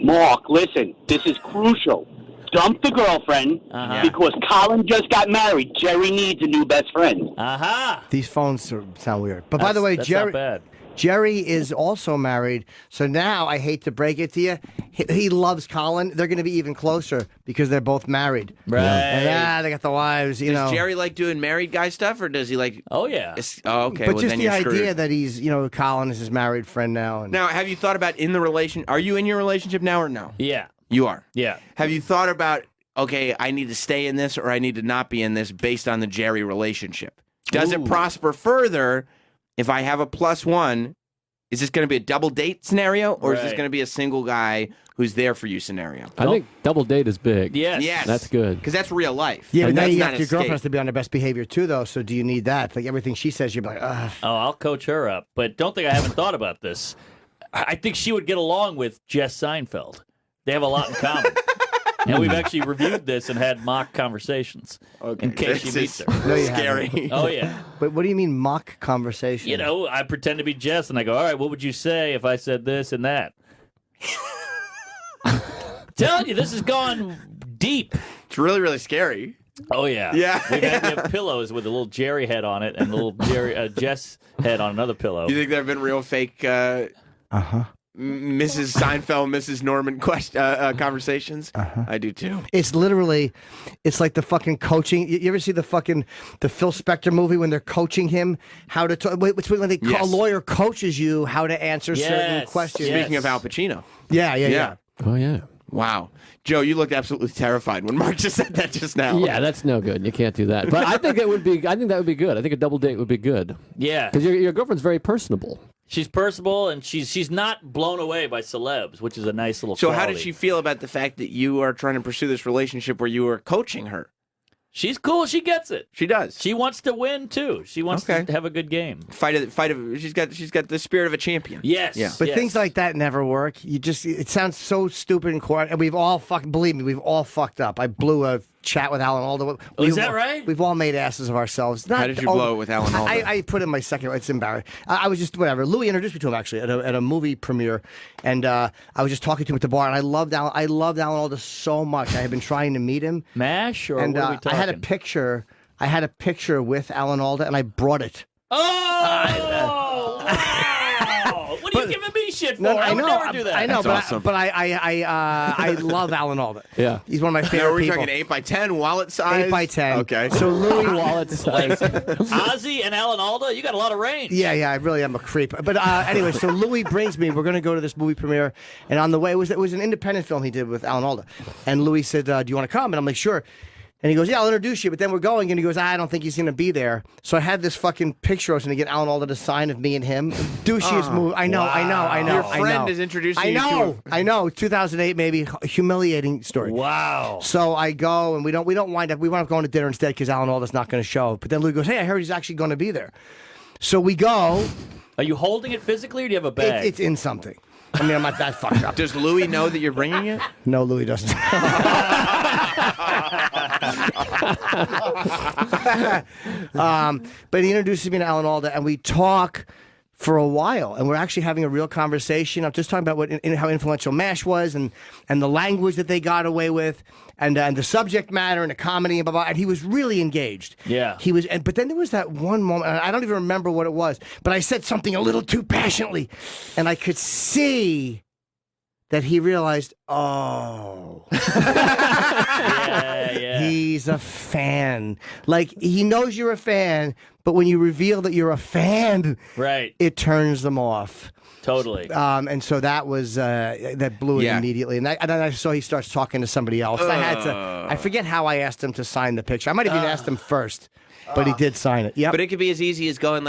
Mark, listen, this is crucial. Dump the girlfriend because Colin just got married. Jerry needs a new best friend. Aha! These phones sound weird. But by the way, that's Jerry not bad. Jerry is also married. So now I hate to break it to you, he loves Colin. They're going to be even closer because they're both married. Right. And they got the wives. You Does know. Jerry like doing married guy stuff, or does he like? Oh yeah. Oh, okay. But well, just then the you're idea screwed. that he's, Colin is his married friend now. And Now, have you thought about in the relation? Are you in your relationship now or no? Yeah. You are. Yeah. Have you thought about? Okay, I need to stay in this or I need to not be in this based on the Jerry relationship. Does it prosper further if I have a +1? Is this going to be a double date scenario or is this Right. going to be a single guy who's there for you scenario? I think double date is big. Yes. Yes. That's good. Because that's real life. yeah, but And now that's you not have your escape. girlfriend has to be on her best behavior too, though. So do you need that? Like everything she says, you're like, ugh. Oh, I'll coach her up. But don't think I haven't thought about this. I think she would get along with Jess Seinfeld. They have a lot in common. And we've actually reviewed this and had mock conversations in case she This meets is her. No, you scary. haven't. Oh, yeah. But what do you mean mock conversation? You know, I pretend to be Jess and I go, all right, what would you say if I said this and that? Telling you, this has gone deep. It's really, really scary. Oh, yeah. Yeah. We have pillows with a little Jerry head on it and a little Jess head on another pillow. You think there have been real fake Mrs. Seinfeld, Mrs. Norman conversations? I do too. It's literally, it's like the fucking coaching. You ever see the Phil Spector movie when they're coaching him how to talk? When a lawyer coaches you how to answer certain questions. Speaking of Al Pacino. Yeah. Oh, yeah. Wow. Joe, you looked absolutely terrified when Mark just said that just now. Yeah, that's no good. You can't do that. But I think that would be good. I think a double date would be good. Yeah. Because your girlfriend's very personable. She's personable, and she's not blown away by celebs, which is a nice little So quality. how did she feel about the fact that you are trying to pursue this relationship where you are coaching her? She's cool. She gets it. She does. She wants to win too. She wants to have a good game. She's got the spirit of a champion. Yes. Yeah. But things like that never work. It sounds so stupid and corny. And we've all believe me, we've all fucked up. I blew a chat with Alan Alda. Is that right? We've all made asses of ourselves. How did you blow it with Alan Alda? I put in my second. It's embarrassing. I was just whatever. Louis introduced me to him actually at a movie premiere, and I was just talking to him at the bar, and I loved Alan Alda so much. I had been trying to meet him. MASH or and what are we talking? I had a picture. I had a picture with Alan Alda, and I brought it. Oh! Wow! What are you giving me shit for? No, I would never do that. I know, That's but awesome. I love Alan Alda. Yeah. He's one of my Now, favorite are we people. talking 8x10 wallet size? 8x10. Okay. So Louis Wallet size. Ozzy and Alan Alda, you got a lot of range. Yeah, I really am a creep. But anyway, so Louis brings me. We're going to go to this movie premiere, and on the way, it was an independent film he did with Alan Alda, and Louis said, "Do you want to come?" And I'm like, "Sure." And he goes, "Yeah, I'll introduce you." But then we're going, and he goes, "I don't think he's going to be there." So I had this fucking picture I was going to get Alan Alda to sign of me and him. Douchiest move. I know. Your friend is introducing you to I know. 2008, maybe humiliating story. Wow. So I go, and we don't wind up. We wound up going to dinner instead because Alan Alda's not going to show. But then Louis goes, "Hey, I heard he's actually going to be there." So we go. Are you holding it physically, or do you have a bag? It's in something. I mean, I'm not that fucked up. Does Louis know that you're bringing it? No, Louis doesn't. But he introduces me to Alan Alda, and we talk for a while, and we're actually having a real conversation. I'm just talking about how influential MASH was, and the language that they got away with, and the subject matter, and the comedy, and blah blah. And he was really engaged. Yeah, he was. But then there was that one moment, and I don't even remember what it was, but I said something a little too passionately, and I could see that he realized, oh, yeah. He's a fan. Like, he knows you're a fan, but when you reveal that you're a fan, right, it turns them off. Totally. And so that was that blew it immediately. And then I saw he starts talking to somebody else. I forget how I asked him to sign the picture. I might have even asked him first, but he did sign it. Yeah. But it could be as easy as going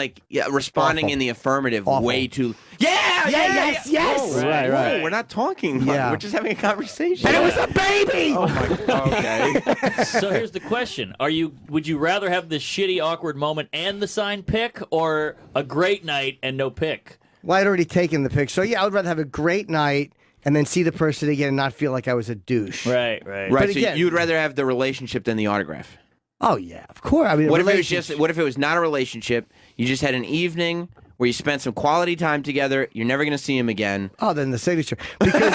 responding Awful. in the affirmative Awful. way too. Yes. Oh, right. Whoa, we're not talking. Yeah. We're just having a conversation. And it was a baby. Oh my God. Okay. So here's the question: would you rather have this shitty, awkward moment and the signed pic, or a great night and no pic? Well, I'd already taken the picture. So yeah, I would rather have a great night and then see the person again and not feel like I was a douche. Right. Right. But So again, you'd rather have the relationship than the autograph. Oh yeah, of course. I mean, What if it was not a relationship? You just had an evening where you spent some quality time together. You're never going to see him again. Oh, then the signature. Because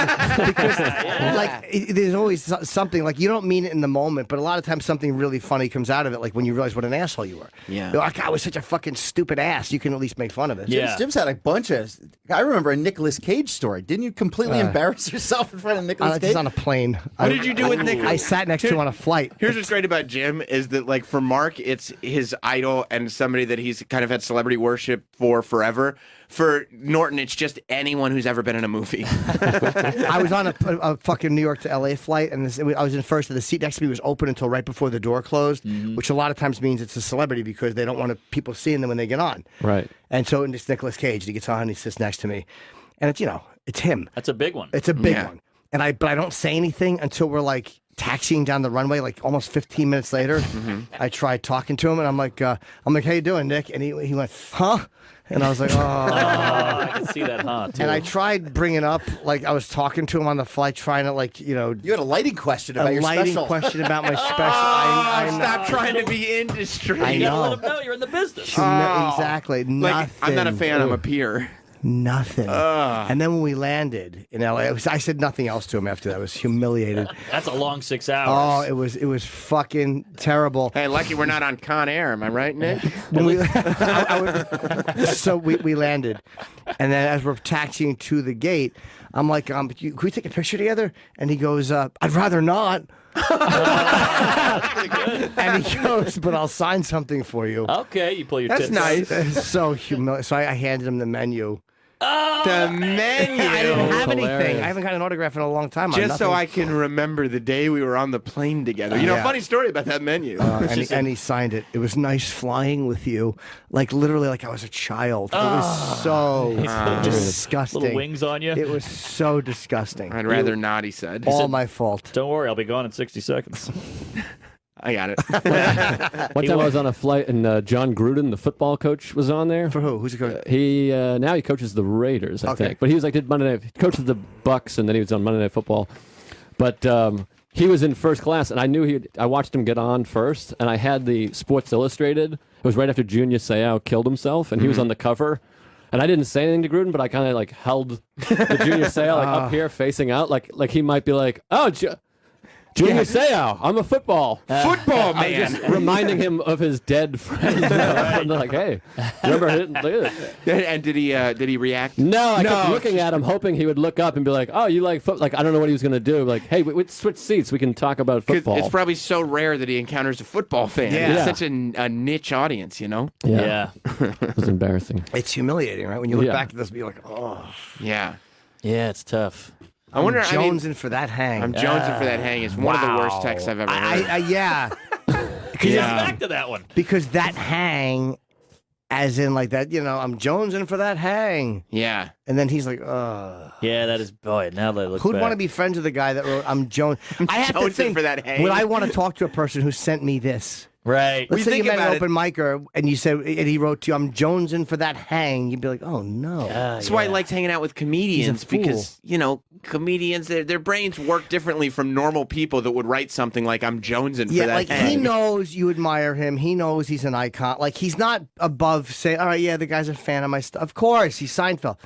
there's always something, like, you don't mean it in the moment, but a lot of times something really funny comes out of it, like when you realize what an asshole you were. Yeah. You're like, I was such a fucking stupid ass. You can at least make fun of it. Jim's had a bunch of. I remember a Nicolas Cage story. Didn't you completely embarrass yourself in front of Nicolas Cage? Just on a plane. What did you do with Nick? I sat next to him on a flight. Here's what's great about Jim is that, like, for Mark, it's his idol and somebody that he's kind of had celebrity worship for forever. For Norton, it's just anyone who's ever been in a movie. I was on a fucking New York to LA flight, and I was in first, and the seat next to me was open until right before the door closed, which a lot of times means it's a celebrity because they don't want people seeing them when they get on. Right. And so it's Nicolas Cage, and he gets on, and he sits next to me, and it's it's him. That's a big one. It's a big one. And but I don't say anything until we're like taxiing down the runway, like almost 15 minutes later. I tried talking to him, and I'm like, how you doing, Nick? And he went, huh? And I was like, oh. I can see that, huh? Too. And I tried bringing up, like, I was talking to him on the flight, trying to, like, you had a lighting question about your special. question about my special. Stop trying to be industry. I You gotta know. let them know you're in the business. Exactly. Like, Nothing. I'm not a fan. I'm a peer. Nothing. And then when we landed in LA, I said nothing else to him after that. I was humiliated. That's a long 6 Oh, hours. it was fucking terrible. Hey, lucky we're not on Con Air. Am I right, Nick? When we, so we landed, and then as we're taxiing to the gate, I'm like, can we take a picture together? And he goes, I'd rather not. And he goes, but I'll sign something for you. Okay, you pull your That's tits nice. So humiliating. So I handed him the menu. The menu. I didn't have anything. Hilarious. I haven't got an autograph in a long time. Just so I can remember the day we were on the plane together. You know, Yeah. funny story about that menu. And he signed it. It was nice flying with you, like literally, like I was a child. It was so disgusting. Little wings on you. It was so disgusting. I'd rather not, he said. All my fault. Don't worry, I'll be gone in 60 seconds. I got it. One time I was on a flight and John Gruden, the football coach, was on there. For who? Who's he coach? He now he coaches the Raiders, I Okay. think. But he was like did Monday Night. He coaches the Bucks, and then he was on Monday Night Football. But he was in first class, and I knew I watched him get on first, and I had the Sports Illustrated. It was right after Junior Seau killed himself, and he was on the cover. And I didn't say anything to Gruden, but I kind of like held the Junior Seau like up here, facing out, like he might be like, "Oh, Junior Seau, I'm a football Football I'm man. just reminding him of his dead friend. And they're like, hey, remember hitting? Look at this. And did he react? No, I kept looking at him, hoping he would look up and be like, "Oh, you like foot?" Like I don't know what he was going to do. Like, hey, we switch seats. We can talk about football. It's probably so rare that he encounters a football fan. Yeah. It's such a niche audience, you know? Yeah. It was embarrassing. It's humiliating, right? When you look Yeah. back at this, be like, oh. Yeah. Yeah, it's tough. I wonder. I'm jonesing for that hang. I'm jonesing for that hang. It's one of the worst texts I've ever heard. Yeah. Back to that one. Because that hang, as in like that, I'm jonesing for that hang. Yeah. And then he's like, ugh. Yeah, that is, boy, now that I look Who'd back. want to be friends with the guy that wrote, I'm Jones? I have to jonesing think, for that hang. would I want to talk to a person who sent me this? Right. Let's say you think met an about open micer and you said, and he wrote to you, I'm jonesing for that hang. You'd be like, oh no. That's why I liked hanging out with comedians fool. because, comedians, their brains work differently from normal people that would write something like, I'm jonesing for Yeah, that like hang. he knows you admire him. He knows he's an icon. Like he's not above saying, all right, yeah, the guy's a fan of my stuff. Of course, he's Seinfeld.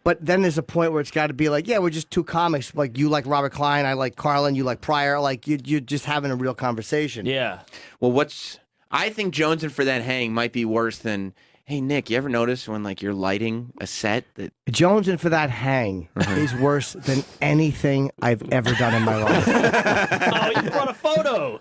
But then there's a point where it's got to be like, yeah, we're just two comics. Like you like Robert Klein, I like Carlin, you like Pryor. Like you're just having a real conversation. Yeah. Well, I think jonesing for that hang might be worse than, hey, Nick, you ever notice when, like, you're lighting a set that... Jonesing for that hang is worse than anything I've ever done in my life. Oh, you brought a photo.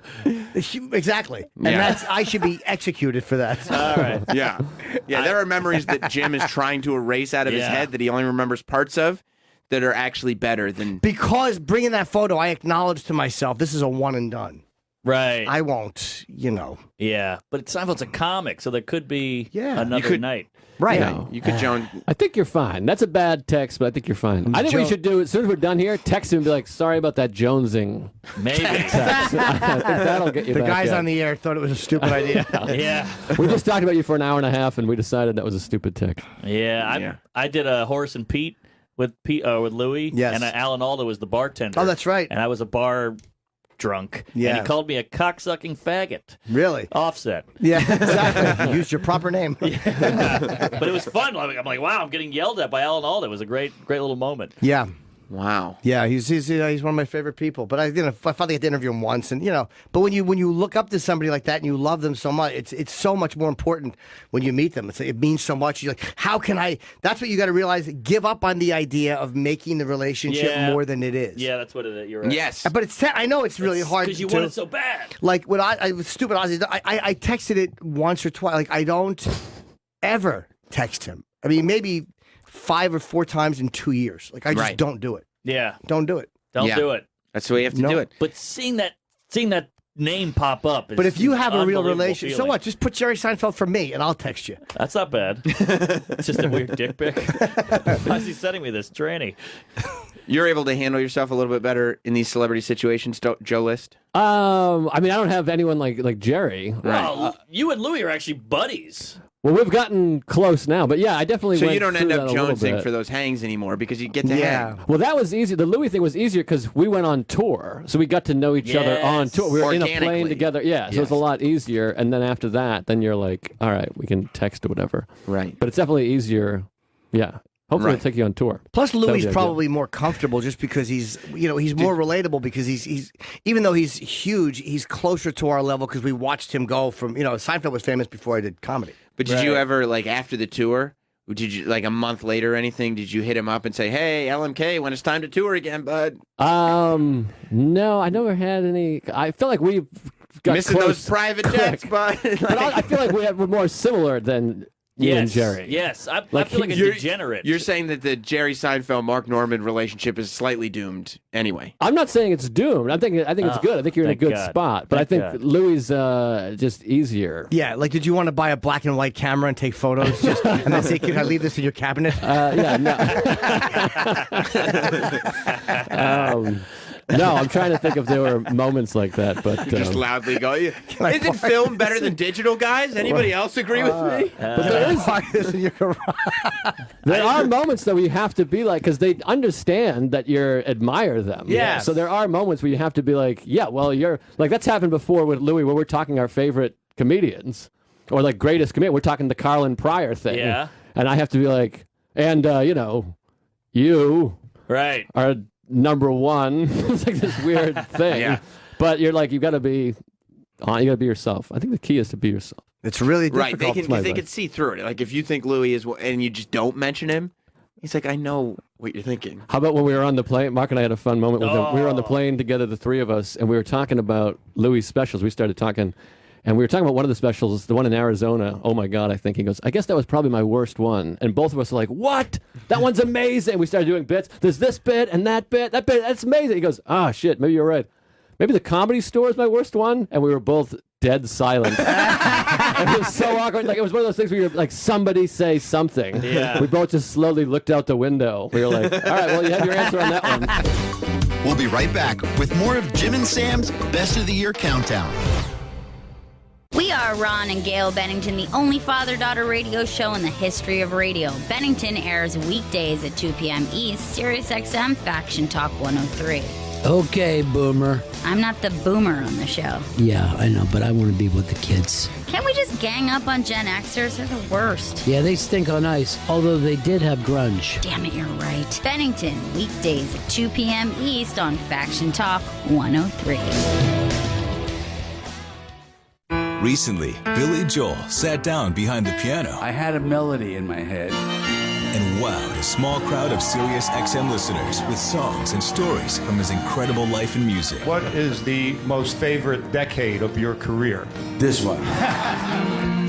Exactly. And Yeah. I should be executed for that. All right. Yeah. Yeah, there are memories that Jim is trying to erase out of his Yeah. head that he only remembers parts of that are actually better than... Because bringing that photo, I acknowledge to myself, this is a one and done. Right. I won't, Yeah. But Seinfeld's a comic, so there could be Yeah. another night. Right. No. You could Joan... I think you're fine. That's a bad text, but I think you're fine. I think we should do, as soon as we're done here, text him and be like, sorry about that jonesing. Maybe. Text. I think that'll get you The back guys in. on the air thought it was a stupid idea. Yeah. We just talked about you for an hour and a half, and we decided that was a stupid text. Yeah. I did a Horace and Pete with Louie. Yes. And Alan Alda was the bartender. Oh, that's right. And I was a bar drunk. Yeah. And he called me a cocksucking faggot. Really? Offset. Yeah, exactly. You used your proper name. But it was fun. I'm like, wow, I'm getting yelled at by Alan Alda. It was a great little moment. Yeah. Wow. Yeah, he's one of my favorite people. But I finally got to interview him once, and But when you look up to somebody like that and you love them so much, it's so much more important when you meet them. It means so much. You're like, how can I? That's what you got to realize. Give up on the idea of making the relationship more than it is. Yeah, that's what it is. You're right. Yes. But I know it's really hard because you to, want it so bad. Like when I was stupid Ozzy, I texted it once or twice. Like I don't ever text him. I mean, maybe 5 or 4 times in 2 years. Like I just don't do it. Yeah. Don't do it. Don't Yeah. do it. That's the way you have to do it. But seeing that name pop up. But if you have a real unbelievable relationship, so feeling. what? Just put Jerry Seinfeld for me, and I'll text you. That's not bad. It's just a weird dick pic. Why is he sending me this tranny? You're able to handle yourself a little bit better in these celebrity situations, Joe List? I mean, I don't have anyone like Jerry. Well, you and Louie are actually buddies. Well, we've gotten close now, but yeah, I definitely So went you don't through end up that a little jonesing bit. for those hangs anymore because you get to hang. Well, that was easy. The Louis thing was easier because we went on tour, so we got to know each other on tour. We were in a plane Organically. together. Yeah, so it's a lot easier. And then after that, then you're like, all right, we can text or whatever. Right. But it's definitely easier. Yeah. Hopefully, Right. it'll take you on tour. Plus, That was Louis the idea. probably more comfortable just because he's more relatable because he's even though he's huge, he's closer to our level because we watched him go from Seinfeld was famous before I did comedy. But did you ever, like, after the tour, did you, like, a month later or anything, did you hit him up and say, hey, LMK, when it's time to tour again, bud? No, I never had any. I feel like we've got Missing close those private quick. jets, bud. But I feel like we're more similar than you and Jerry. Yes, I Like, feel like a You're- degenerate. You're saying that the Jerry Seinfeld Mark Norman relationship is slightly doomed anyway. I'm not saying it's doomed. I think it's Oh, good. I think you're in a thank good God. spot. But Thank I God. think Louis just easier. Yeah, like, did you want to buy a black and white camera and take photos, and then say, "Can I leave this in your cabinet?" Yeah, no. No, I'm trying to think if there were moments like that, but Just loudly go. Isn't film better than digital, guys? Anybody else agree with me? But there are moments that we have to be like, because they understand that you admire them. Yes. So there are moments where you have to be like, yeah, well, you're like, that's happened before with Louis, where we're talking our favorite comedians or like greatest comedian. We're talking the Carlin Pryor thing. Yeah. And I have to be like, and you Right. are number one. It's like this weird thing. Yeah. But you're like, you got to be yourself. I think the key is to be yourself. It's really Right. difficult. They can see through it. Like if you think Louis is, and you just don't mention him, he's like, I know what you're thinking. How about when we were on the plane? Mark and I had a fun moment with him. We were on the plane together, the three of us, and we were talking about Louis' specials. We started talking, and we were talking about one of the specials, the one in Arizona. Oh my God, I think. He goes, I guess that was probably my worst one. And both of us are like, what? That one's amazing. We started doing bits. There's this bit and that bit. That bit, that's amazing. He goes, shit, maybe you're right. Maybe the Comedy Store is my worst one. And we were both dead silent. It was so awkward. Like, it was one of those things where you're like, somebody say something. Yeah. We both just slowly looked out the window. We were like, all right, well, you have your answer on that one. We'll be right back with more of Jim and Sam's Best of the Year Countdown. We are Ron and Gail Bennington, the only father-daughter radio show in the history of radio. Bennington airs weekdays at 2 p.m. East, SiriusXM Faction Talk 103. Okay, Boomer. I'm not the boomer on the show. Yeah, I know, but I want to be with the kids. Can't we just gang up on Gen Xers? They're the worst. Yeah, they stink on ice, although they did have grunge. Damn it, you're right. Bennington, weekdays at 2 p.m. East on Faction Talk 103. Recently, Billy Joel sat down behind the piano. I had a melody in my head. And wowed a small crowd of Sirius XM listeners with songs and stories from his incredible life in music. What is the most favorite decade of your career? This one.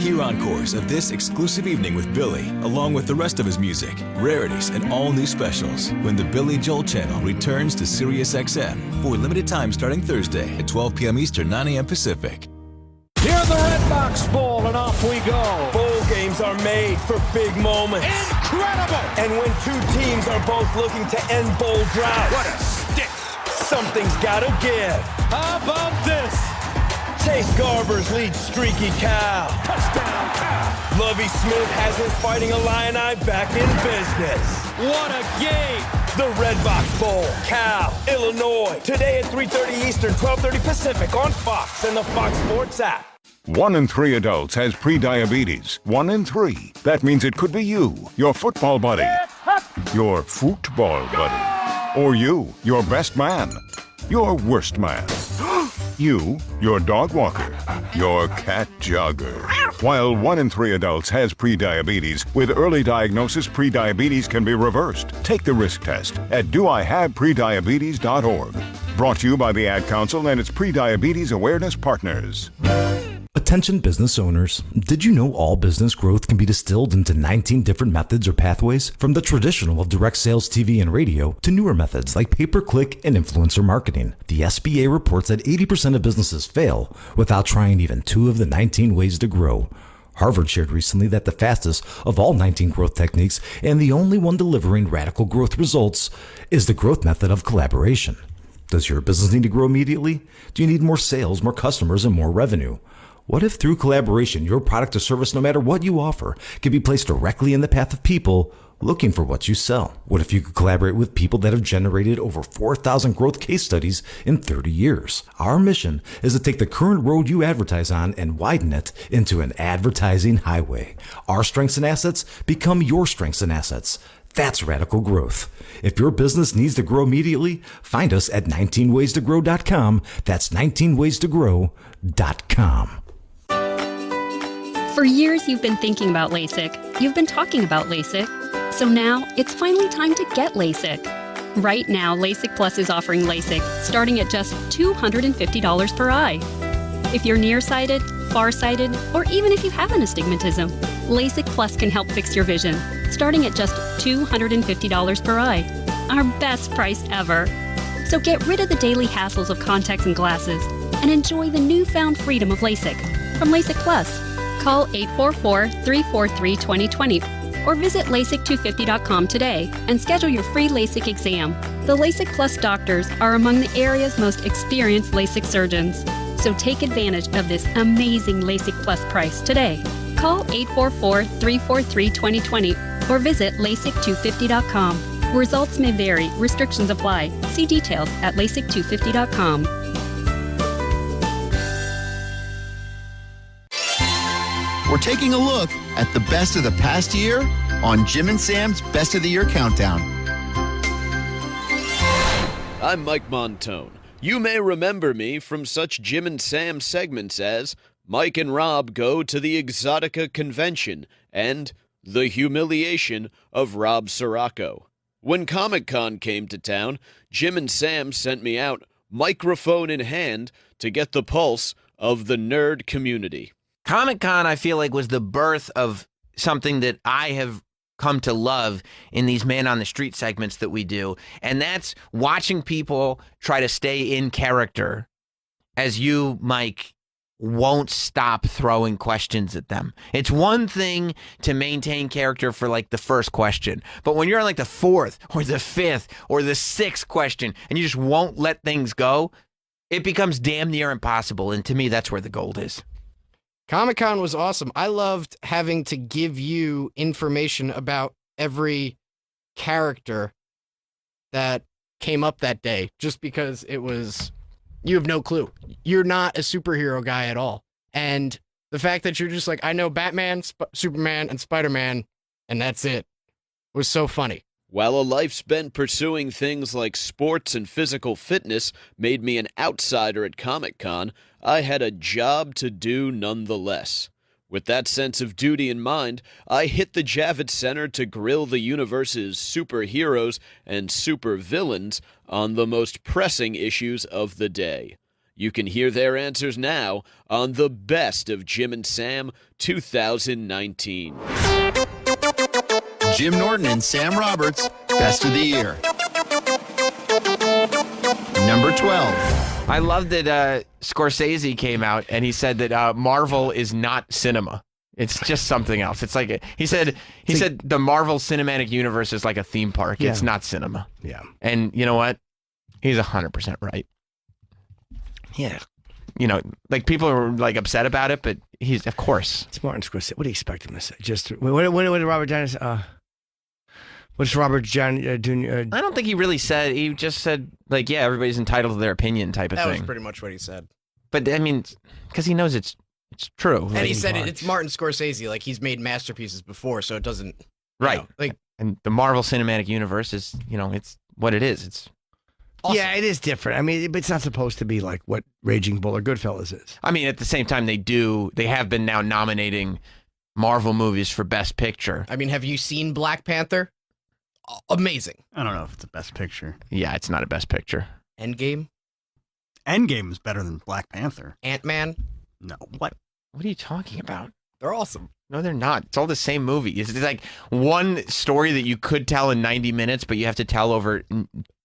Hear encores of this exclusive evening with Billy, along with the rest of his music, rarities, and all new specials when the Billy Joel channel returns to Sirius XM for a limited time starting Thursday at 12 p.m. Eastern, 9 a.m. Pacific. Here the Red Box Bowl, and off we go. Bowl games are made for big moments. Incredible! And when two teams are both looking to end bowl droughts. What a stick! Something's gotta give. How about this? Chase Garber's lead streaky Cal. Touchdown, Cal! Lovie Smith has his Fighting Illini back in business. What a game! The Red Box Bowl, Cal, Illinois. Today at 3:30 Eastern, 12:30 Pacific on Fox and the Fox Sports app. 1 in 3 adults has prediabetes. 1 in 3. That means it could be you, your football buddy, your football buddy, or you, your best man, your worst man, you, your dog walker, your cat jogger. While 1 in 3 adults has prediabetes, with early diagnosis, prediabetes can be reversed. Take the risk test at doihaveprediabetes.org. Brought to you by the Ad Council and its prediabetes awareness partners. Attention business owners. Did you know all business growth can be distilled into 19 different methods or pathways? From the traditional of direct sales TV and radio to newer methods like pay-per-click and influencer marketing. The SBA reports that 80% of businesses fail without trying even 2 of the 19 ways to grow. Harvard shared recently that the fastest of all 19 growth techniques and the only one delivering radical growth results is the growth method of collaboration. Does your business need to grow immediately? Do you need more sales, more customers, and more revenue? What if through collaboration, your product or service, no matter what you offer, can be placed directly in the path of people looking for what you sell? What if you could collaborate with people that have generated over 4,000 growth case studies in 30 years? Our mission is to take the current road you advertise on and widen it into an advertising highway. Our strengths and assets become your strengths and assets. That's radical growth. If your business needs to grow immediately, find us at 19waystogrow.com. That's 19waystogrow.com. For years, you've been thinking about LASIK. You've been talking about LASIK. So now, it's finally time to get LASIK. Right now, LASIK Plus is offering LASIK starting at just $250 per eye. If you're nearsighted, farsighted, or even if you have an astigmatism, LASIK Plus can help fix your vision, starting at just $250 per eye. Our best price ever. So get rid of the daily hassles of contacts and glasses and enjoy the newfound freedom of LASIK from LASIK Plus. Call 844-343-2020 or visit LASIK250.com today and schedule your free LASIK exam. The LASIK Plus doctors are among the area's most experienced LASIK surgeons. So take advantage of this amazing LASIK Plus price today. Call 844-343-2020 or visit LASIK250.com. Results may vary. Restrictions apply. See details at LASIK250.com. We're taking a look at the best of the past year on Jim and Sam's Best of the Year Countdown. I'm Mike Montone. You may remember me from such Jim and Sam segments as Mike and Rob Go to the Exotica Convention and The Humiliation of Rob Sirocco. When Comic-Con came to town, Jim and Sam sent me out, microphone in hand, to get the pulse of the nerd community. Comic-Con, I feel like, was the birth of something that I have come to love in these Man on the Street segments that we do, and that's watching people try to stay in character as you, Mike, won't stop throwing questions at them. It's one thing to maintain character for like the first question, but when you're on like the fourth or the fifth or the sixth question and you just won't let things go, it becomes damn near impossible, and to me, that's where the gold is. Comic-Con was awesome. I loved having to give you information about every character that came up that day, just because it was, you have no clue. You're not a superhero guy at all. And the fact that you're just like, I know Batman, Superman, and Spider-Man, and that's it, was so funny. While a life spent pursuing things like sports and physical fitness made me an outsider at Comic-Con, I had a job to do nonetheless. With that sense of duty in mind, I hit the Javits Center to grill the universe's superheroes and supervillains on the most pressing issues of the day. You can hear their answers now on the Best of Jim and Sam 2019. Jim Norton and Sam Roberts, Best of the Year. Number 12. I love that Scorsese came out and he said that Marvel is not cinema. It's just something else. It's like he said the Marvel Cinematic Universe is like a theme park. Yeah. It's not cinema. Yeah. And you know what? He's 100% right. Yeah. You know, like people are like upset about it, but he's, of course. It's Martin Scorsese. What do you expect him to say? Just what did Robert Downey say? What's Robert Jr.? I don't think he really said. He just said, like, yeah, everybody's entitled to their opinion type of That thing. was pretty much what he said. But I mean, because he knows it's true. And he said it's Martin Scorsese. Like, he's made masterpieces before, so it doesn't. Right. Like, and the Marvel Cinematic Universe is, you know, it's what it is. It's awesome. Yeah, it is different. I mean, it's not supposed to be like what Raging Bull or Goodfellas is. I mean, at the same time, they have been now nominating Marvel movies for Best Picture. I mean, have you seen Black Panther? Amazing. I don't know if it's a Best Picture. Yeah, it's not a Best Picture. Endgame? Endgame is better than Black Panther. Ant-Man? No. What? What are you talking about? They're awesome. No, they're not. It's all the same movie. It's like one story that you could tell in 90 minutes, but you have to tell over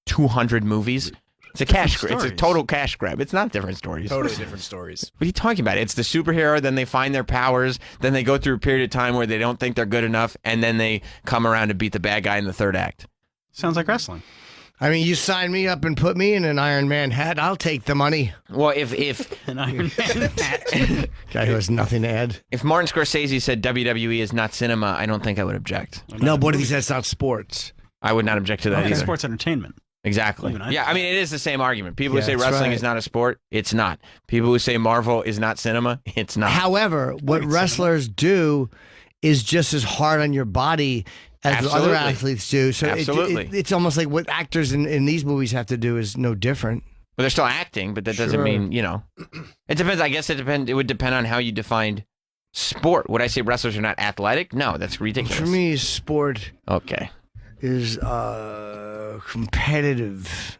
200 movies. It's a cash grab. It's a total cash grab. It's not different stories. Totally different stories. What are you talking about? It's the superhero, then they find their powers, then they go through a period of time where they don't think they're good enough, and then they come around to beat the bad guy in the third act. Sounds like wrestling. I mean, you sign me up and put me in an Iron Man hat, I'll take the money. Well, if an Iron Man hat. Guy who has nothing to add. If Martin Scorsese said WWE is not cinema, I don't think I would object. No, but what if he said it's not sports? I would not object to that either. Sports entertainment. Exactly. Yeah, I mean, it is the same argument. People who say that's wrestling right. is not a sport, it's not. People who say Marvel is not cinema, it's not. However, what wrestlers do is just as hard on your body as the other athletes do. So Absolutely. it's almost like what actors in these movies have to do is no different. But they're still acting, but that doesn't mean, you know. It depends. I guess it would depend on how you defined sport. Would I say wrestlers are not athletic? No, that's ridiculous. For me, sport Okay. is competitive.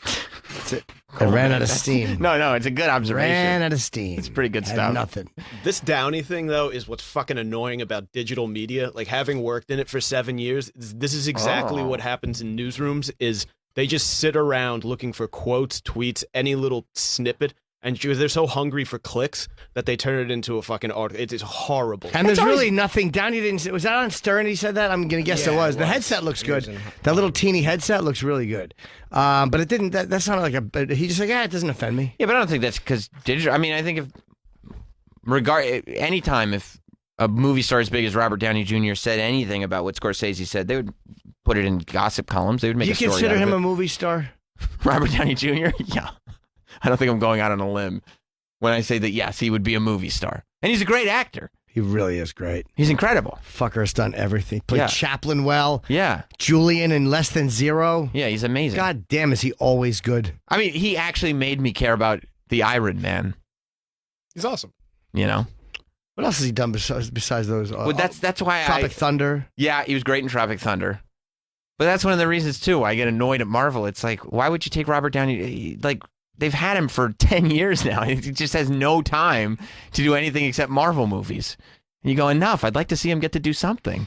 That's it. I ran out of steam. No, it's a good observation. Ran out of steam. It's pretty good Had stuff. Nothing. This Downey thing, though, is what's fucking annoying about digital media. Like, having worked in it for 7 years, this is exactly what happens in newsrooms, is they just sit around looking for quotes, tweets, any little snippet, and they're so hungry for clicks that they turn it into a fucking article. It is horrible. And there's really nothing. Downey didn't. Was that on Stern? He said that. I'm gonna guess it was. The headset looks good. That little teeny headset looks really good. But it didn't. That sounded like a. He just like, it doesn't offend me. Yeah, but I don't think that's because digital. I mean, I think anytime if a movie star as big as Robert Downey Jr. said anything about what Scorsese said, they would put it in gossip columns. They would make You a story consider out of him it. a movie star? Robert Downey Jr.? Yeah. I don't think I'm going out on a limb when I say that, yes, he would be a movie star. And he's a great actor. He really is great. He's incredible. Fucker has done everything. Played Yeah. Chaplin well. Yeah. Julian in Less Than Zero. Yeah, he's amazing. God damn, is he always good? I mean, he actually made me care about the Iron Man, He's awesome. you know? What else has he done besides those? Well, that's why Tropic Thunder. Yeah, he was great in Tropic Thunder. But that's one of the reasons, too, I get annoyed at Marvel. It's like, why would you take Robert Downey? Like, they've had him for 10 years now. He just has no time to do anything except Marvel movies. And you go, enough. I'd like to see him get to do something.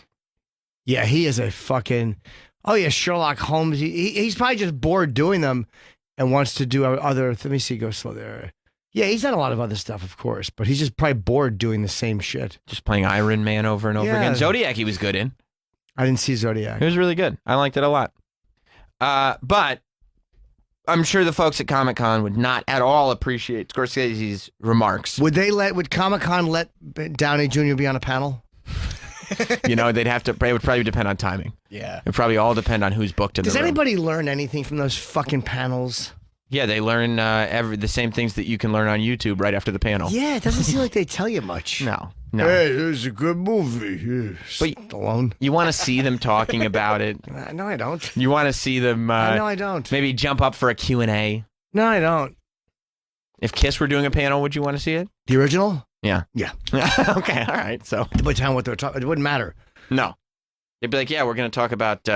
Yeah, he is a fucking. Oh yeah, Sherlock Holmes. He's probably just bored doing them, and wants to do other. Let me see. Go slow there. Yeah, he's done a lot of other stuff, of course, but he's just probably bored doing the same shit. Just playing Iron Man over and over Yeah. again. Zodiac, he was good in. I didn't see Zodiac. It was really good. I liked it a lot. But I'm sure the folks at Comic-Con would not at all appreciate Scorsese's remarks. Would Comic-Con let Downey Jr. be on a panel? You know, it would probably depend on timing. Yeah. It'd probably all depend on who's booked in Does the room. anybody learn anything from those fucking panels? Yeah, they learn the same things that you can learn on YouTube right after the panel. Yeah, it doesn't seem like they tell you much. No. Hey, it was a good movie. But alone. You want to see them talking about it. No, I don't. You want to see them. No, I don't. Maybe jump up for a Q&A. No, I don't. If Kiss were doing a panel, would you want to see it? The original? Yeah. Yeah. Okay, all right. So. But tell them what they're talking. It wouldn't matter. No. They'd be like, yeah, we're going to talk about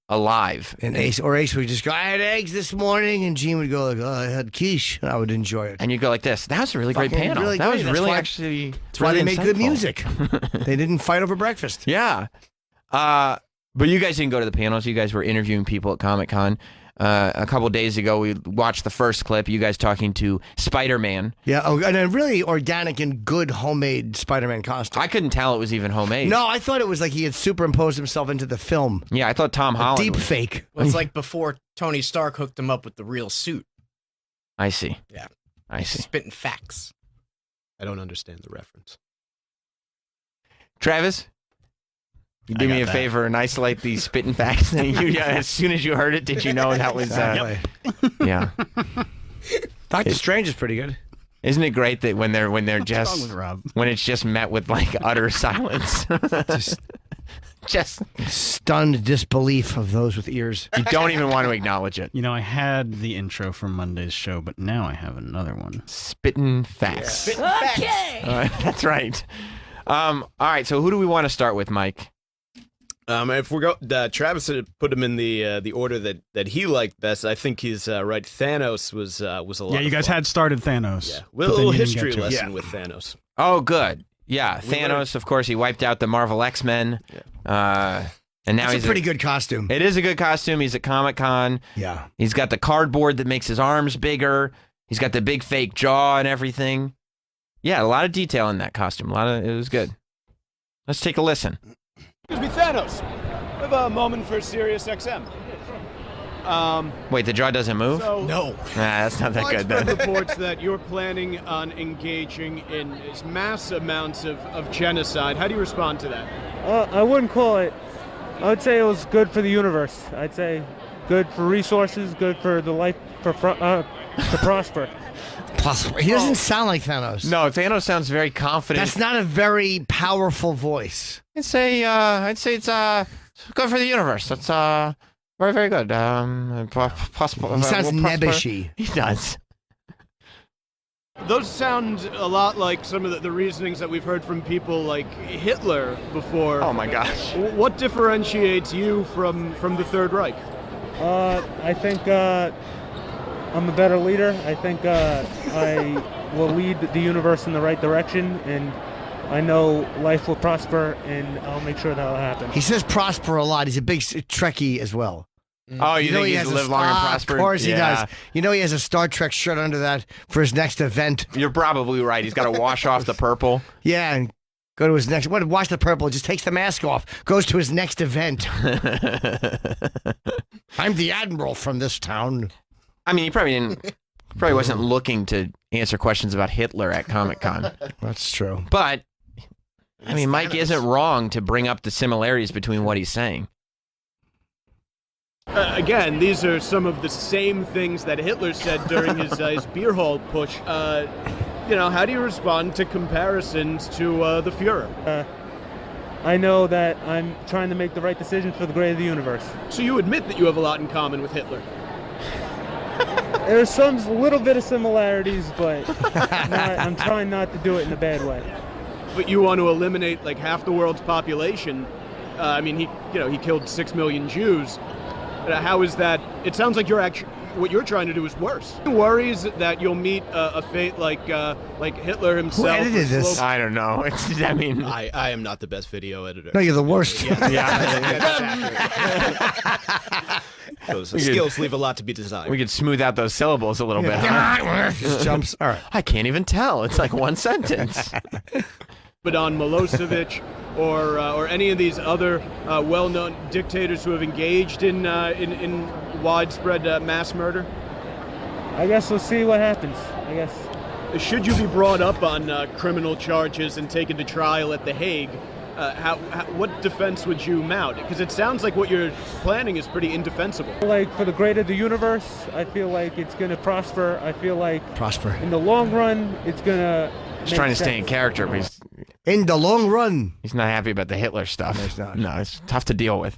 Alive. And Ace would just go, I had eggs this morning, and Gene would go like, oh, I had quiche, and I would enjoy it. And you'd go like this. That was a really great Fucking panel. really that great. was That's really why- actually. That's why they make good music. They didn't fight over breakfast. Yeah. But you guys didn't go to the panels. You guys were interviewing people at Comic-Con. A couple days ago, we watched the first clip. You guys talking to Spider-Man. Yeah, and a really organic and good homemade Spider-Man costume. I couldn't tell it was even homemade. No, I thought it was like he had superimposed himself into the film. Yeah, I thought Tom Holland. Deep fake. Well, it's like before Tony Stark hooked him up with the real suit. I see. Yeah. I see. Spitting facts. I don't understand the reference. Travis? You do me a favor and isolate these spitting facts. As soon as you heard it, did you know that was... Yeah. Doctor Strange is pretty good. Isn't it great that when they're wrong just with Rob? when it's just met with like utter silence, just stunned disbelief of those with ears. You don't even want to acknowledge it. You know, I had the intro from Monday's show, but now I have another one. Spitting facts. Okay. That's right. All right. So who do we want to start with, Mike? If we go, Travis had put him in the order that he liked best. I think he's right. Thanos was a lot. Yeah, you guys had started Thanos. Yeah, but a then little you didn't history get to it. lesson with Thanos. Oh, good. Yeah, Thanos. Of course, he wiped out the Marvel X-Men. And now That's he's a pretty good costume. It is a good costume. He's at Comic-Con. Yeah. He's got the cardboard that makes his arms bigger. He's got the big fake jaw and everything. Yeah, a lot of detail in that costume. It was good. Let's take a listen. Excuse me, Thanos. I have a moment for Sirius XM. Wait, the jaw doesn't move? No. Nah, that's not that good Widespread then. reports that you're planning on engaging in mass amounts of genocide. How do you respond to that? I wouldn't call it. I would say it was good for the universe. I'd say good for resources, good for the life to prosper. Possible. He doesn't sound like Thanos. No, Thanos sounds very confident. That's not a very powerful voice. I'd say it's good for the universe. That's very, very good. Possible. He sounds will prosper. nebbishy. He does. Those sound a lot like some of the reasonings that we've heard from people like Hitler before. Oh my gosh. What differentiates you from the Third Reich? I think I'm a better leader. I think I will lead the universe in the right direction, and I know life will prosper, and I'll make sure that'll happen. He says prosper a lot. He's a big Trekkie as well. Oh, you think he's live long and prosper? Of course he does. You know he has a Star Trek shirt under that for his next event. You're probably right. He's got to wash off the purple. Yeah, and go to his next. Wash the purple. Just takes the mask off. Goes to his next event. I'm the admiral from this town. I mean, he probably wasn't looking to answer questions about Hitler at Comic-Con. That's true. But I mean, Mike isn't wrong to bring up the similarities between what he's saying. Again, these are some of the same things that Hitler said during his beer hall push. How do you respond to comparisons to the Fuhrer? I know that I'm trying to make the right decision for the great of the universe. So you admit that you have a lot in common with Hitler? There's some little bit of similarities, but I'm trying not to do it in a bad way. But you want to eliminate like half the world's population. He killed 6 million Jews. How is that? It sounds like what you're trying to do is worse. Worries that you'll meet a fate like Hitler himself. Who edited this? I don't know. I am not the best video editor. No, you're the worst. Those skills leave a lot to be desired. We could smooth out those syllables a little bit. Just jumps. All right. I can't even tell. It's like one sentence. But on Milosevic or any of these other well-known dictators who have engaged in widespread mass murder? I guess we'll see what happens. I guess. Should you be brought up on criminal charges and taken to trial at The Hague, what defense would you mount? Because it sounds like what you're planning is pretty indefensible. Like for the great of the universe, I feel like it's going to prosper. I feel like in the long run, it's going to. He's trying to stay in character, but he's in the long run. He's not happy about the Hitler stuff. No, he's not. No, it's tough to deal with.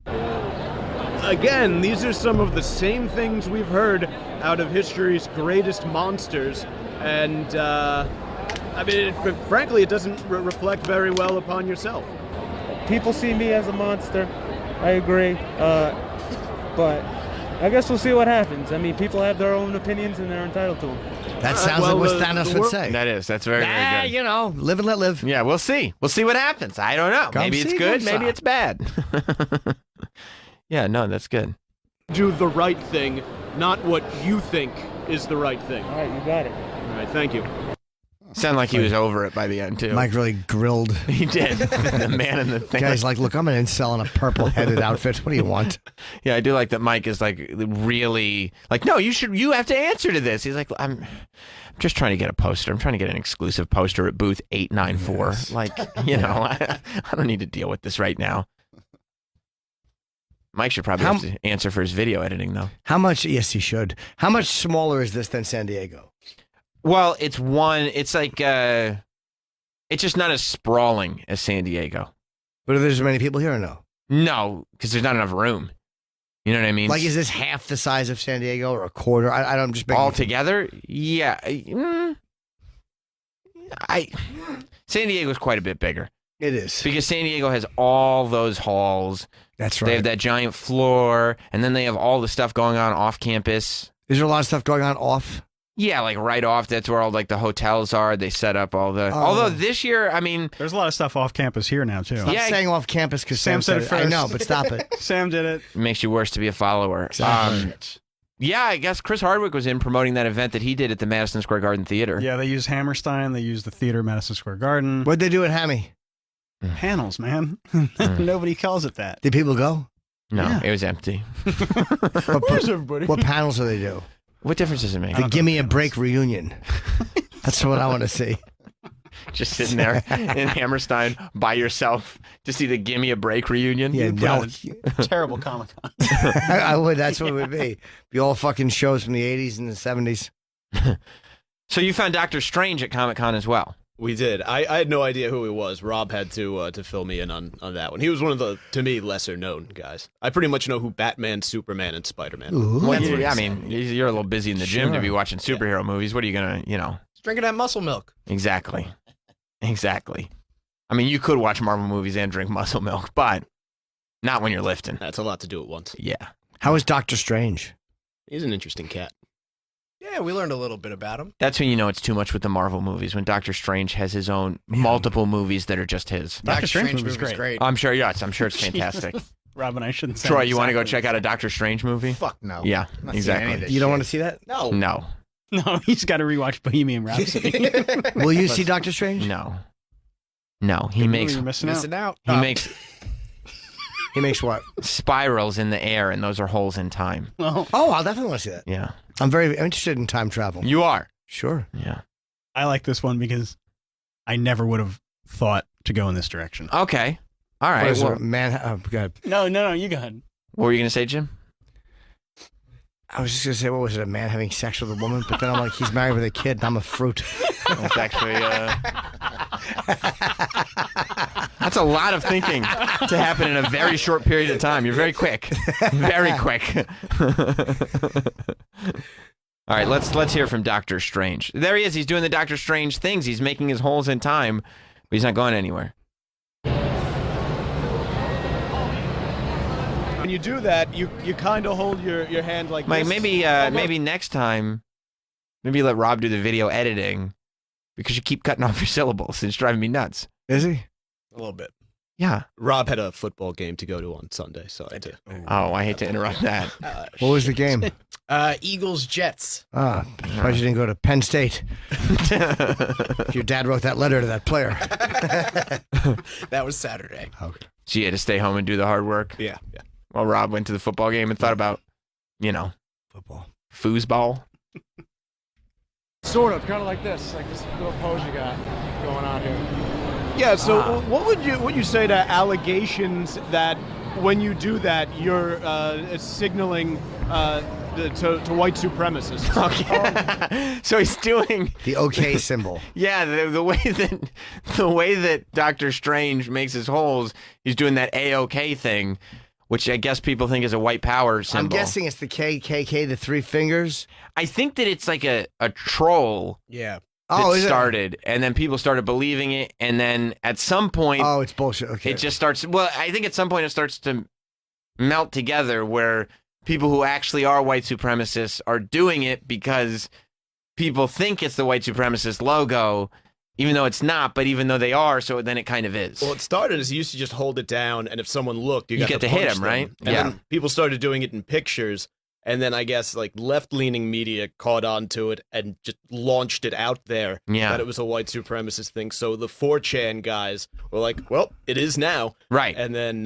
Again, these are some of the same things we've heard out of history's greatest monsters, and frankly, it doesn't reflect very well upon yourself. People see me as a monster. I agree, but I guess we'll see what happens. I mean, people have their own opinions, and they're entitled to them. That sounds like what Thanos would say. That's very, very good. Live and let live. Yeah, we'll see. We'll see what happens. I don't know. Maybe it's good. Maybe it's bad. Yeah, no, that's good. Do the right thing, not what you think is the right thing. All right, you got it. All right, thank you. Sounded like he was over it by the end, too. Mike really grilled. He did. The man in the thing. Guy's like, look, I'm an incel in a purple-headed outfit. What do you want? Yeah, I do like that Mike is like really like, no, you have to answer to this. He's like, I'm just trying to get a poster. I'm trying to get an exclusive poster at booth 894. Yes. Like, I don't need to deal with this right now. Mike should probably have to answer for his video editing, though. How much? Yes, he should. How much smaller is this than San Diego? Well, it's like, it's just not as sprawling as San Diego. But are there as many people here or no? No, because there's not enough room. You know what I mean? Like, is this half the size of San Diego or a quarter? I don't just all together. Yeah, San Diego's quite a bit bigger. It is because San Diego has all those halls. That's right. They have that giant floor, and then they have all the stuff going on off campus. Is there a lot of stuff going on off? Yeah, like right off. That's where all like the hotels are. They set up all the. Although this year, I mean, there's a lot of stuff off campus here now too. Stop saying off campus because Sam said it first. I know, but stop it. Sam did it. It makes you worse to be a follower. Exactly. Yeah, I guess Chris Hardwick was in promoting that event that he did at the Madison Square Garden Theater. Yeah, they used Hammerstein. They used the theater, Madison Square Garden. What'd they do at Hammy? Panels, man. Nobody calls it that. Did people go? No, it was empty. Where's everybody? What panels do they do? What difference does it make? The Gimme a Break reunion. That's what I want to see. Just sitting there in Hammerstein by yourself to see the Gimme a Break reunion? Yeah, no. Terrible Comic-Con. I would. That's what it would be. Be all fucking shows from the 80s and the 70s. So you found Doctor Strange at Comic-Con as well? We did. I had no idea who he was. Rob had to fill me in on that one. He was one of the, to me, lesser known guys. I pretty much know who Batman, Superman, and Spider-Man are. Well, you're a little busy in the gym to be watching superhero movies. What are you going to, Drinking that muscle milk. Exactly. I mean, you could watch Marvel movies and drink muscle milk, but not when you're lifting. That's a lot to do at once. Yeah. How is Doctor Strange? He's an interesting cat. yeah, we learned a little bit about him. That's when you know it's too much with the Marvel movies, when Doctor Strange has his own multiple movies that are just his. Doctor Strange movie was great. I'm sure, yes, I'm sure it's fantastic. Rob and I shouldn't say Troy, you want to go check out a Doctor Strange movie? Fuck no. Yeah, I'm not seeing any of exactly. this You don't shit. want to see that? No. No. No, he's got to rewatch Bohemian Rhapsody. Will you see Doctor Strange? No. No, he makes... You're missing out. He makes... He makes what? Spirals in the air, and those are holes in time. Oh, I'll definitely want to see that. Yeah. I'm very interested in time travel. You are? Sure. Yeah. I like this one because I never would have thought to go in this direction. Okay. All right. What is Well, it, man? Oh, God. No, you go ahead. what were you going to say, Jim? I was just going to say, what was it, a man having sex with a woman? But then I'm like, he's married with a kid, and I'm a fruit. That's actually... That's a lot of thinking to happen in a very short period of time. You're very quick. Very quick. All right, let's hear from Doctor Strange. There he is. He's doing the Doctor Strange things. He's making his holes in time, but he's not going anywhere. When you do that, you kind of hold your hand like Mike, this. maybe next time, maybe let Rob do the video editing, because you keep cutting off your syllables. It's driving me nuts. Is he? A little bit. Yeah. Rob had a football game to go to on Sunday, so I had to. Oh, I hate to interrupt that. What was the game? Eagles Jets. Ah, surprised you didn't go to Penn State. Your dad wrote that letter to that player. That was Saturday. Okay. So you had to stay home and do the hard work? Yeah. While Rob went to the football game and thought about, football. Foosball. Sort of, kind of like this little pose you got going on here. Yeah. So, what would you say to allegations that when you do that, you're signaling to white supremacists? Okay. So he's doing the OK symbol. Yeah, the way that Doctor Strange makes his holes, he's doing that A-OK thing, which I guess people think is a white power symbol. I'm guessing it's the KKK, the three fingers. I think that it's like a troll. Yeah. That started, and then people started believing it, and then at some point... Oh, it's bullshit. Okay. It just starts... Well, I think at some point it starts to melt together where people who actually are white supremacists are doing it because people think it's the white supremacist logo, even though it's not, but even though they are, so then it kind of is. Well, it started as you used to just hold it down, and if someone looked, you got get to hit punch him, them. right? And then people started doing it in pictures, and then I guess like left-leaning media caught on to it and just launched it out there that it was a white supremacist thing. So the 4chan guys were like, well, it is now. Right. And then,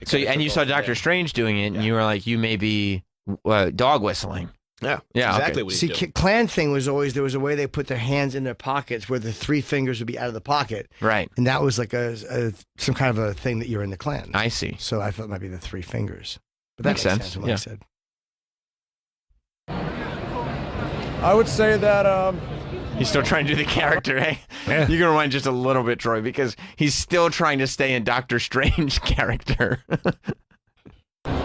So, and you saw Doctor Strange doing it, and you were like, you may be dog whistling. Yeah, exactly what he's See, doing. Klan thing was always, there was a way they put their hands in their pockets where the three fingers would be out of the pocket. Right. And that was like some kind of a thing that you're in the Klan. I see. So I thought it might be the three fingers. But that makes sense from what I said. I would say that He's still trying to do the character, eh? Yeah. You can rewind just a little bit, Troy, because he's still trying to stay in Doctor Strange character.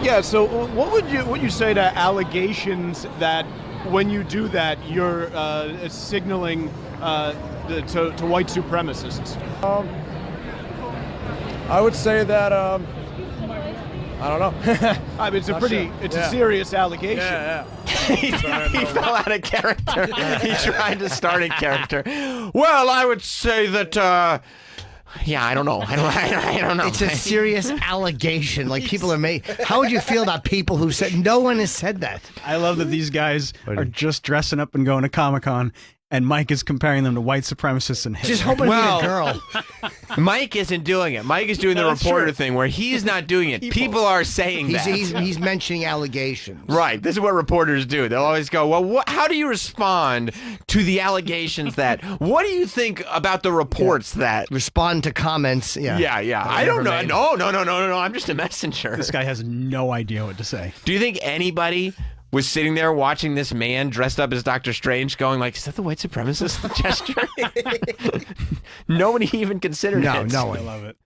Yeah. So, what would you say to allegations that when you do that, you're signaling to white supremacists? I would say that I don't know. I mean, it's Not a serious allegation. Yeah. he fell out of character. He tried to start in character. Well, I would say that. I don't know. I don't know. It's a serious allegation. Like people are made. How would you feel about people who said no one has said that? I love that these guys are just dressing up and going to Comic-Con, and Mike is comparing them to white supremacists and Hitler. Just hoping to be a girl. Mike isn't doing it. Mike is doing the That's reporter true. thing where he's not doing it. People are saying that. He's mentioning allegations. Right. This is what reporters do. They'll always go, well, how do you respond to the allegations that? What do you think about the reports that? Respond to comments. Yeah. Yeah. I don't know. No. I'm just a messenger. This guy has no idea what to say. Do you think anybody was sitting there watching this man dressed up as Doctor Strange going like, is that the white supremacist gesture? Nobody even considered it. No one. I love it.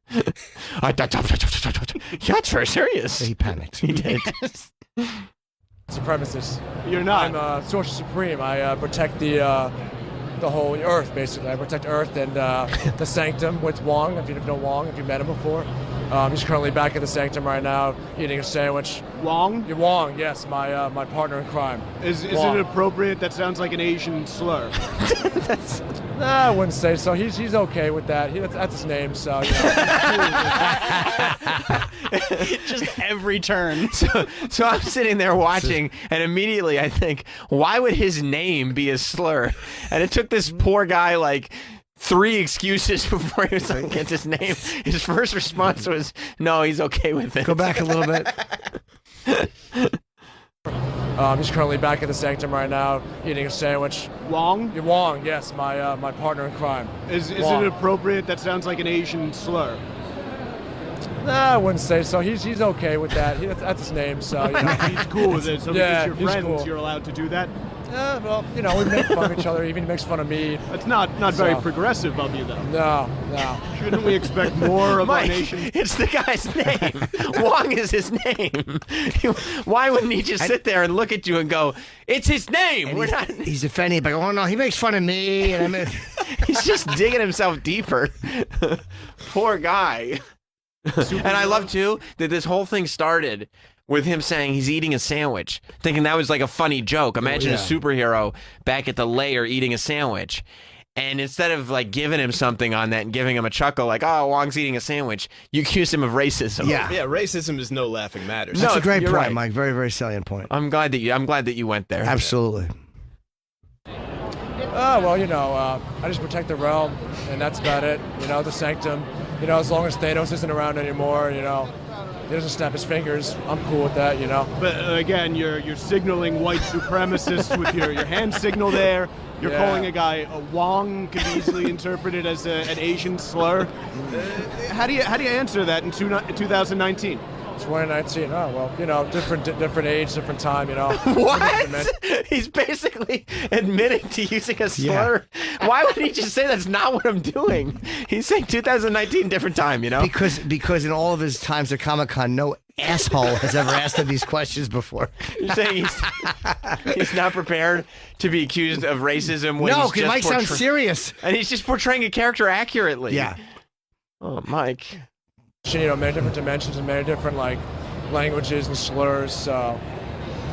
Yeah, it's very serious. He panicked. He did. Supremacist. You're not. I'm Sorcerer Supreme. I protect the whole Earth, basically. I protect Earth and the Sanctum with Wong. If you know Wong, if you met him before, He's currently back at the Sanctum right now, eating a sandwich. Wong? Yeah, Wong, yes, my partner in crime. Is it Wong. appropriate? That sounds like an Asian slur. Nah, I wouldn't say so. He's okay with that. That's his name, so you know. Just every turn. So I'm sitting there watching, and immediately I think, why would his name be a slur? And it took this poor guy like 3 excuses before he was like, get his name. His first response was, no, he's okay with it. Go back a little bit. He's currently back at the Sanctum right now, eating a sandwich. Wong? Yeah, Wong, yes, my partner in crime. Is it Wong. appropriate? That sounds like an Asian slur. Nah, I wouldn't say so. He's okay with that. That's his name, so you know. He's cool with it. So Yeah, because he's you're friends, cool. you're allowed to do that. Yeah, well, you know, we make fun of each other. Even he makes fun of me. That's not very So. progressive of you, though. No. Shouldn't we expect more of our Mike, nation? it's the guy's name. Wong is his name. Why wouldn't he just sit there and look at you and go, it's his name? And We're not. he's defending it by going, oh, no, he makes fun of me. And I mean, He's just digging himself deeper. Poor guy. And I love, too, that this whole thing started with him saying he's eating a sandwich, thinking that was like a funny joke. Imagine a superhero back at the lair eating a sandwich. And instead of like giving him something on that and giving him a chuckle like, oh, Wong's eating a sandwich, you accuse him of racism. Yeah. Yeah, racism is no laughing matter. That's a great you're point, right. Mike. Very, very salient point. I'm glad that you went there. Absolutely. Well, you know, I just protect the realm, and that's about it. You know, the Sanctum. You know, as long as Thanos isn't around anymore, you know, he doesn't snap his fingers. I'm cool with that, you know. But again, you're signaling white supremacists with your hand signal there. You're Yeah. calling a guy a Wong, could be easily interpreted as an Asian slur. How do you answer that in 2019? 2019. Oh well, you know, different age, different time. You know. What? He's basically admitting to using a slur. Why would he just say that's not what I'm doing? He's saying 2019, different time, you know? Because in all of his times at Comic-Con, no asshole has ever asked him these questions before. You're saying he's not prepared to be accused of racism when No, he's because just Mike sounds serious. And he's just portraying a character accurately. Yeah. Oh, Mike. You know, many different dimensions and many different like languages and slurs. So,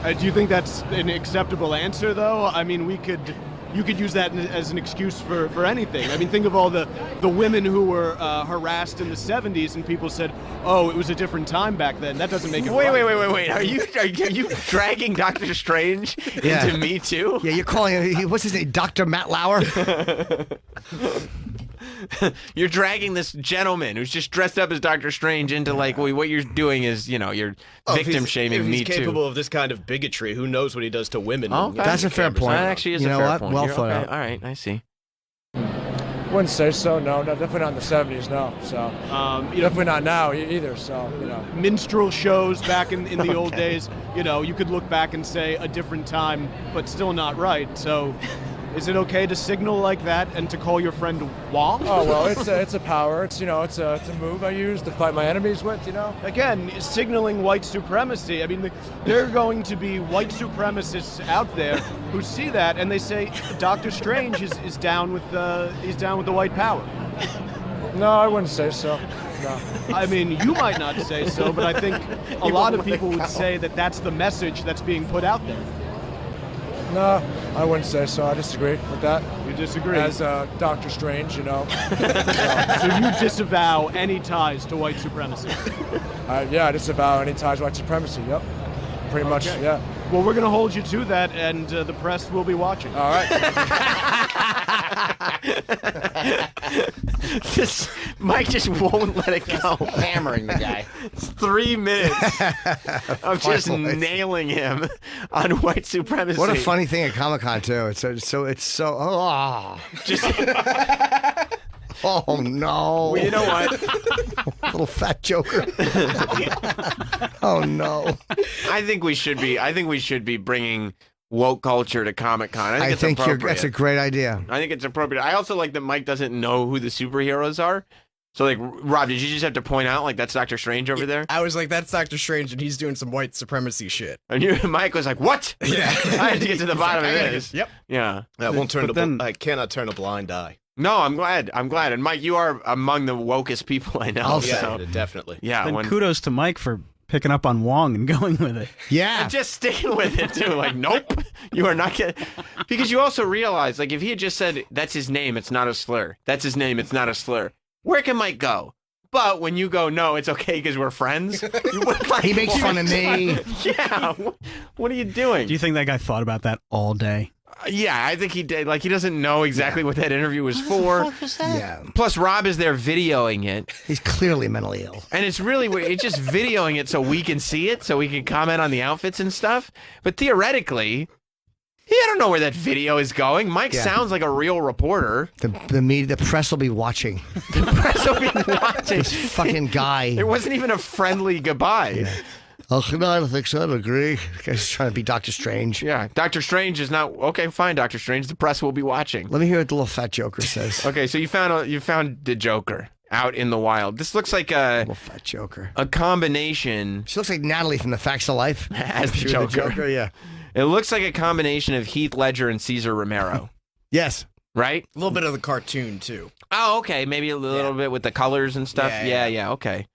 do you think that's an acceptable answer, though? I mean, you could use that as an excuse for anything. I mean, think of all the women who were harassed in the 70s, and people said, "Oh, it was a different time back then." That doesn't make it Wait, right. wait. Are you dragging Doctor Strange into Me Too? Yeah, you're calling him, what's his name, Dr. Matt Lauer? You're dragging this gentleman who's just dressed up as Doctor Strange into like, well, what you're doing is, you know, you're victim shaming If Me he's Too. capable of this kind of bigotry, who knows what he does to women? Oh, and, okay. That's a fair cameras. point. That actually is You a know fair what? point. Well You're thought okay. out. All right, I see. wouldn't say so. No, definitely not in the 70s. No. So, definitely not now either. So, you know, minstrel shows back in the old days. You know, you could look back and say a different time, but still not right. So. Is it okay to signal like that and to call your friend Wong? Oh well, it's a power. It's it's a move I use to fight my enemies with. You know. Again, signaling white supremacy. I mean, there are going to be white supremacists out there who see that and they say Doctor Strange is down with the white power. No, I wouldn't say so. No. I mean, you might not say so, but I think a lot of people would say that that's the message that's being put out there. No, I wouldn't say so. I disagree with that. You disagree? As Doctor Strange, you know. So you disavow any ties to white supremacy? Yeah, I disavow any ties to white supremacy. Yep. Pretty much, yeah. Well, we're going to hold you to that, and the press will be watching. All right. Mike just won't let it go. Hammering the guy. It's 3 minutes of just nailing him on white supremacy. What a funny thing at Comic-Con too. It's so just. Oh no! Well, you know what? Little fat joker. Oh no! I think we should be bringing woke culture to Comic-Con. I think it's appropriate. That's a great idea. I think it's appropriate. I also like that Mike doesn't know who the superheroes are. So, like, Rob, did you just have to point out, like, that's Doctor Strange over there? I was like, that's Doctor Strange, and he's doing some white supremacy shit. And Mike was like, what? Yeah. I had to get to the bottom of this. Yep. Yeah. I cannot turn a blind eye. No, I'm glad. And Mike, you are among the wokest people I know. Yeah, definitely. Yeah. Then kudos to Mike for picking up on Wong and going with it. And just sticking with it too. Like, nope, you are not gonna. Because you also realize, like, if he had just said that's his name, it's not a slur. That's his name, it's not a slur. Where can Mike go? But when you go, no, it's okay because we're friends. He makes fun of me. Yeah. What are you doing? Do you think that guy thought about that all day? Yeah, I think he did. Like, he doesn't know exactly what that interview was for. What was that? Yeah. Plus, Rob is there videoing it. He's clearly mentally ill. And it's really weird. It's just videoing it so we can see it, so we can comment on the outfits and stuff. But theoretically, I don't know where that video is going. Mike sounds like a real reporter. The press will be watching. The press will be watching. This fucking guy. It wasn't even a friendly goodbye. Yeah. Oh, no, I don't think so. I don't agree. This guy's trying to be Doctor Strange. Yeah, Doctor Strange is not okay. Fine, Doctor Strange. The press will be watching. Let me hear what the little fat Joker says. Okay, so you found the Joker out in the wild. This looks like a little fat Joker. A combination. She looks like Natalie from The Facts of Life as the Joker. Yeah. It looks like a combination of Heath Ledger and Cesar Romero. Yes. Right? A little bit of the cartoon, too. Oh, okay. Maybe a little bit with the colors and stuff. Yeah, okay.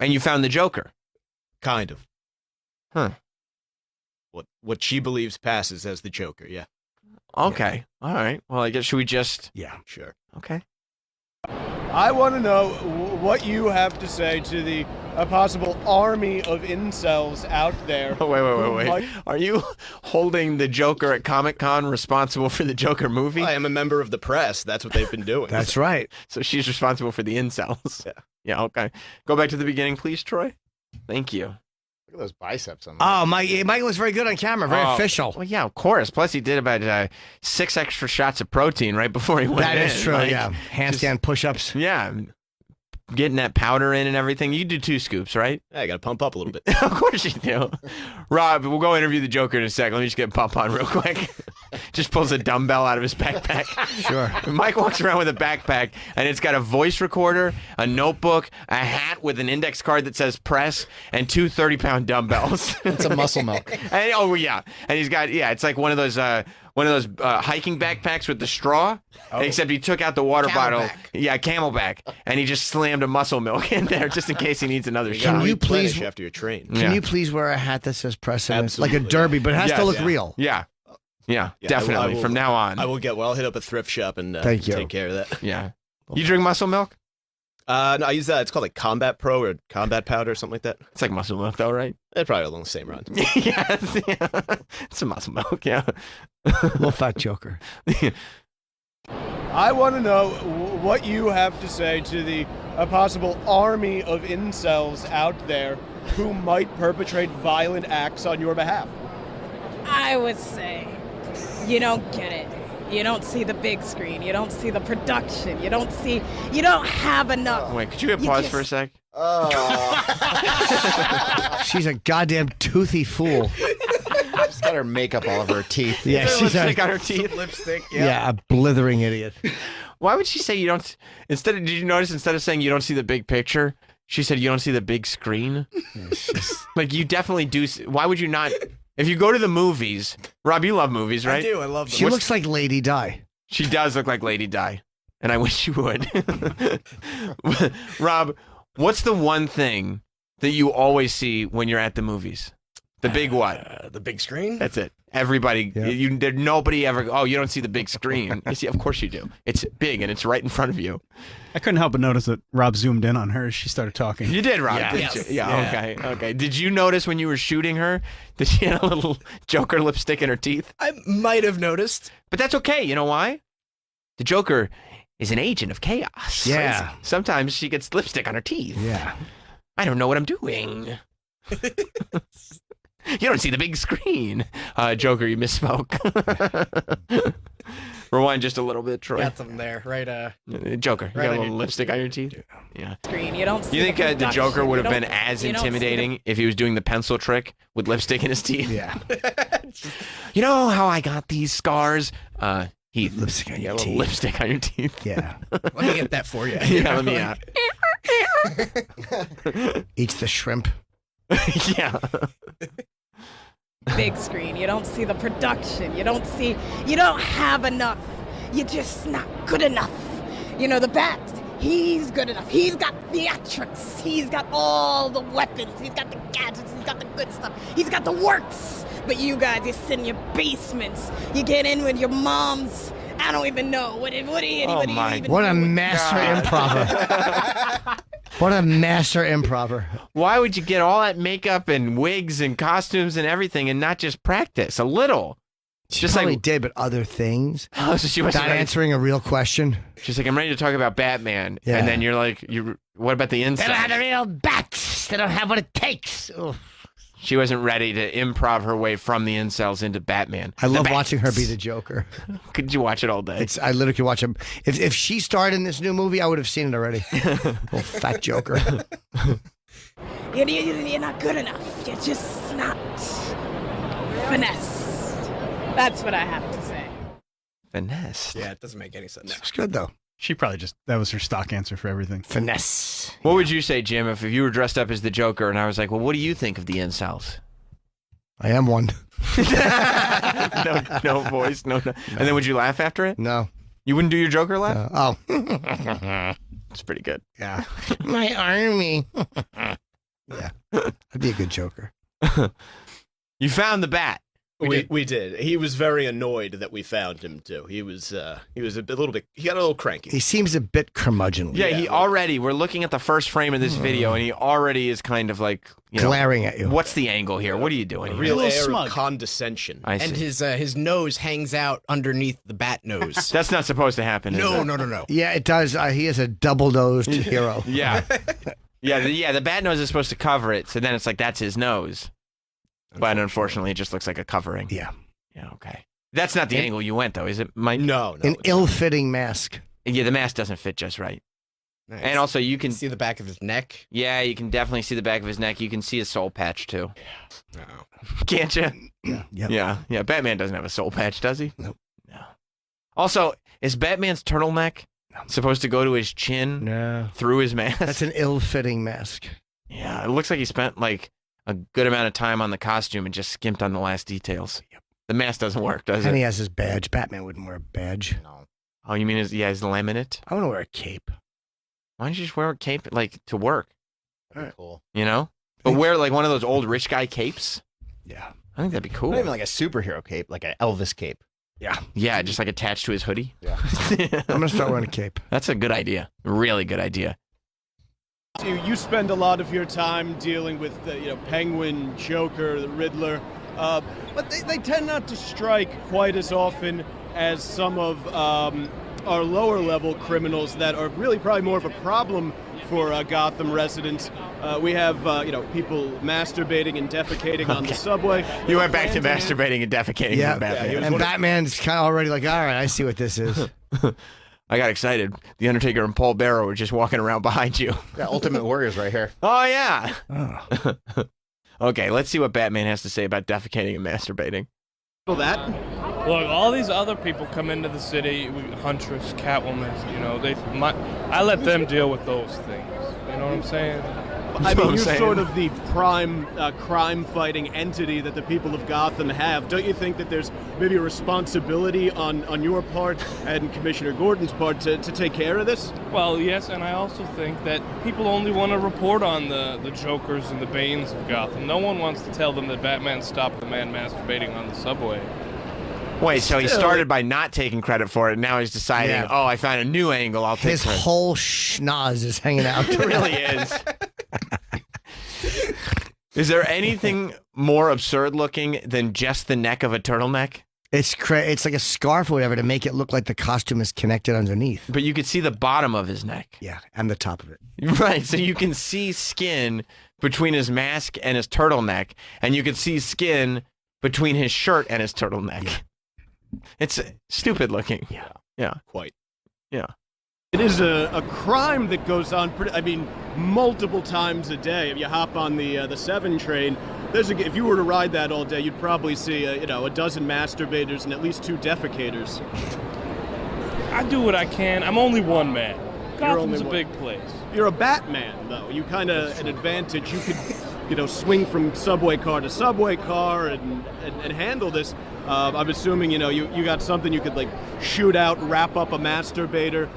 And you found the Joker. Kind of. Huh. What she believes passes as the Joker, yeah. Okay. All right. Well, I guess should we just... Yeah. Sure. Okay. I want to know what you have to say to the possible army of incels out there. Wait. Are you holding the Joker at Comic-Con responsible for the Joker movie? I am a member of the press. That's what they've been doing. That's right. So she's responsible for the incels. Yeah. Yeah, okay. Go back to the beginning, please, Troy. Thank you. Look at those biceps on Oh, Mike looks very good on camera. Very official. Well, yeah, of course. Plus, he did about 6 extra shots of protein right before he went in. That is true, yeah. Handstand push-ups. Yeah. Getting that powder in and everything. You do 2 scoops, right? Yeah, I got to pump up a little bit. Of course you do. Rob, we'll go interview the Joker in a sec. Let me just get pump on real quick. Just pulls a dumbbell out of his backpack. Sure. Mike walks around with a backpack, and it's got a voice recorder, a notebook, a hat with an index card that says press, and 2 30-pound dumbbells. It's a muscle milk. And, and he's got, it's like one of those hiking backpacks with the straw, except he took out the water bottle. Yeah, Camelback. And he just slammed a muscle milk in there just in case he needs another shot. Can you please after you're trained? Can you please wear a hat that says press in it? Like a derby, but it has to look real. Yeah, definitely. From now on. I'll hit up a thrift shop and Thank you. take care of that. Yeah. You drink muscle milk? No, I use that. It's called like Combat Pro or Combat Powder or something like that. It's like muscle milk though, right? They're probably along the same round. Yes. Yeah. It's a muscle milk, yeah. Little fat Joker. I want to know what you have to say to the possible army of incels out there who might perpetrate violent acts on your behalf. I would say you don't get it. You don't see the big screen. You don't see the production. You don't have enough. Wait, could you hit pause for a sec? She's a goddamn toothy fool. She's got her makeup all over her teeth. Yeah, she's lipstick on her teeth. Lipstick, yeah, a blithering idiot. Why would she say you don't? Did you notice instead of saying you don't see the big picture, she said you don't see the big screen? Like you definitely do. Why would you not? If you go to the movies, Rob, you love movies, right? I do. I love them. She looks like Lady Di. She does look like Lady Di, and I wish you would. Rob, what's the one thing that you always see when you're at the movies? The big what? The big screen? That's it. Everybody, nobody ever, you don't see the big screen. You see, of course you do. It's big and it's right in front of you. I couldn't help but notice that Rob zoomed in on her as she started talking. You did, Rob, didn't you? Yeah, okay. Did you notice when you were shooting her that she had a little Joker lipstick in her teeth? I might have noticed. But that's okay. You know why? The Joker is an agent of chaos. Yeah. Sometimes she gets lipstick on her teeth. Yeah. I don't know what I'm doing. You don't see the big screen. Joker, you misspoke. Rewind just a little bit, Troy. Got them there, right? Joker, you got a little lipstick on your teeth? Yeah. Screen. You don't see You think the Joker would have been as intimidating if he was doing the pencil trick with lipstick in his teeth? Yeah. You know how I got these scars? Heath, lipstick on your teeth. Lipstick on your teeth. Yeah. Let me get that for you. Yeah, let me Eats the shrimp. Yeah. Big screen. You don't see the production. You don't have enough. You're just not good enough. You know, the Bat, he's good enough. He's got theatrics. He's got all the weapons. He's got the gadgets. He's got the good stuff. He's got the works. But you guys, you sit in your basements. You get in with your moms. I don't even know. What do you even What a do? master improver. What a master improver. Why would you get all that makeup and wigs and costumes and everything and not just practice a little? She Just probably like did, but other things. Oh, so she wasn't not ready. answering a real question. She's like, I'm ready to talk about Batman. Yeah. And then you're like, what about the They inside? don't have the real bats. They don't have what it takes. Ugh. She wasn't ready to improv her way from the incels into Batman. I love The watching her Bats. be the Joker. Could you watch it all day? I literally could watch him. If she starred in this new movie, I would have seen it already. Little fat Joker. You're not good enough. You're just not finessed. That's what I have to say. Finesse. Yeah, it doesn't make any sense. It's good, though. She probably that was her stock answer for everything. Finesse. What would you say, Jim, if you were dressed up as the Joker and I was like, well, what do you think of the incels? I am one. no voice, no. And then would you laugh after it? No. You wouldn't do your Joker laugh? Oh. It's pretty good. Yeah. My army. Yeah. I'd be a good Joker. You found the Bat. We did. He was very annoyed that we found him too. He was a little bit. He got a little cranky. He seems a bit curmudgeonly. Yeah, we're looking at the first frame of this video, and he already is kind of like, glaring at you. What's the angle here? What are you doing? A here? real air of condescension. I see. And his nose hangs out underneath the bat nose. That's not supposed to happen. is No, it? no. Yeah, it does. He is a double-nosed hero. Yeah. Yeah, the bat nose is supposed to cover it, so then it's like that's his nose. But unfortunately, it just looks like a covering. Yeah. Yeah, okay. That's not the angle you went, though, is it, Mike? No. An ill-fitting mask. Yeah, the mask doesn't fit just right. Nice. And also, you can see the back of his neck. Yeah, you can definitely see the back of his neck. You can see his soul patch, too. No. Can't you? Yeah. Yeah. Batman doesn't have a soul patch, does he? Nope. No. Also, is Batman's turtleneck supposed to go to his chin? No. Through his mask? That's an ill-fitting mask. Yeah, it looks like he spent like a good amount of time on the costume and just skimped on the last details. Yep. The mask doesn't work, does And it? he has his badge. Batman wouldn't wear a badge. No. Oh, you mean his laminate? I want to wear a cape. Why don't you just wear a cape like to work? That'd be cool. You know? But wear like one of those old rich guy capes. Yeah. I think that'd be cool. Not even like a superhero cape, like an Elvis cape. Yeah. Yeah, just like attached to his hoodie. Yeah. I'm going to start wearing a cape. That's a good idea. Really good idea. You spend a lot of your time dealing with the Penguin, Joker, the Riddler, but they tend not to strike quite as often as some of our lower level criminals that are really probably more of a problem for Gotham residents. We have people masturbating and defecating on the subway. You went back to masturbating and defecating Yeah. with Batman. And Batman's kind of already like, all right, I see what this is. I got excited. The Undertaker and Paul Bearer were just walking around behind you. Yeah, Ultimate Warrior's right here. Oh, yeah. Oh. Okay, let's see what Batman has to say about defecating and masturbating. That? Look, all these other people come into the city, Huntress, Catwoman, I let them deal with those things. You know what I'm saying? I mean, you're sort of the prime crime-fighting entity that the people of Gotham have. Don't you think that there's maybe a responsibility on your part and Commissioner Gordon's part to take care of this? Well, yes, and I also think that people only want to report on the Jokers and the Banes of Gotham. No one wants to tell them that Batman stopped the man masturbating on the subway. Wait, so he started by not taking credit for it, and now he's deciding, Yeah. I found a new angle, I'll take His credit. whole schnoz is hanging out. It really is. Is there anything more absurd looking than just the neck of a turtleneck? It's like a scarf or whatever to make it look like the costume is connected underneath. But you could see the bottom of his neck. Yeah, and the top of it. Right, so you can see skin between his mask and his turtleneck, and you can see skin between his shirt and his turtleneck. Yeah. It's stupid looking. Yeah. Quite. Yeah. It is a crime that goes on, multiple times a day. If you hop on the 7 train, if you were to ride that all day, you'd probably see a dozen masturbators and at least 2 defecators. I do what I can. I'm only one man. You're Gotham's only a one. big place. You're a Batman, though. You kind of an advantage. swing from subway car to subway car and handle this. I'm assuming, you got something you could like shoot out, wrap up a masturbator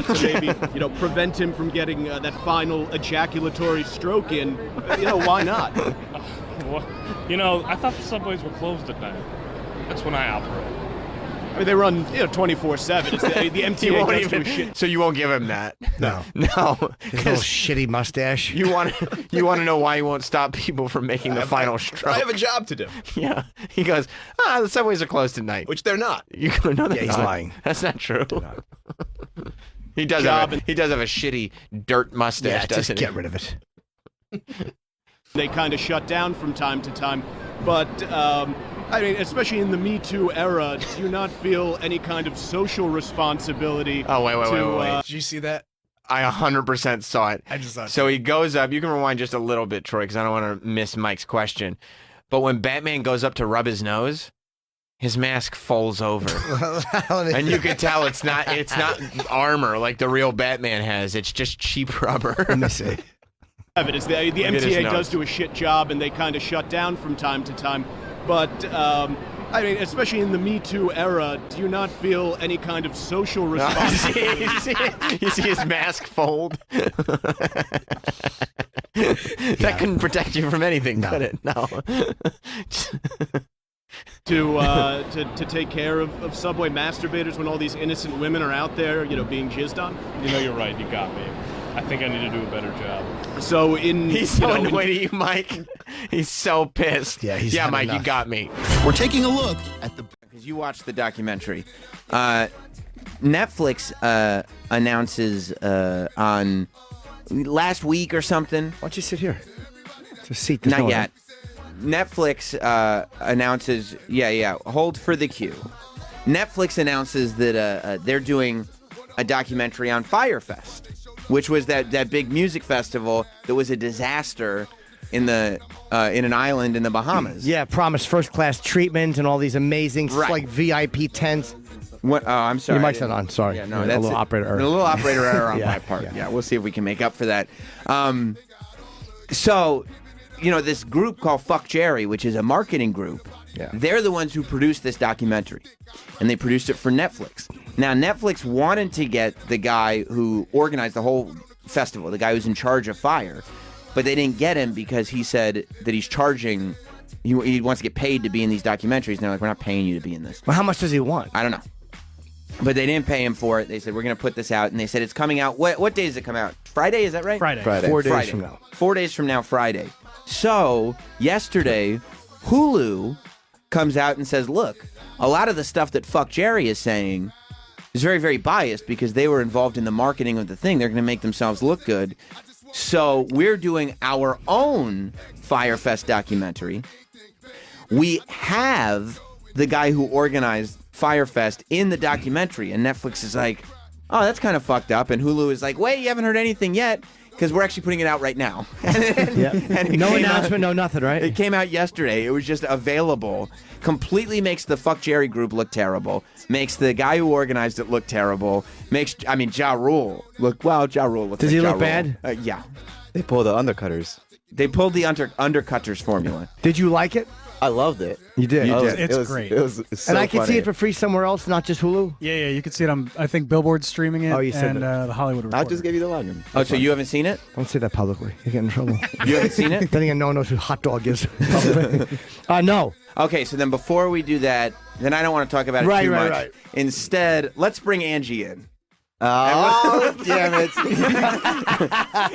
to maybe, prevent him from getting that final ejaculatory stroke in. Why not? Well, I thought the subways were closed at night. That's when I operate. I mean, they run, 24/7. It's the MTA does do shit. So you won't give him that? No. No. His little shitty mustache. You want to know why he won't stop people from making the final stroke? I have a job to do. Yeah. He goes, the subways are closed tonight. Which they're not. You go, no, they're Yeah, he's not. lying. That's not true. He does have a shitty dirt mustache, Yeah, just doesn't he? get rid of it. They kind of shut down from time to time. But, I mean, especially in the Me Too era, do you not feel any kind of social responsibility? Oh, wait. Did you see that? I 100% saw it. I just saw it. So he goes up. You can rewind just a little bit, Troy, because I don't want to miss Mike's question. But when Batman goes up to rub his nose, his mask folds over, and you can tell it's not armor like the real Batman has. It's just cheap rubber. Let me see. It's the MTA does do a shit job, and they kind of shut down from time to time. But, I mean, especially in the Me Too era, do you not feel any kind of social responsibility? You see his mask fold? That couldn't protect you from anything, could it? No. to take care of subway masturbators when all these innocent women are out there, being jizzed on? You're right. You got me. I think I need to do a better job. So he's so annoyed at you, Mike. He's so pissed. Yeah, Mike, enough. you got me. We're taking a look at the... Because you watched the documentary. Netflix announces on last week or something. Why don't you sit here? It's a seat. Not yet. Netflix announces, hold for the cue. Netflix announces that they're doing a documentary on Fyre Fest, which was that big music festival that was a disaster in an island in the Bahamas. Yeah, promised first-class treatment and all these amazing like VIP tents. What? Oh, I'm sorry. Your mic's not on. Sorry. Yeah, no, a that's little operator error. A little operator error on Yeah, my part. yeah. Yeah, we'll see if we can make up for that. So, this group called Fuck Jerry, which is a marketing group, they're the ones who produced this documentary, and they produced it for Netflix. Now, Netflix wanted to get the guy who organized the whole festival, the guy who's in charge of Fyre, but they didn't get him because he said that he's charging. He wants to get paid to be in these documentaries. And they're like, we're not paying you to be in this. Well, how much does he want? I don't know. But they didn't pay him for it. They said, we're going to put this out. And they said, it's coming out. What day does it come out? Friday, is that right? Friday. 4 days from now. 4 days from now, Friday. So, yesterday, Hulu comes out and says, look, a lot of the stuff that Fuck Jerry is saying is very, very biased because they were involved in the marketing of the thing. They're going to make themselves look good. So, we're doing our own Fyre Fest documentary. We have the guy who organized Fyre Fest in the documentary, and Netflix is like, oh, that's kind of fucked up. And Hulu is like, wait, you haven't heard anything yet? Because we're actually putting it out right now. And no announcement, no nothing, right? It came out yesterday. It was just available. Completely makes the Fuck Jerry group look terrible. Makes the guy who organized it look terrible. Makes, Ja Rule look, well, Ja Rule looks Does like he Ja look Rule. bad? Yeah. They pulled the undercutters. They pulled the undercutters formula. Did you like it? I loved it. You did? You did. It's great. It was so And I can see funny. it for free somewhere else, not just Hulu? Yeah, you can see it on, I think, Billboard's streaming it. Oh, you said and that. the Hollywood Reporter. I just gave you the login. Oh, so you haven't seen it? Don't say that publicly. You get in trouble. You haven't seen it? Then again, no one knows who Hot Dog is. No. Okay, so then before we do that, then I don't want to talk about it too much. Right. Instead, let's bring Angie in. Oh, damn it.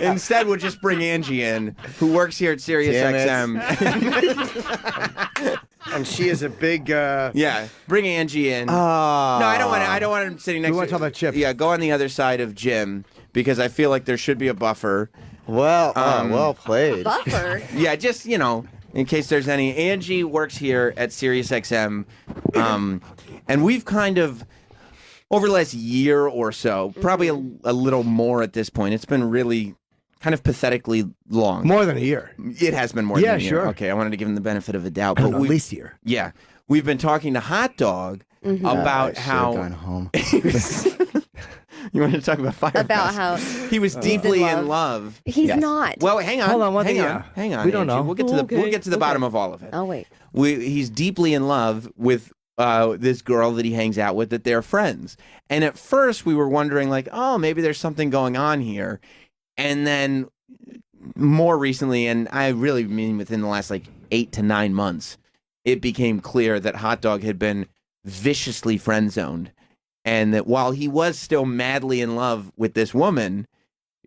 Instead, we'll just bring Angie in, who works here at SiriusXM. And she is a big. Yeah, bring Angie in. No, I don't want him sitting next. We want to talk about Chip. Yeah, go on the other side of Jim because I feel like there should be a buffer. Well, well played. Buffer. Yeah, just in case there's any. Angie works here at SiriusXM, and we've kind of. Over the last year or so, probably a little more at this point, it's been really kind of pathetically long. More than a year. It has been more than a year. Sure. Okay, I wanted to give him the benefit of the doubt. I don't know, we- at least a year. Yeah. We've been talking to Hot Dog about how... Going home. You want to talk about Firehouse? About how he was he's deeply in in love. He's not. Well, hang on. Hold on, hang on. We don't Angie. know. We'll get to the bottom of all of it. Oh wait. He's deeply in love with this girl that he hangs out with, that they're friends. And at first we were wondering, like, oh, maybe there's something going on here. And then more recently, and I really mean within the last like 8 to 9 months, it became clear that Hot Dog had been viciously friend zoned. And that while he was still madly in love with this woman,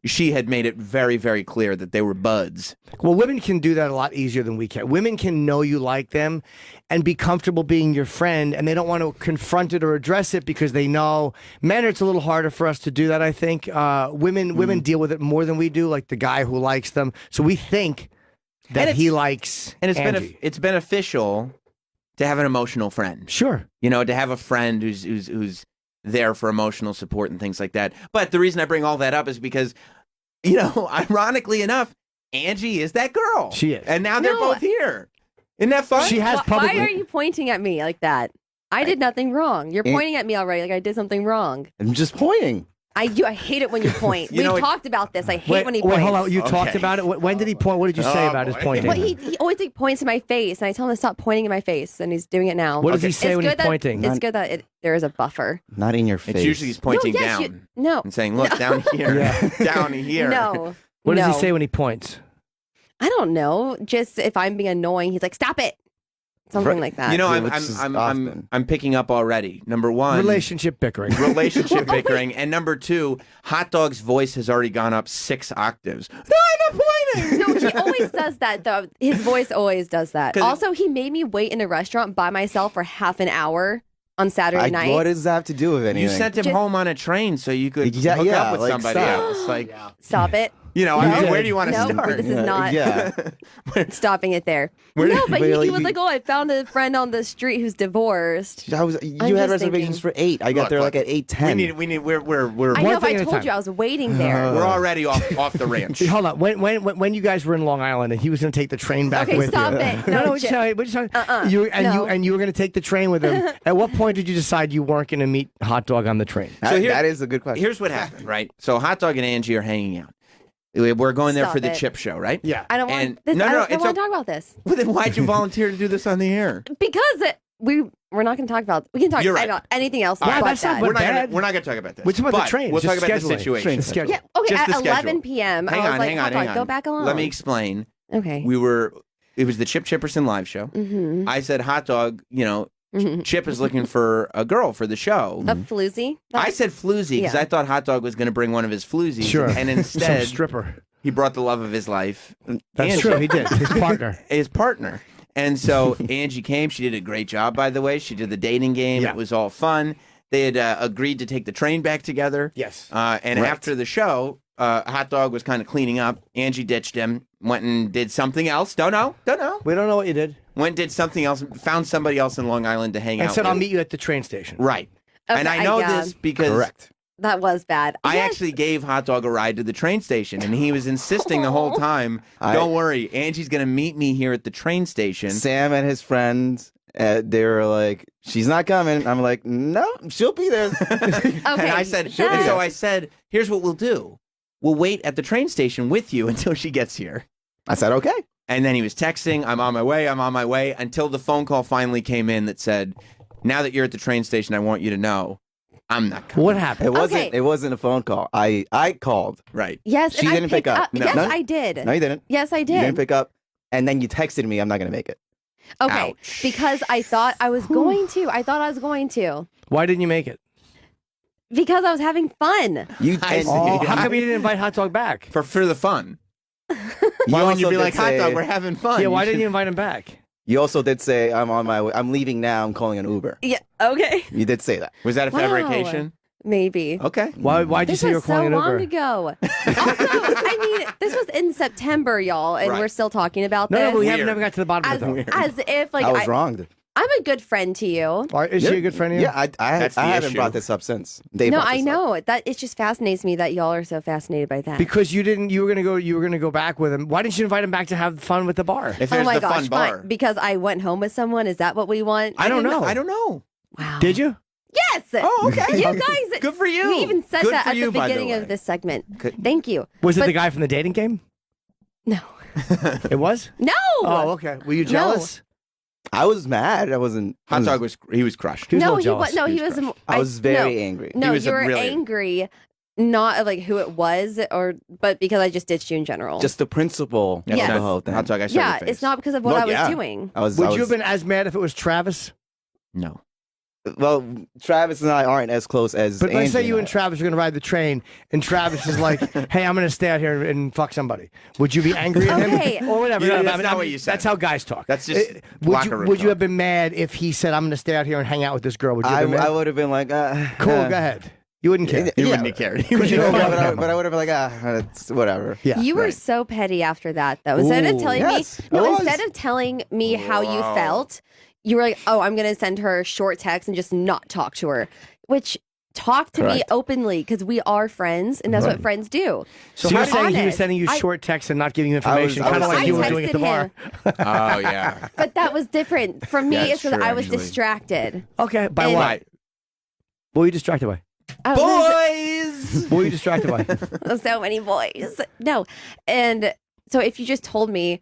she had made it very, very clear that they were buds. Well, women can do that a lot easier than we can. Women can know you like them and be comfortable being your friend, and they don't want to confront it or address it because they know. Men, it's a little harder for us to do that, I think. Women deal with it more than we do, like the guy who likes them. So we think that he likes And Angie. it's beneficial to have an emotional friend. Sure. You know, to have a friend who's there for emotional support and things like that. But the reason I bring all that up is because, you know, ironically enough, Angie is that girl. She is. And now they're both here. Isn't that fun? Why are you pointing at me like that? I did nothing wrong. You're pointing at me already like I did something wrong. I'm just pointing. I hate it when you point. You know, We talked about this. I hate Wait, when he wait, points. hold on. You talked about it? When did he point? What did you say about his pointing? Well, he always like, points in my face, and I tell him to stop pointing in my face, and he's doing it now. What does he say It's when he's good that- pointing? It's good that there is a buffer. Not in your face. It's usually he's pointing No, yes, down. you- no. And saying, look, down here. Down here. No. What does he No. say when he points? I don't know. Just if I'm being annoying, he's like, "Stop it," something like that. You know, I'm picking up already. Number one, Relationship bickering. relationship bickering, and number two, Hot Dog's voice has already gone up 6 octaves. No, he always does that, though. His voice always does that. 'Cause- Also, he made me wait in a restaurant by myself for half an hour on Saturday night. What does that have to do with anything? You sent him Just- home on a train so you could Yeah, hook yeah, up with like, somebody stop. else. Like, Stop it. you know, I mean, where do you want to No, start? this is not. Yeah. Stopping it there. Where No, did- but but he like, was you- like, "Oh, I found a friend on the street who's divorced." You I'm had just reservations thinking- for 8. I got there like at 8:10. We need. We're. I know if I told you I was waiting there. We're already off the ranch. Hey, hold on. When you guys were in Long Island and he was going to take the train back Okay, with stop you. it. No, No, we're just talking- we're just talking- no. you were going to take the train with him. At what point did you decide you weren't going to meet Hot Dog on the train? That is a good question. Here's what happened, right? So Hot Dog and Angie are hanging out. We're going there Stop for the it. chip show, right? Yeah. I don't want And- this. no, I no, don't it's want to talk about this Well, then why'd you volunteer to do this on the air? because we're not going to talk about. We can talk You're right. about anything else. All right, but that's not that. We're not bad. gonna. We're not gonna talk about this. We're talking about the But train. We'll Just talk about the scheduling. situation. The schedule. Yeah. Okay. Just At the schedule. 11 p.m. Hang I was on, like, hang on, "Hot hang Dog, on. go back alone." Let me explain. Okay. It was the Chip Chipperson live show. Mm-hmm. I said, Hot Dog, you know, Chip is looking for a girl for the show. A floozy. I said floozy because Yeah. I thought Hot Dog was going to bring one of his floozies. Sure. And Some instead, stripper. he brought the love of his life. That's Angie. true. He did. His partner. His partner. And so Angie came. She did a great job, by the way. She did the dating game. Yeah. It was all fun. They had agreed to take the train back together. Yes. And Right. after the show, Hot Dog was kind of cleaning up. Angie ditched him, went and did something else. Don't know. We don't know what you did. Went and did something else, found somebody else in Long Island to hang And out said, with. I'll meet you at the train station. Right. Okay, And I know yeah. this because Correct. That was bad. I Yes. actually gave Hot Dog a ride to the train station, and he was insisting the whole time, don't worry, Angie's going to meet me here at the train station. Sam and his friends, they were like, she's not coming. I'm like, no, she'll be there. Okay. And I said, that- and so I said, here's what we'll do. We'll wait at the train station with you until she gets here. I said, okay. And then he was texting, I'm on my way, until the phone call finally came in that said, now that you're at the train station, I want you to know I'm not coming. What happened? It wasn't a phone call. I called. Right. Yes. She and I didn't pick picked up. No. Yes, No. I did. No, you didn't. Yes, I You didn't did. pick up. And then you texted me, I'm not going to make it. Okay. Ouch. Because I thought I was going to. I thought I was going to. Why didn't you make it? Because I was having fun. You I see. How come you didn't invite Hot Dog back? For the fun. You Why wouldn't you also be did like, Hot Dog, say- we're having fun? Yeah, why should- didn't you invite him back? You also did say, I'm on my way. I'm leaving now. I'm calling an Uber. Yeah. Okay. You did say that. Was that a Wow. fabrication? Maybe. Okay. Why'd you This say you were was so calling an long Uber? ago. Also, I mean, this was in September, y'all, and Right. we're still talking about No, this. no, but we Weird. haven't never got to the bottom of it. though. as if, like, I was wrong. I'm a good friend to you. Is she a good friend of yours? Yeah, I That's the haven't issue. brought this up since. Dave No, brought I this up. know that. It just fascinates me that y'all are so fascinated by that. Because you didn't. You were gonna go back with him. Why didn't you invite him back to have fun with the bar? If oh there's my the gosh, fun bar. fine. Because I went home with someone. Is that what we want? I don't know. I don't know. Wow. Did you? Yes. Oh, okay. You guys. Good for you. We even said Good that for at you, the by the beginning way. of this segment. Thank you. Was it But- the guy from the dating game? No. It was? No. Oh, okay. Were you No. jealous? I was mad. I wasn't. Hot Dog was crushed. No, he was. No, he was. I was very angry. No, He was you were really- angry, not of, like who it was, but because I just ditched you in general. Just the principle Yes. of the whole thing. Hot Dog, I saw yeah, your face. it's not because of what Well, I was yeah. doing. I was. Would I you have was- been as mad if it was Travis? No. Well, Travis and I aren't as close as. But let's say Angie you and and Travis are going to ride the train, and Travis is like, "Hey, I'm going to stay out here and fuck somebody." Would you be angry at Okay. him or whatever? Yeah, No, that's I mean, not what you said. That's how guys talk. That's just Would locker you room Would you talk. have been mad if he said, "I'm going to stay out here and hang out with this girl"? Would you have I, been mad? I would have been like, Cool, go ahead. You wouldn't care. You wouldn't have cared. Because you don't but, fuck him. but I would have been like, it's whatever. Yeah. You were Right. so petty after that, though. Instead of Ooh, telling yes, me, no, I was. instead of telling me how you Wow. felt, you were like, "Oh, I'm going to send her a short text and just not talk to her." Which talk to me Correct. openly because we are friends, and that's what friends do. So Be you're saying he was honest. sending you I- short texts and not giving you information, I was- kind of like I you were doing at the texted bar. him. Oh, yeah. But that was different from me. Yeah, It's it's because true, I was actually. distracted. Okay, by And- what? Right. What were you distracted by? I was- Boys! What were you distracted by? so many boys. No. And so if you just told me,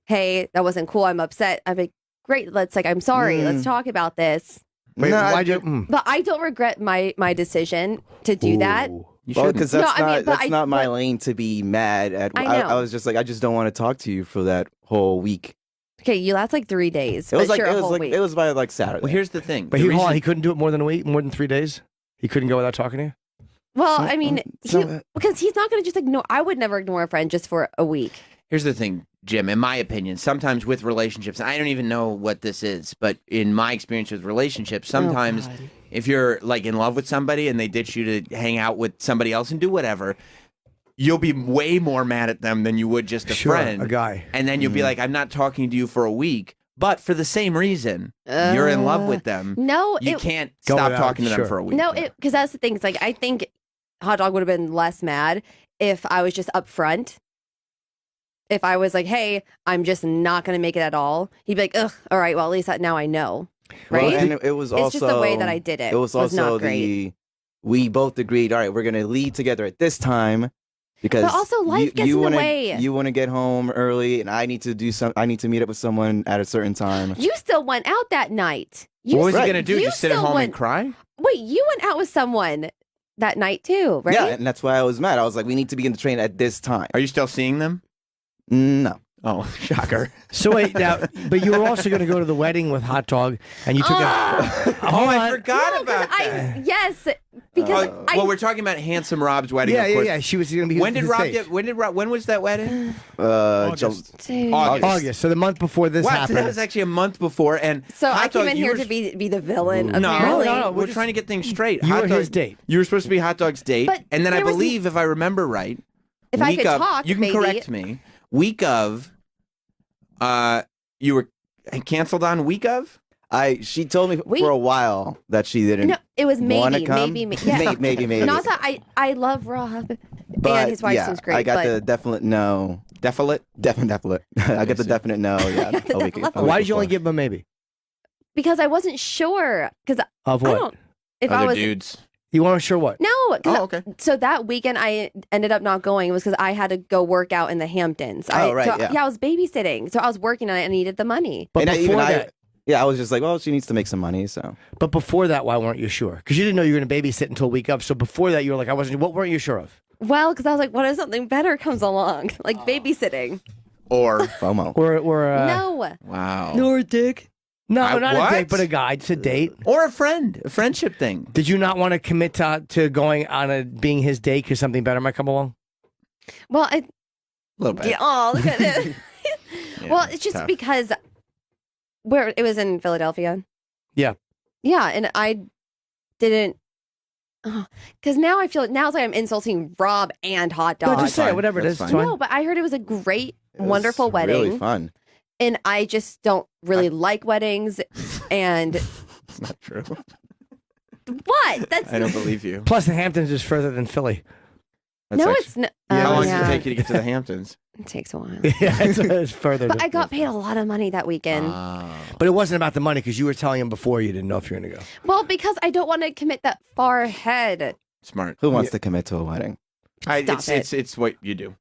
hey, that wasn't cool, I'm upset, I'd be like, great, I'm sorry, let's talk about this. Wait, No, I why'd you? did- But I don't regret my decision to do that. Ooh. You Well, shouldn't. because No, that's I mean, not but that's I- not my but- lane to be mad at. I I know. was just like, I just don't want to talk to you for that whole week. Okay, that's like 3 days. It was but like sure, it a was whole like week. it was by like Saturday. Well, here's the thing. But The hold on, reason- he couldn't do it more than a week, more than 3 days. He couldn't go without talking to you. Well, I mean, so- because he's not going to just ignore. I would never ignore a friend just for a week. Here's the thing, Jim, in my opinion, sometimes with relationships, and I don't even know what this is, but in my experience with relationships, sometimes God. if you're like in love with somebody and they ditch you to hang out with somebody else and do whatever, you'll be way more mad at them than you would just a Sure, friend. a guy. And then you'll be like, I'm not talking to you for a week, but for the same reason, you're in love with them. No, You it, can't Go stop without, talking to them sure. for a week. no, because that's the thing. It's like I think Hot Dog would have been less mad if I was just upfront. If I was like, "Hey, I'm just not going to make it at all," he'd be like, "Ugh, all right. Well, at least now I know." Right? Well, and it was also It's just the way that I did it. It was was also not great. we both agreed. All right, we're gonna leave together at this time because But also life gets in the wanna, way. You want to get home early, and I need to do some. I need to meet up with someone at a certain time. You still went out that night. You What was he Right. going to do? You Just sit at still home and went- cry? Wait, you went out with someone that night too, right? Yeah, and that's why I was mad. I was like, we need to be in the train at this time. Are you still seeing them? No. Oh, shocker. So wait now, but you were also going to go to the wedding with Hot Dog, and you took a. Oh, I forgot No, 'cause about that. yes, because I well, we're talking about Handsome Rob's wedding. Yeah, of yeah, course. yeah. She was going to be. When did his Rob date. get? When was that wedding? Dude. August. So the month before this What? So happened. that was actually a month before, and So Hot I came Dog, in you here were to be the villain. No, apparently. we're trying to get things straight. You Hot were Dog- his date. You were supposed to be Hot Dog's date, But and then I there was- believe, if I remember right, If I week could of, talk, you can maybe. correct me. Week of, you were canceled on week of. She told me for a while that she didn't. No, it was wanna maybe, come. yeah. maybe. Not that I love Rob, But and his wife yeah, seems great. I got but the definite no. Definite. I got the definite no. Yeah. a week, a week Why did you only before. give him a maybe? because I wasn't sure. Because Of I what? don't. If I Other was dudes. You weren't sure what? no, 'cause Oh, okay. So that weekend I ended up not going was because I had to go work out in the Hamptons. Oh, right, So, yeah. I was babysitting, so I was working on it and needed the money. But And before that, yeah, I was just like, well, she needs to make some money, so. but before that, why weren't you sure? Because you didn't know you were going to babysit until week of. So before that, you were like, I wasn't. What weren't you sure of? Well, because I was like, what if something better comes along, like babysitting? Or FOMO. Or No. wow. Nor a dick. No, I- not what? a date, but a guide to date. Or a friendship thing. Did you not want to commit to going on being his date because something better might come along? Well, I. A little bit. Yeah, oh, look at it. Yeah, well, it's just tough. because where it was in Philadelphia. Yeah. Yeah, and I didn't. Because now I feel now it's like I'm insulting Rob and Hot Dog. No, just say it, fine. whatever it That's is. fine. It's fine. No, but I heard it was a great, It was wonderful wedding. Really fun. And I just don't really like weddings. And It's not true. what? That's I don't believe you. Plus, the Hamptons is further than Philly. That's no, actually- it's not. How long yeah. did it take you to get to the Hamptons? It takes a while. Yeah, it's further. But I got paid a lot of money that weekend. But it wasn't about the money because you were telling him before you didn't know if you were going to go. Well, because I don't want to commit that far ahead. Smart. Who wants to commit to a wedding? It's what you do.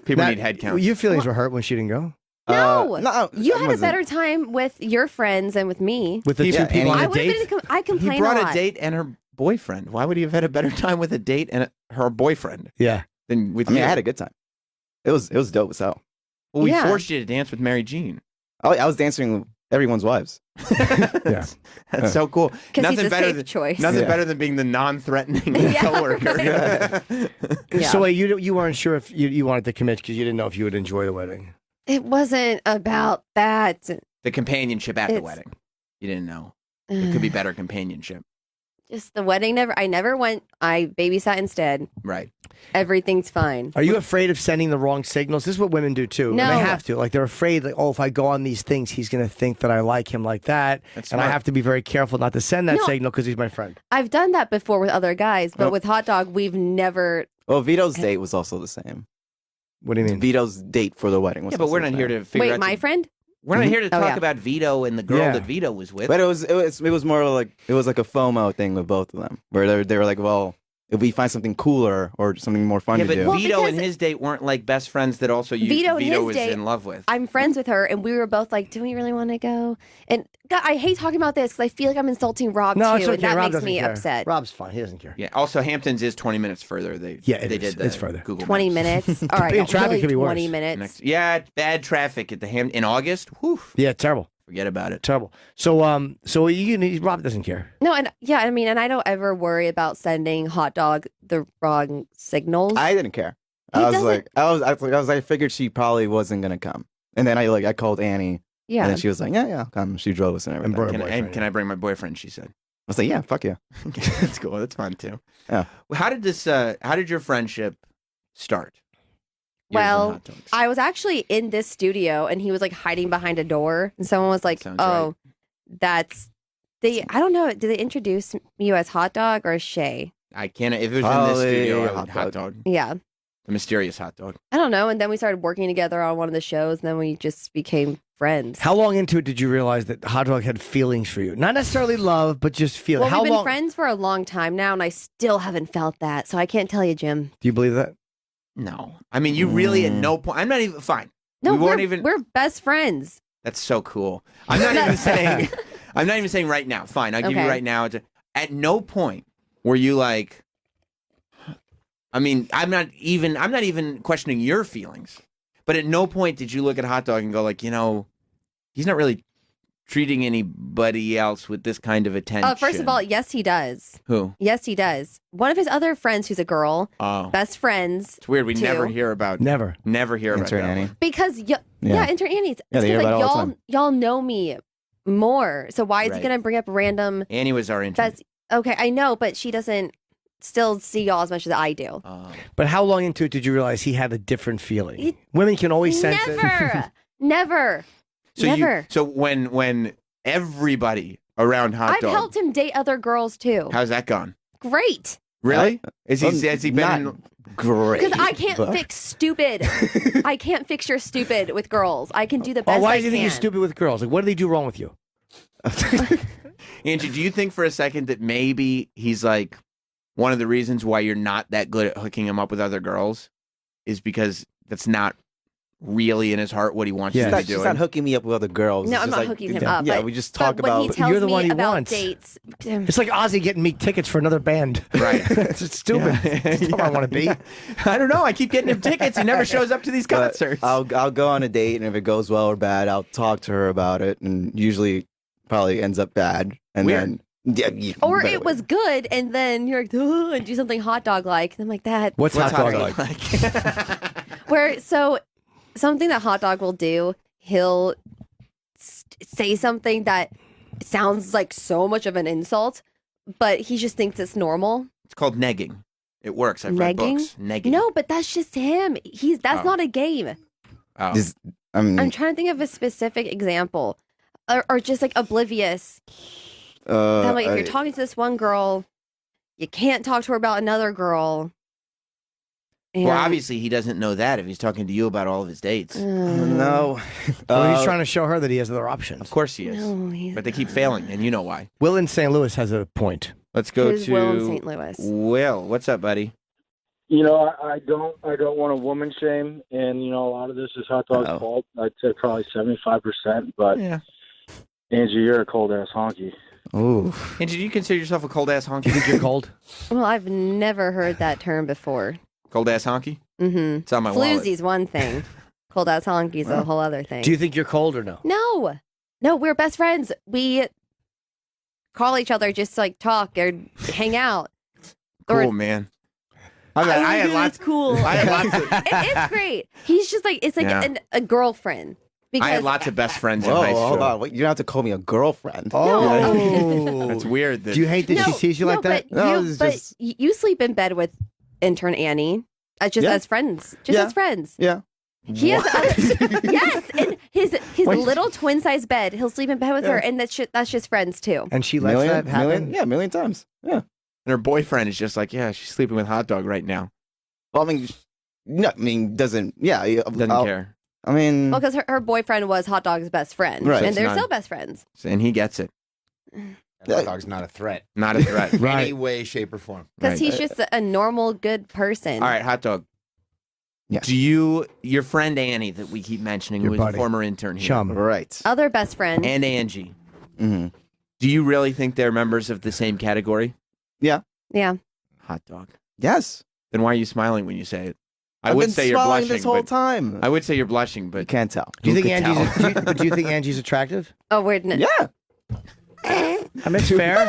People need head count. Your feelings were hurt when she didn't go? No, you had a better time with your friends and with me. With the two people on I a would have date? been. I complain He brought a a lot. date and her boyfriend. Why would he have had a better time with a date and her boyfriend? Yeah. Than with I mean, you? I had a good time. It was dope as hell. Well, we Yeah. forced you to dance with Mary Jean. I was dancing with everyone's wives. Yeah. That's so cool. 'Cause he's a better safe than choice. Nothing Yeah. better than being the non-threatening coworker. Yeah. So wait, you weren't sure if you wanted to commit because you didn't know if you would enjoy the wedding. It wasn't about that. The companionship at the It's- wedding. You didn't know. It could be better companionship. Just the wedding. I never went. I babysat instead. Right. Everything's fine. Are you afraid of sending the wrong signals? This is what women do too. And No. they have to. Like they're afraid, like, oh, if I go on these things, he's going to think that I like him like that. That's and I smart. have to be very careful not to send that No. signal because he's my friend. I've done that before with other guys, but Oh. with Hot Dog, we've never. Well, Vito's date was also the same. What do you mean? Vito's date for the wedding was Yeah, but also we're the not here same. to figure Wait, out. my friend? We're not here to Oh, talk yeah. about Vito and the girl Yeah. that Vito was with. But it was more like it was like a FOMO thing with both of them, where they were like, well, if we find something cooler or something more fun yeah, to but do. Vito and because- his date weren't like best friends that also Vito and his was date- in love with. I'm friends with her, and we were both like, "Do we really want to go?" And God, I hate talking about this because I feel like I'm insulting Rob No, too, it's okay. and that Rob makes doesn't me care. upset. Rob's fine. He doesn't care. Yeah. Also, Hamptons is 20 minutes further. They Yeah, did the it's further. Google 20 Maps. minutes. All right, Being traffic really could be worse. 20 minutes. Yeah, bad traffic at the in August. Whew, Yeah, terrible. forget about it. Terrible. So Rob doesn't care. No, and yeah, I mean, and I don't ever worry about sending Hot Dog the wrong signals. I didn't care. He I was doesn't- like, I figured she probably wasn't gonna come, and then I called Annie, yeah. and then she was like, yeah, I'll come. She drove us and everything. brought her Can, boyfriend, and can I bring my boyfriend? She said. I was like, yeah, fuck yeah. That's cool. That's fun too. Yeah. Well, how did this? How did your friendship start? Yours and Well, Hot Dog's. I was actually in this studio, and he was like hiding behind a door, and someone was like, Sounds "Oh, right. that's they." I don't know. Did they introduce you as Hot Dog or as Shay? I can't. If it was in Oh, this yeah, studio, yeah, I would hot dog. Yeah, The mysterious hot dog. I don't know. And then we started working together on one of the shows, and then we just became friends. How long into it did you realize that Hot Dog had feelings for you? Not necessarily love, but just feeling. Well, How we've been long? friends for a long time now, and I still haven't felt that, so I can't tell you, Jim. Do you believe that? No, I mean you really at no point. I'm not even fine. No, we we're, weren't even. we're best friends. That's so cool. I'm not even saying. I'm not even saying right now. Fine, I'll give you Okay. right now. At no point were you like. I mean, I'm not even questioning your feelings, but at no point did you look at Hot Dog and go like, he's not really treating anybody else with this kind of attention. First of all, yes, he does. Who? Yes, he does. One of his other friends, who's a girl, Oh, best friends. it's weird. We too. never hear about. Never. Never hear about Intern that Annie. one. Because yeah, Yeah. intern Annie's. Yeah, they hear like about it all the y'all time. know me more. So why is Right. he gonna bring up random? Annie was our intern. That's okay. I know, but she doesn't still see y'all as much as I do. But how long into it did you realize he had a different feeling? Women can always sense it. Never, never, never. So when everybody around Hot I've Dog, helped him date other girls too. how's that gone? Great. Really? Has he been? Not great. Because I can't but- fix stupid. I can't fix your stupid with girls. I can do the Oh, best why I do you think can. he's stupid with girls? Like, what do they do wrong with you? Angie, do you think for a second that maybe he's like one of the reasons why you're not that good at hooking him up with other girls is because that's not really in his heart what he wants you She's to not, be she's doing? not hooking me up with other girls. No, It's I'm just not like, hooking him yeah, up. Yeah, but, we just but talk when about. he tells You're the me one he about wants. dates. It's like Ozzy getting me tickets for another band. Right. It's stupid. That's not what I want to be. I don't know. I keep getting him tickets. He never shows up to these But concerts. I'll go on a date, and if it goes well or bad, I'll talk to her about it, and usually probably ends up bad. And Weird. then Or but- it was good, and then you're like, "Ugh," and do something hot dog like. And I'm like that. What's hot dog like? Where so something that hot dog will do, he'll say something that sounds like so much of an insult, but he just thinks it's normal. It's called negging. It works. I've read Negging? books. Negging. No, but that's just him. That's Oh. not a game. Oh. I'm trying to think of a specific example, or just like oblivious. I'm like, if you're talking to this one girl, you can't talk to her about another girl. Well, obviously he doesn't know that if he's talking to you about all of his dates. No. Well, he's trying to show her that he has other options. Of course he is. But they keep failing, and you know why. Will in St. Louis has a point. Let's go Who's to Will in St. Louis? Will, what's up, buddy? You know, I don't want to woman shame, and you know, a lot of this is Hot Dog's fault. I'd say probably 75%, but yeah. Angie, you're a cold ass honky. Ooh. Angie, do you consider yourself a cold ass honky? You think you're cold? Well, I've never heard that term before. Cold ass honky? Mm-hmm. It's on my wallet. Floozy's one thing. Cold ass honky's a whole other thing. Do you think you're cold or no? No, we're best friends. We call each other just to, like, talk or hang out. Cool, man. I had lots. Cool. I had lots of. It's great. He's just like, it's like Yeah. a girlfriend. I had lots of best friends in Whoa, high school. hold on. Wait, you don't have to call me a girlfriend. Oh. That's weird. Do you hate that she sees you like that? But you sleep in bed with intern Annie, just as friends. As friends. Yeah. He has other, yes, and his little twin size bed. He'll sleep in bed with her, and that's just friends too. And she lets that happen. Yeah, a million times. Yeah. And her boyfriend is just like, yeah, she's sleeping with Hot Dog right now. Well, doesn't. Yeah, Doesn't care. I mean, Well, because her boyfriend was Hot Dog's best friend, Right. and It's they're not- still best friends. And he gets it. And Hot Dog's not a threat. Not a threat. Any way, shape, or form. Because he's just a normal, good person. All right, Hot Dog. Yeah. Do your friend Annie that we keep mentioning, Your who was buddy. a former intern here, Chum. Right. Other best friend. and Angie, Mm-hmm. do you really think they're members of the same category? Yeah. Yeah. Hot Dog. Yes. Then why are you smiling when you say it? I I've would been say you're smiling blushing this whole but- time. I would say you're blushing, but You can't tell. Do you Who think could Angie's? Do you think Angie's attractive? Oh, we're not. Yeah. I mean, it's fair.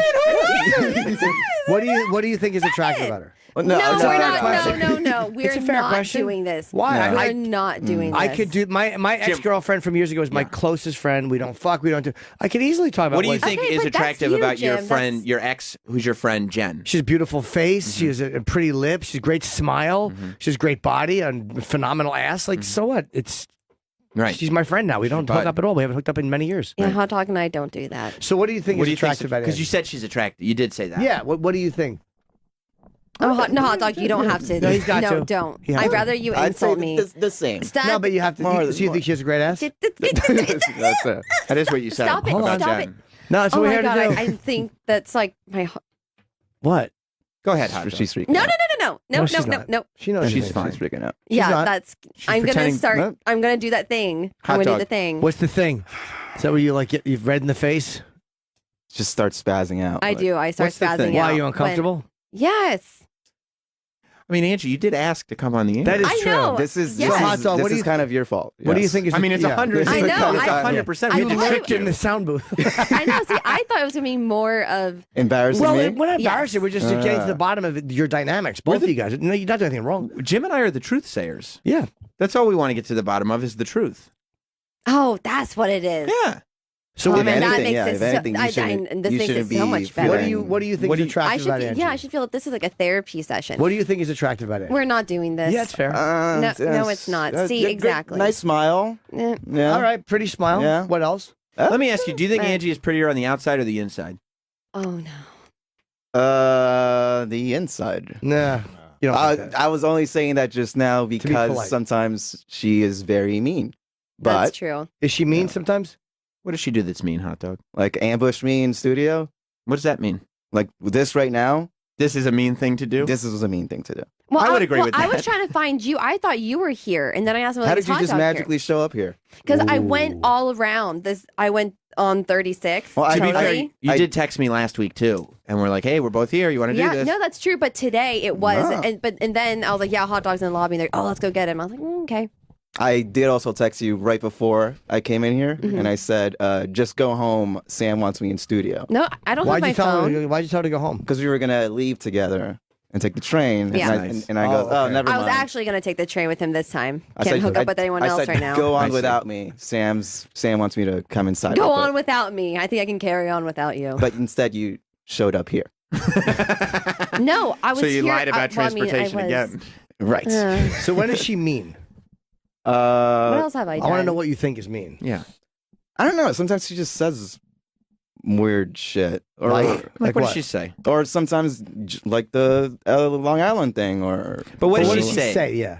What do you think is attractive about her? Well, No, it's a we're fair not. question. No. We're It's a fair not question. doing this. Why? We're I- not doing this. I could do my ex girlfriend from years ago is my closest friend. We don't fuck. We don't do. I could easily talk about. what do you think Okay, is but that's attractive you, about your Jim. friend, your ex, who's your friend Jen? She's a beautiful face. She has a pretty lips. She's a great smile. She has a great body and phenomenal ass. Like so what? It's Right. She's my friend now. We don't hook Bud. up at all. We haven't hooked up in many years. Yeah, Hot Dog and I don't do that. So what do you think is attractive about Because you Angie? said she's attractive. You did say that. Yeah. What do you think? Oh, Hot Dog, you don't have to. No, he's got no, to. don't. He has I'd to. rather you I'd say insult me. the same. Stop. No, but you have to. So you think she has a great ass? That's it. That is what you said Stop it, about stop Jen. No, that's Oh what we're my here God, to do. I think that's like my. What? Go ahead, Hot Dog. She's freaking No, out. no. she's not. No. She knows She's she's fine. She's freaking out. Yeah, not. that's. She's I'm gonna pretending- start. No. I'm gonna do that thing. Hot I'm gonna Dog. do the thing. What's the thing? Is that where you like you've red in the face? Just start spazzing out. I like- do. I start What's the spazzing thing? out. Why are you when- uncomfortable? Yes. I mean, Angie, you did ask to come on the air. That is I true. know. This is Yes. this Hot is, dog, this what do is you- kind of your fault. What do you Yes. think is? I mean, it's yeah. 100. I know, It's I- 100%. You We I- tricked in the sound booth. I know. See, I thought it was gonna be more of. Embarrassing Well, me? we're not embarrassing. We're just getting to the bottom of it, your dynamics. Both of you guys. No, you're not doing anything wrong. Jim and I are the truth sayers. Yeah. That's all we want to get to the bottom of is the truth. Oh, that's what it is. Yeah. So Oh, if man, that anything, makes yeah, it if so- anything, you I- shouldn't, and this you makes it shouldn't so be much better. feeling- What do you think What is do you- attractive I should. about Angie? Yeah, I should feel that this is like a therapy session. What do you think is attractive about it? We're not doing this. Yeah, it's fair. No, it's not. See, good- exactly. Nice smile. Eh. Yeah. All right, pretty smile. Yeah. What else? Let me ask you, do you think Right. Angie is prettier on the outside or the inside? Oh no. The inside. Nah. You don't think that. I was only saying that just now be because polite. sometimes she is very mean. But That's true. Is she mean sometimes? What does she do that's mean, Hot Dog? like ambush me in studio, What does that mean? like this right now, This is a mean thing to do? this was a mean thing to do. Well, I would agree with I that. was trying to find you. I thought you were here, and then I asked him, How did you just magically show up here? Because I went all around this. I went on 36. Well, To be fair, totally. you did text me last week too, and we're like, "Hey, we're both here. You want to do Yeah, this?" no, that's true. But today it was, Ah. and then I was like, yeah, Hot Dog's in the lobby. And they're, oh, let's go get him. I was like, okay. I did also text you right before I came in here, Mm-hmm. and I said, just go home. Sam wants me in studio. No, I don't have my phone. Why'd you tell her to go home? Because we were gonna leave together and take the train. Yeah. And I go, Oh, okay. never I mind. was actually going to take the train with him this time. I Can't said- hook up I- with anyone I else said, right now. Go I on see. without me. Sam wants me to come inside. Go real quick. on without me. I think I can carry on without you. But instead, you showed up here. No, I was So you here. lied about well, I mean, I transportation was- again. Right. So when is she mean? What else have I I done? want to know what you think is mean. Yeah. I don't know. Sometimes she just says weird shit. Or Like what what? does she say? Or sometimes like the Long Island thing. Or But what What did did she she say? say? Yeah.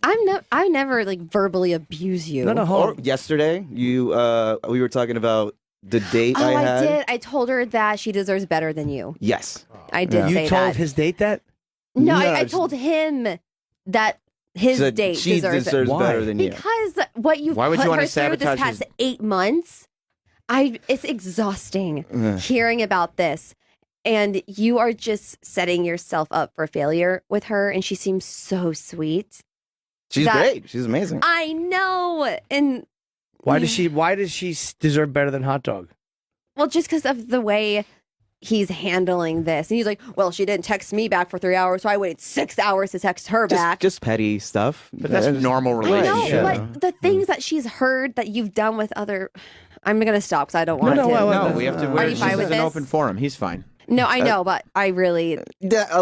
I never like verbally abuse you. Or yesterday, we were talking about the date Oh, I I had. did. I told her that she deserves better than you. Yes. I did You say told that. his date that? No, No, I told him that his Said date she deserves Why? better than you. because what you've Why would put you wanna her through this sabotage past his- 8 months, it's exhausting Ugh. hearing about this. And you are just setting yourself up for failure with her, and she seems so sweet. She's That- great. She's amazing. I know. And Why does she deserve better than hot dog? well, just because of the way he's handling this. And he's like, well, she didn't text me back for 3 hours, so I waited 6 hours to text her back. Just petty stuff. But that's normal I know, relationship. but the things that she's heard that you've done with other. I'm going to stop because I don't want to. No, we have to. Are you This fine is with an this? open forum. He's fine. No, I know, but I really. Yeah.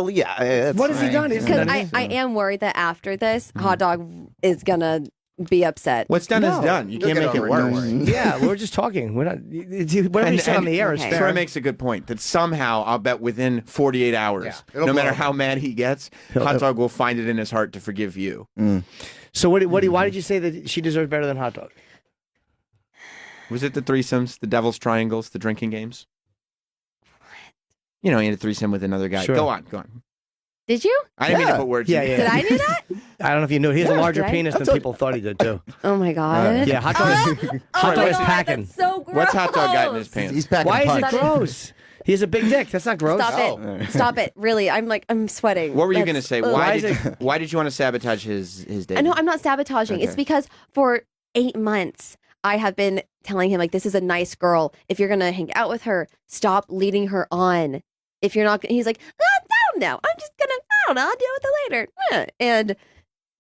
What has he done? He hasn't Because done anything. I am worried that after this, Hot Dog is going to be upset. What's done is No. done. You can't make it worse. Yeah, we're just talking. We're not. Whatever you say on the air is Okay. fair. Troy makes a good point that somehow I'll bet within 48 hours, it'll no matter blow. how mad he gets, Hot Dog will find it in his heart to forgive you. So why did you say that she deserves better than hot dog? Was it the threesomes, the devil's triangles, the drinking games? You know, he had a threesome with another guy. Sure. Go on. Did you? I didn't mean to put words Yeah, in. yeah. Did I do that? I don't know if you knew. He has a Yeah, larger did I? penis than people thought he did too. Oh my God. Yeah, hot dog. Hot dog is packing. That's so gross. What's Hot Dog got in his pants? He's packing Why a is punch. it gross? He has a big dick. That's not gross. Stop it. Stop it. Really. I'm sweating. What were you That's- going to say? ugh. Why did you want to sabotage his date? I know I'm not sabotaging. It's Okay. because for 8 months I have been telling him like this is a nice girl. If you're gonna hang out with her, stop leading her on. If you're not, he's like, I don't know. I'm just gonna. I don't know. I'll deal with it later. And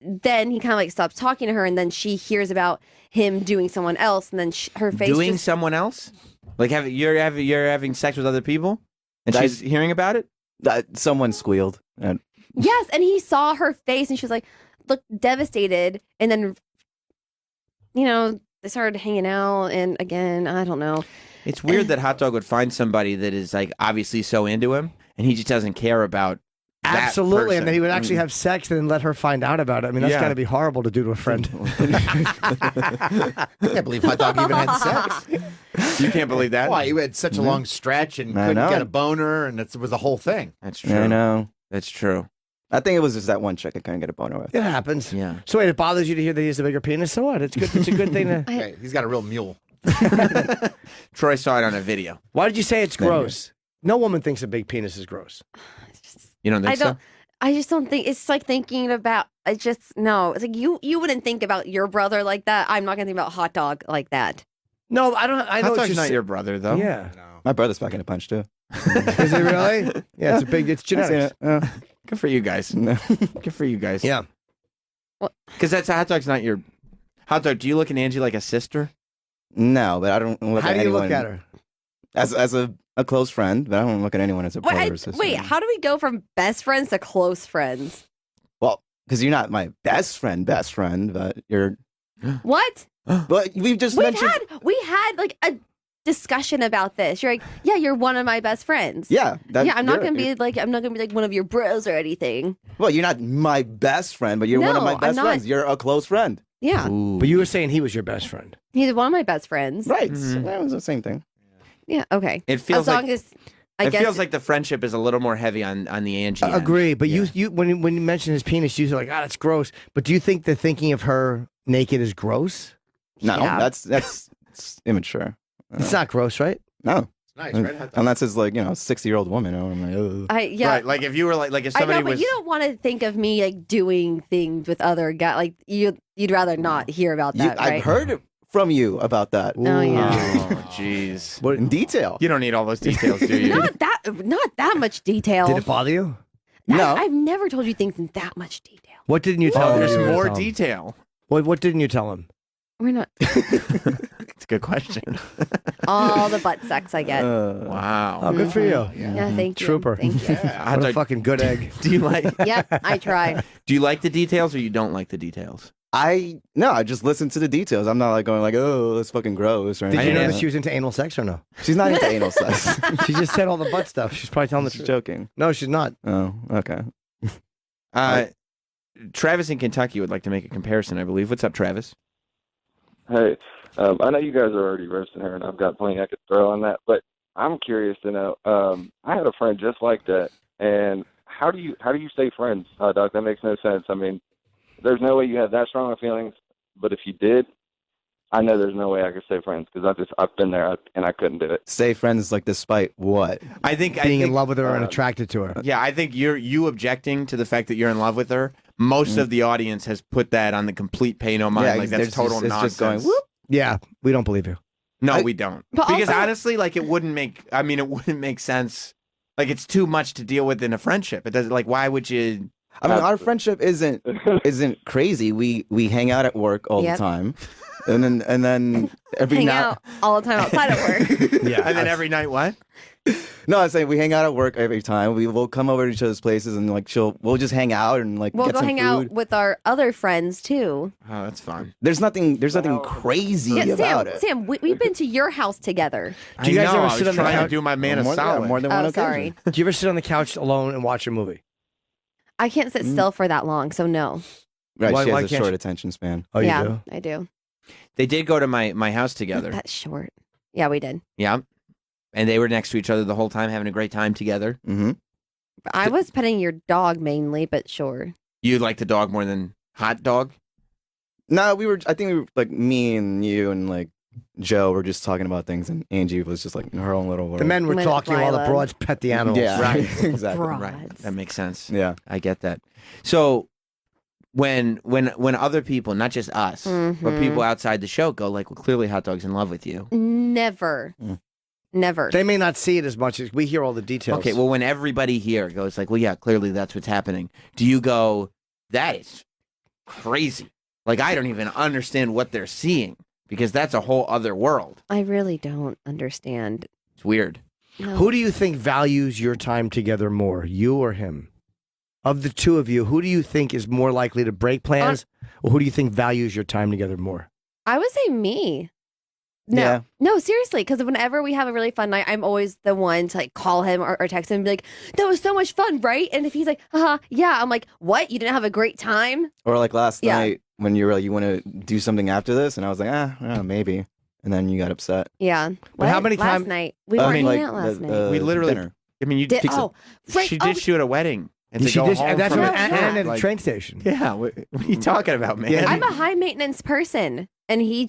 then he kind of like stops talking to her, and then she hears about him doing someone else, and then her face Doing just, someone else? Like you're having sex with other people, and she's hearing about it. Someone squealed. yes, and he saw her face, and she was like, looked devastated, and then they started hanging out, and again, I don't know. It's weird that Hot Dog would find somebody that is like obviously so into him, and he just doesn't care about. that Absolutely, and person. then he would actually have sex and then let her find out about it. I mean, that's Yeah. got to be horrible to do to a friend. I can't believe Hot Dog even had sex. You can't believe that? Why? You had such a long stretch and I couldn't know. get a boner, and it was the whole thing. That's true. I know. That's true. I think it was just that one chick I couldn't get a boner with. It happens. Yeah. So wait, it bothers you to hear that he has a bigger penis? So what? It's good. It's a good thing to. Okay, he's got a real mule. Troy saw it on a video. Why did you say it's gross? No woman thinks a big penis is gross. You don't think so? I just don't think it's like thinking about. I just no. It's like you wouldn't think about your brother like that. I'm not gonna think about Hot Dog like that. No, I don't. I know Hot what Dog's you're not saying. your brother though. Yeah. My brother's packing a punch too. Is it really? Yeah, it's a big. It's genetics. Good for you guys. Good for you guys. Yeah. Because that's Hot Dog's not your. Hot Dog, do you look at Angie like a sister? No, but I don't look How at do you anyone look at her? as a close friend, but I don't look at anyone as a brother or sister. Wait, how do we go from best friends to close friends? Well, because you're not my best friend, but you're. What? But we've just mentioned. We had like a discussion about this. You're like, yeah, you're one of my best friends. Yeah. Yeah, I'm not gonna be like one of your bros or anything. Well, you're not my best friend, but you're one of No, my I'm best not. friends. You're a close friend. Yeah, But you were saying he was your best friend. he's one of my best friends. Right. So that was the same thing. Yeah. Okay. It feels as long like- as I It guess feels like the friendship is a little more heavy on the Angie. end. Agree, but you when you mention his penis, you're like, that's gross. But do you think the thinking of her naked is gross? No, Yeah. that's it's immature. It's not gross, right? No. It's nice, right? Unless it's like 60-year-old woman. I'm like, ugh. yeah. Right. Like if you were like if I somebody know, but was. you don't want to think of me like doing things with other guys. Like you'd rather not hear about that, right? I've heard it from you about that. Oh, yeah. Oh, jeez. But in detail. You don't need all those details, do you? Not that much detail. Did it bother you? No. I've never told you things in that much detail. What didn't you tell him? There's you were gonna more tell him? detail. What didn't you tell him? We're not It's a good question. all the butt sex I get. Wow. Oh, good for you. Yeah, thank you. Trooper. Thank you. What a fucking good egg. Do you like? Yep, I try. Do you like the details or you don't like the details? I just listen to the details. I'm not like going like, oh, that's fucking gross or anything. Did you know like that she was into anal sex or no? She's not into anal sex. She just said all the butt stuff. She's probably telling the truth. Joking. No, she's not. Oh, okay. Travis in Kentucky would like to make a comparison, I believe. What's up, Travis? Hey, I know you guys are already roasting her, and I've got plenty I could throw on that, but I'm curious to know. I had a friend just like that, and how do you stay friends, Doc? That makes no sense. I mean, there's no way you have that strong of feelings, but if you did, I know there's no way I could stay friends because I've been there and I couldn't do it. Stay friends like despite what? I think Being in love with her and attracted to her. Yeah, I think you objecting to the fact that you're in love with her. Most of the audience has put that on the complete pay no mind. Yeah, like that's total it's nonsense. just going, whoop. Yeah, we don't believe you. No, we don't. But Because also- honestly, like it wouldn't make sense. Like it's too much to deal with in a friendship. It doesn't. Like why would you? I mean, our friendship isn't crazy. We hang out at work all Yep. the time, and then every Hang now. out all the time outside of work. Yeah, And then every night, what? No, I'm saying we hang out at work every time. We'll come over to each other's places and like we'll just hang out and like We'll get go some hang food. out with our other friends too. Oh, that's fun. There's nothing crazy Yeah, about Sam, it. Sam, we've been to your house together. Do you guys I know, ever I sit was on the trying to couch? do my man a more, solid. more than Oh, one occasion. sorry. Do you ever sit on the couch alone and watch a movie? I can't sit still for that long, so no. Right, Why- she why has a can't short you? attention span. Oh, you yeah, do? I do. They did go to my house together. That's short. Yeah, we did. Yeah. And they were next to each other the whole time, having a great time together. Mm-hmm. I was petting your dog mainly, but sure. You like the dog more than hot dog? No, I think we were like me and you and like Joe were just talking about things, and Angie was just like in her own little world. The men were With talking while the Lila. broads pet the animals. Yeah, Right. exactly. Right. That makes sense. Yeah. I get that. So when other people, not just us, but people outside the show go like, well, clearly Hot Dog's in love with you. Never. Never. They may not see it as much as we hear all the details. Okay, well, when everybody here goes like, well, yeah, clearly that's what's happening. Do you go, that is crazy? Like, I don't even understand what they're seeing because that's a whole other world. I really don't understand. It's weird. No. Who do you think values your time together more, you or him? Of the two of you, who do you think is more likely to break plans, or who do you think values your time together more? I would say me. No, Yeah. no, seriously, because whenever we have a really fun night, I'm always the one to like call him or text him and be like, "That was so much fun, right?" And if he's like, yeah," I'm like, "What? You didn't have a great time?" Or like last Yeah. night when you were like, you want to do something after this, and I was like, maybe, and then you got upset. Yeah. But how What? many last times? night we weren't hanging out last night. We literally, dinner. I mean, you Did- fix it. oh, right, She oh, did shoot a wedding. And to She go did, home and that's from what, it, and at like- the train station. Yeah, what are you talking about, man? Yeah, I'm a high maintenance person, and he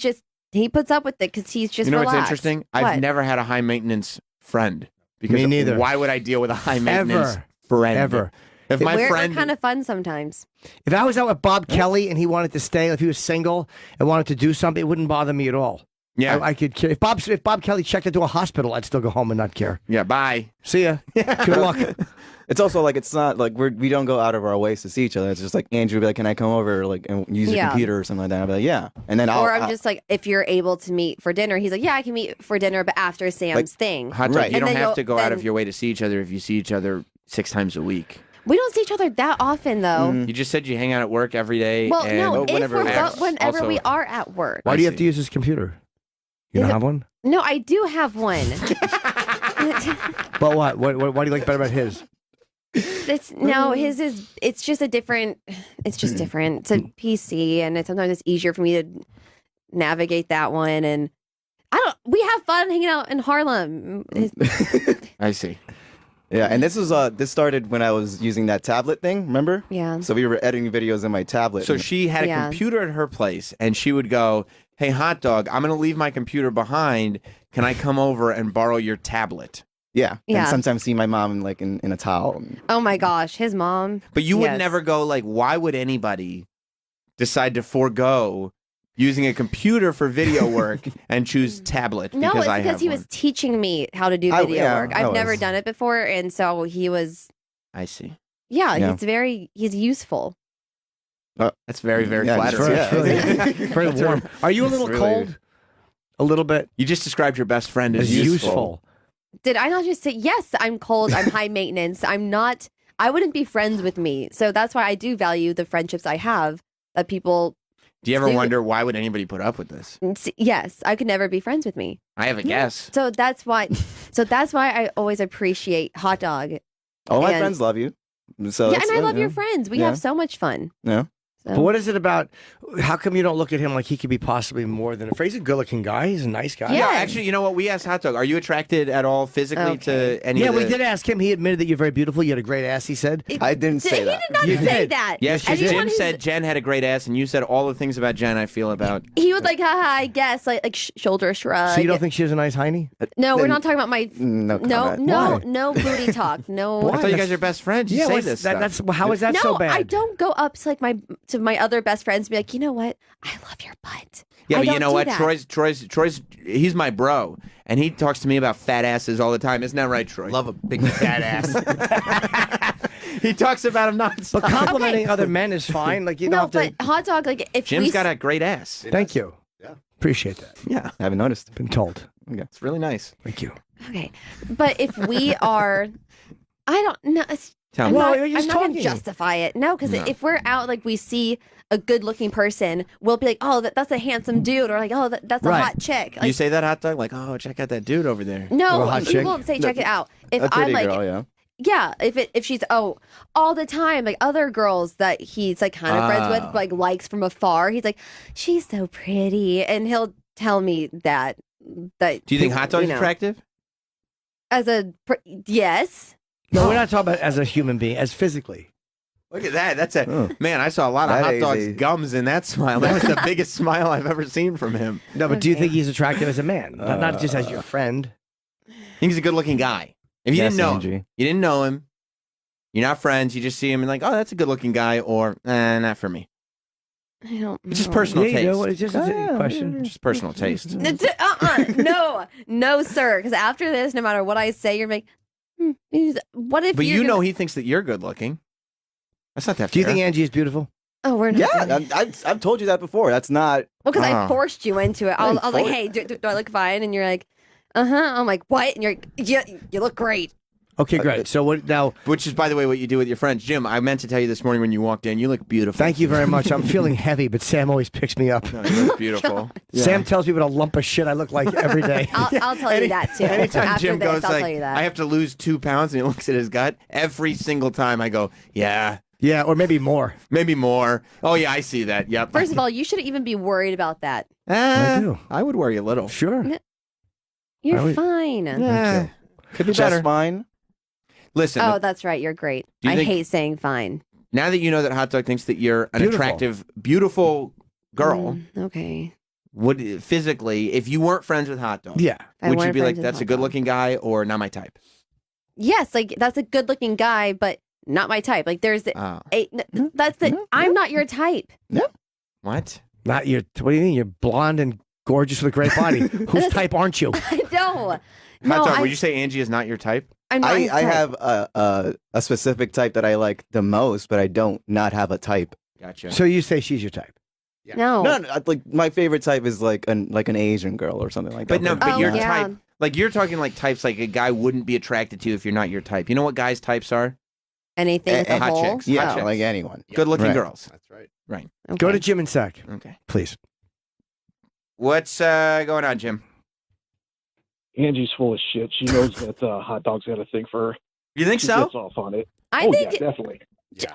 puts up with it because he's just you know what's relaxed. interesting? What? I've never had a high maintenance friend. Because Me neither. Why would I deal with a high maintenance Ever. friend? Ever. If my We're friend, kind of fun sometimes. If I was out with Bob Kelly and he wanted to stay, if he was single and wanted to do something, it wouldn't bother me at all. yeah, I could care. If Bob Kelly checked into a hospital, I'd still go home and not care. yeah, bye. See ya. Good luck. It's also like it's not like we don't go out of our ways to see each other. It's just like Andrew would be like, "Can I come over like and use your Yeah. computer or something like that?" I'll be like, "Yeah," and then Or I'm just like, if you're able to meet for dinner, he's like, "Yeah, I can meet for dinner, but after Sam's thing." Hot dog, Right. you And don't then have to go out of then- your way to see each other if you see each other 6 times a week. We don't see each other that often, though. You just said you hang out at work every day. Well, and no, if whenever we're it works. whenever Also- we are at work. Why I do you have see. to use his computer? You Is don't it- have one? No, I do have one. But what? What do you like better about his? His is. It's just a different. It's just different. It's a PC, and sometimes it's easier for me to navigate that one. And we have fun hanging out in Harlem. I see. Yeah, and this started when I was using that tablet thing. Remember? Yeah. So we were editing videos in my tablet. So and- she had a Yeah. computer at her place, and she would go, "Hey, Hot Dog, I'm going to leave my computer behind. Can I come over and borrow your tablet?" yeah, Yeah. and sometimes see my mom like in a towel. Oh my gosh, his mom. But you would Yes. never go like, why would anybody decide to forego using a computer for video work and choose tablet? No, because it's I because have he one. was teaching me how to do I- video yeah, work. I I've never was. done it before, and so he was. I see. Yeah, Yeah. he's useful. That's very, very Yeah, flattering. it's really- Very warm. Are you a little really- cold? A little bit. You just described your best friend as As useful. Did I not just say yes? I'm cold. I'm high maintenance. I'm not. I wouldn't be friends with me. So that's why I do value the friendships I have. That people Do you ever Dude. wonder why would anybody put up with this? Yes, I could never be friends with me. I have a guess. So that's why. I always appreciate Hot Dog. All my And- friends love you. So Yeah, that's and I good, love yeah. your friends. We Yeah. have so much fun. Yeah. So. But what is it about? How come you don't look at him like he could be possibly more than a friend? He's a good-looking guy. He's a nice guy. Yeah, actually, you know what? We asked Hot Dog, are you attracted at all physically to any Yeah, of we the... did ask him. He admitted that you're very beautiful. You had a great ass, he said. I didn't say that. He did not You say did. that. Yes, Anyone Jim who's- said Jen had a great ass, and you said all the things about Jen I feel about... He was like, haha, I guess, like shoulder shrug. So you don't think she has a nice hiney? No, we're not talking about my. No comment. No, Why? no booty talk. No. I thought you guys are best friends. You Yeah, say what's this that- stuff. that's- how is that no, so bad? I don't go up to like my other best friends and be like, you know what? I love your butt. Yeah, I but you don't know do what? that. Troy's, he's my bro, and he talks to me about fat asses all the time. Isn't that right, Troy? Love a big fat ass. He talks about him nonstop. But complimenting other men is fine. Like you No, don't have but Hot Dog, like if Jim's we got a great ass. Thank you. Yeah. Appreciate that. Yeah, I haven't noticed. Been told. Okay. It's really nice. Thank you. Okay, but if we are, I don't know. Tell I'm me. not, you're just I'm not gonna talking. justify it. No, because No. if we're out, like we see a good-looking person, we'll be like, "Oh, that's a handsome dude," or like, "Oh, that's a Right. hot chick." Like, You say that, Hot Dog? Like, oh, check out that dude over there. no, Or a hot you chick? won't say check it out. If A I'm pretty like, girl, yeah. yeah, if she's all the time, like other girls that he's like kind of friends with, Ah. like likes from afar, he's like, she's so pretty, and he'll tell me that. Do you think Hot Dog's know, attractive? As a yes. No, we're not talking about as a human being, as physically. Look at that. That's a man. I saw a lot of That Hot is Dog's a- gums in that smile. That was the biggest smile I've ever seen from him. No, but do you think he's attractive as a man? Not just as your friend. I think he's a good-looking guy. If you Yes, didn't know Angie. him, you didn't know him. You're not friends. You just see him and like, oh, that's a good-looking guy, or not for me. I don't. It's just know. personal Yeah, taste. you know, it's just a question. Just personal taste. No, sir. Because after this, no matter what I say, you're like, what if? But you're you know gonna- he thinks that you're good-looking. That's not that. Do you fair. think Angie is beautiful? Oh, we're not. Yeah, I've told you that before. That's not. Well, because Oh. I forced you into it. I was like, hey, do I look fine? And you're like, I'm like, what? And you're like, yeah, you look great. Okay, great. So what now? Which is, by the way, what you do with your friends. Jim, I meant to tell you this morning when you walked in. You look beautiful. Thank you very much. I'm feeling heavy, but Sam always picks me up. No, you look beautiful. Sam tells me what a lump of shit I look like every day. I'll tell you that too. Anytime After Jim this, goes I'll like, tell you that. I have to lose 2 pounds, and he looks at his gut. Every single time I go, yeah, Yeah, or maybe more. maybe more. Oh yeah, I see that. Yep. First of all, you shouldn't even be worried about that. I do. I would worry a little. Sure. You're I would- fine. Yeah. Could be Just better. fine. Listen, Oh, that's right. You're great. Do you I think- hate saying fine. now that you know that Hot Dog thinks that you're an Beautiful. attractive, beautiful girl, Okay. would physically, if you weren't friends with Hot Dog, Yeah. I would you weren't be like, friends with that's a Hot good-looking guy or not my type? Yes, like that's a good-looking guy, but not my type. Like there's Oh. that's the I'm not your type. What? Not your. What do you mean? You're blonde and gorgeous with a great body. Whose type aren't you? No. Hot No, Dog, I, would you say Angie is not your type? I'm not his I type. have a specific type that I like the most, but I don't not have a type. Gotcha. So you say she's your type? No. No, like my favorite type is like an Asian girl or something like But that. no, but Oh, your yeah. type, like you're talking like types like a guy wouldn't be attracted to if you're not your type. You know what guys' types are? Anything with a hot hole. chicks. yeah, Hot chicks. like anyone. Good-looking Right. girls. That's right. Right. Go Okay. to Jim and Sack, Okay. please. What's going on, Jim? Angie's full of shit. She knows that Hot Dog's got a thing for her. You think She so? gets off on it. I oh, think yeah, definitely.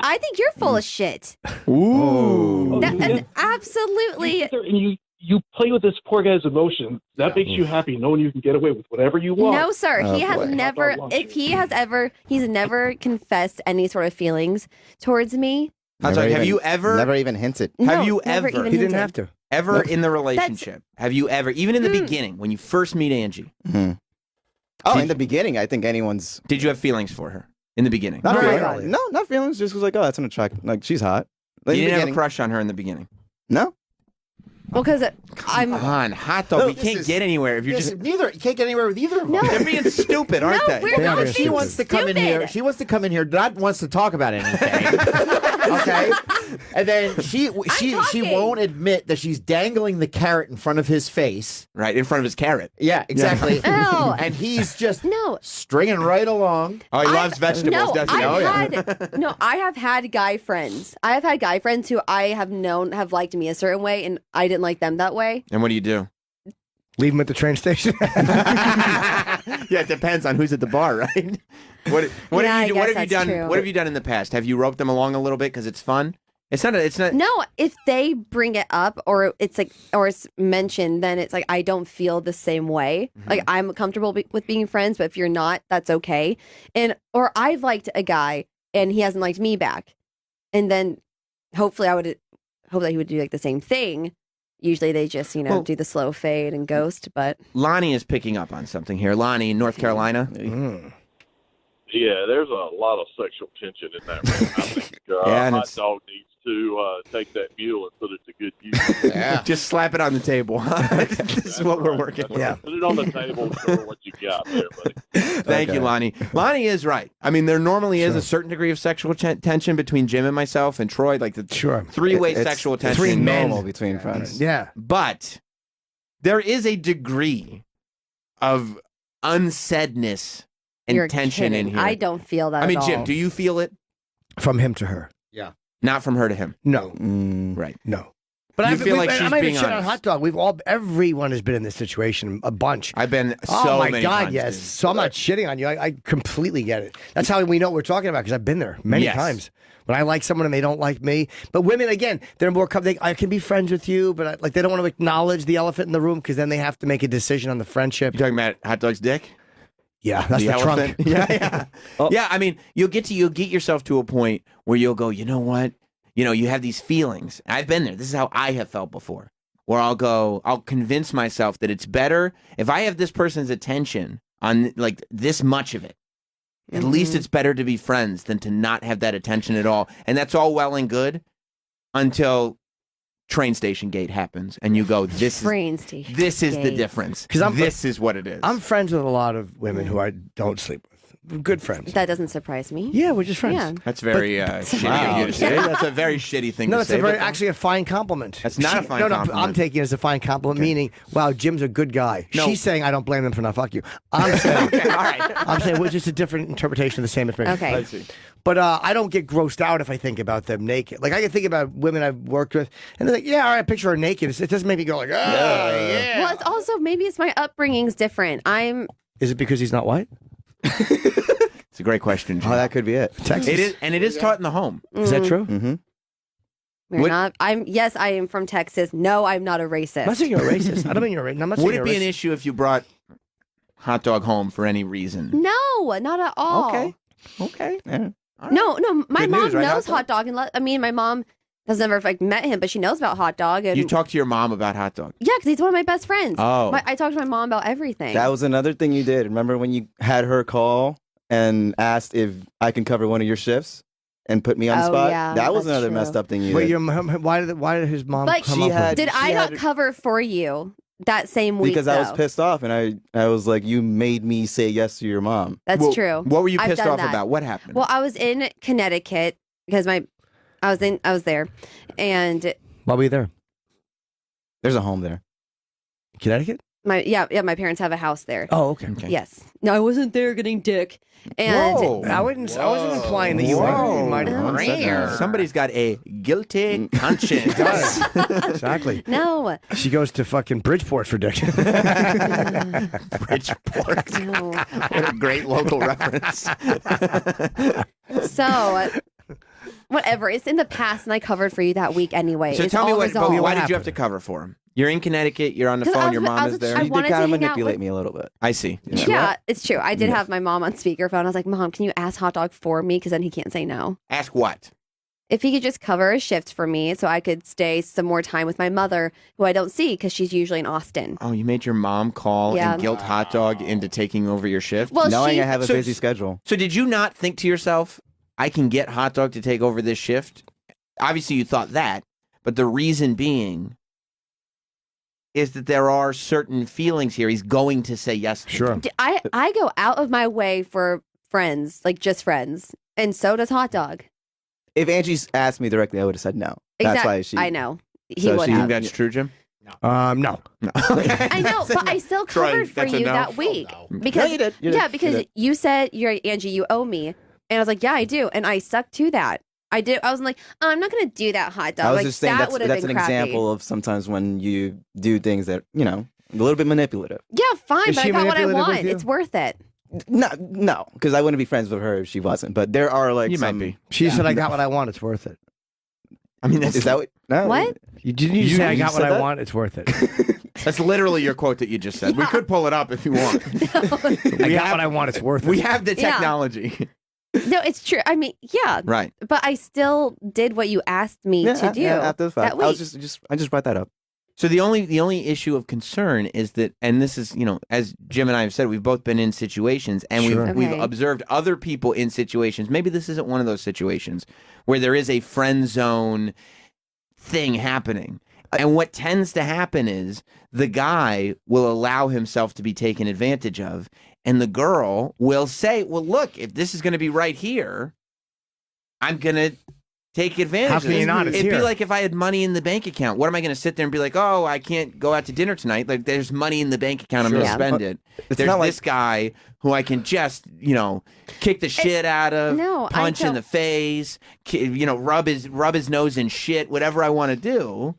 I think you're full of shit. Ooh. That's absolutely. And you play with this poor guy's emotions. That makes you happy, knowing you can get away with whatever you want. No, sir. Oh, He has boy. never. Hot dog lunch. If he has ever, he's never confessed any sort of feelings towards me. Hot Dog, have you ever? Never even hinted. No, Have you never ever? even He didn't hinted. have to. Ever Nope. in the relationship? Have you ever, even in the Hmm. beginning, when you first meet Angie, Hmm. Oh, Did- in the beginning, I think anyone's did you have feelings for her in the beginning? not Oh my feelings. God. No, not feelings. Just was like, oh, that's an attract. Like she's hot. Like, You in the didn't have a beginning. crush on her in the beginning. No. Well, because I'm on hot dog. No, we this can't is- get anywhere if you're This just. is neither. You can't get anywhere with either of them. They're being stupid, aren't they? we're not She being wants to come in here. stupid. She wants to come in here. Not wants to talk about anything. Okay, and then she talking. won't admit that she's dangling the carrot in front of his face. Right in front of his carrot. Yeah, exactly. No. And he's just No. stringing right along. Oh, he loves vegetables, No, doesn't he? Oh, I have had guy friends. I have had guy friends who I have known have liked me a certain way, and I didn't like them that way. And what do you do? Leave him at the train station. Yeah, it depends on who's at the bar, right? What Yeah, have you I what guess have you that's done? true. What have you done in the past? Have you roped them along a little bit because it's fun? It's not. It's not. No, if they bring it up or it's like or it's mentioned, then it's like I don't feel the same way. Like I'm comfortable with being friends, but if you're not, that's okay. And or I've liked a guy and he hasn't liked me back, and then hopefully I would hope that he would do like the same thing. Usually they just Well- do the slow fade and ghost, but Lonnie is picking up on something here. Lonnie in North Carolina. Yeah, there's a lot of sexual tension in that room. I think Yeah, and Hot it's- Dog needs to take that mule and put it to good use. Just slap it on the table. This is what we're working with. Put it on the table, show her what you got there, buddy. Thank you, Lonnie. Lonnie is right. I mean, there normally is a certain degree of sexual tension between Jim and myself and Troy, like the three-way It's sexual tension. Three normal between friends. Yeah. But there is a degree of unsaidness and you're tension kidding. in here. I don't feel that. I mean, at Jim, all. do you feel it? From him to her. Yeah. Not from her to him. No. Right. No. But You I feel like she's I'm not even being shit on honest. hot dog. Everyone has been in this situation a bunch. I've been Oh so my many God, times, yes. dude. So I'm not shitting on you. I completely get it. That's how we know what we're talking about because I've been there many Yes. times. When I like someone and they don't like me, but women again, they're more. I can be friends with you, but they don't want to acknowledge the elephant in the room because then they have to make a decision on the friendship. You talking about hot dog's dick? Yeah, that's the elephant? trunk. Yeah. Yeah, I mean, you'll get yourself to a point where you'll go, you know what? You have these feelings. I've been there. This is how I have felt before. Where I'll convince myself that it's better if I have this person's attention on like this much of it. At least it's better to be friends than to not have that attention at all. And that's all well and good until train station gate happens and you go, this is the gate. difference. 'Cause This is what it is. I'm friends with a lot of women who I don't sleep with. Good friends. That doesn't surprise me. Yeah, we're just friends. Yeah. That's very shitty of you to say. That's a very shitty thing No, to it's say. a very but- actually a fine compliment. That's not a fine no, compliment. I'm taking it as a fine compliment, meaning, wow, Jim's a good guy. No. She's saying I don't blame him for not fuck you. I'm saying, I'm saying, well, it's just a different interpretation of the same information. Okay. I see. But I don't get grossed out if I think about them naked. Like I can think about women I've worked with, and they're like, yeah, all right, picture her naked. It doesn't make me go like, yeah. Well, it's also maybe it's my upbringing's different. Is it because he's not white? It's a great question, Jim. Oh, that could be it. Texas. It is, and it is taught in the home. Is that true? Mm-hmm. We're not. Yes, I am from Texas. No, I'm not a racist. I'm not saying you're a racist. I don't mean you're a racist. I'm not saying Would you're it a be an racist. issue if you brought hot dog home for any reason? No, not at all. Okay. Yeah. No, my Good mom news, right, knows Hot hot dog, and my mom has never met him, but she knows about hot dog. And You talked to your mom about hot dog. yeah, because he's one of my best friends. Oh. I talked to my mom about everything. That was another thing you did. Remember when you had her call and asked if I can cover one of your shifts and put me on the Oh, spot? yeah, that was that's another true. messed up thing you Wait, did. why did his mom Like, come up with did I not cover for you that same week? Because I was though? pissed off and I was like, you made me say yes to your mom. That's true. What were you I've pissed done off that. about? What happened? Well, I was in Connecticut because I was there, and Why were you there? There's a home there. Connecticut? my parents have a house there. Oh, okay. Yes. No, I wasn't there getting dick. And I wasn't implying that you might have. Somebody's got a guilty conscience. Exactly. No. She goes to fucking Bridgeport for dick. Bridgeport. No. What a great local reference. So, whatever. It's in the past, and I covered for you that week anyway. So It's tell me all what. resolved. But why did you have to cover for him? You're in Connecticut. You're on the 'Cause I phone. was- Your I mom was- is there. I You wanted did to kind of hang out manipulate with- me a little bit. I see. Yeah, it's true. I did have my mom on speakerphone. I was like, Mom, can you ask Hot Dog for me? Because then he can't say no. Ask what? If he could just cover a shift for me so I could stay some more time with my mother, who I don't see because she's usually in Austin. Oh, you made your mom call Yeah. and guilt hot dog into taking over your shift? Well, Knowing she- I have a So- busy schedule. So did you not think to yourself, I can get hot dog to take over this shift? Obviously you thought that, but the reason being is that there are certain feelings here. He's going to say yes to them. I go out of my way for friends, like just friends, and so does Hot Dog. If Angie's asked me directly, I would have said no. That's Exactly. why she. I know. He So would she- have. That's true, Jim? No. I know, but I still Troy, covered for that's a you no. that week No, because you did. You did. yeah, You because did. you said you're Angie, you owe me, and I was like, yeah, I do, and I stuck to that. I did. I was like, oh, I'm not gonna do that, Hot Dog. I was like just saying that that's, would have that's been an crappy. example of sometimes when you do things that, a little bit manipulative. Yeah, fine, Is but she I got what I manipulative with want. you? It's worth it. No, because I wouldn't be friends with her if she wasn't. But there are like You might some. be. She said, "I got what I want. It's worth it." I mean, is that what? No. What? You didn't you say, "I got what said I that? want. It's worth it." That's literally your quote that you just said. We could pull it up if you want. I got what I want. It's worth it. We have the Yeah. technology. No, it's true. I mean, yeah, Right. but I still did what you asked me to do after the fact. that I week. was I just brought that up. So the only issue of concern is that, and this is, as Jim and I have said, we've both been in situations, and Sure. we've Okay. observed other people in situations. Maybe this isn't one of those situations where there is a friend zone thing happening. And what tends to happen is the guy will allow himself to be taken advantage of, and the girl will say, well, look, if this is going to be right here, I'm going to take advantage How of can this. you not? It's It'd be here. like if I had money in the bank account. What am I going to sit there and be like, oh, I can't go out to dinner tonight? Like, there's money in the bank account. I'm going to Sure. spend Yeah. it. It's There's not like- this guy who I can just, kick the shit out of, no, I punch in don't- the face, rub his nose in shit, whatever I want to do.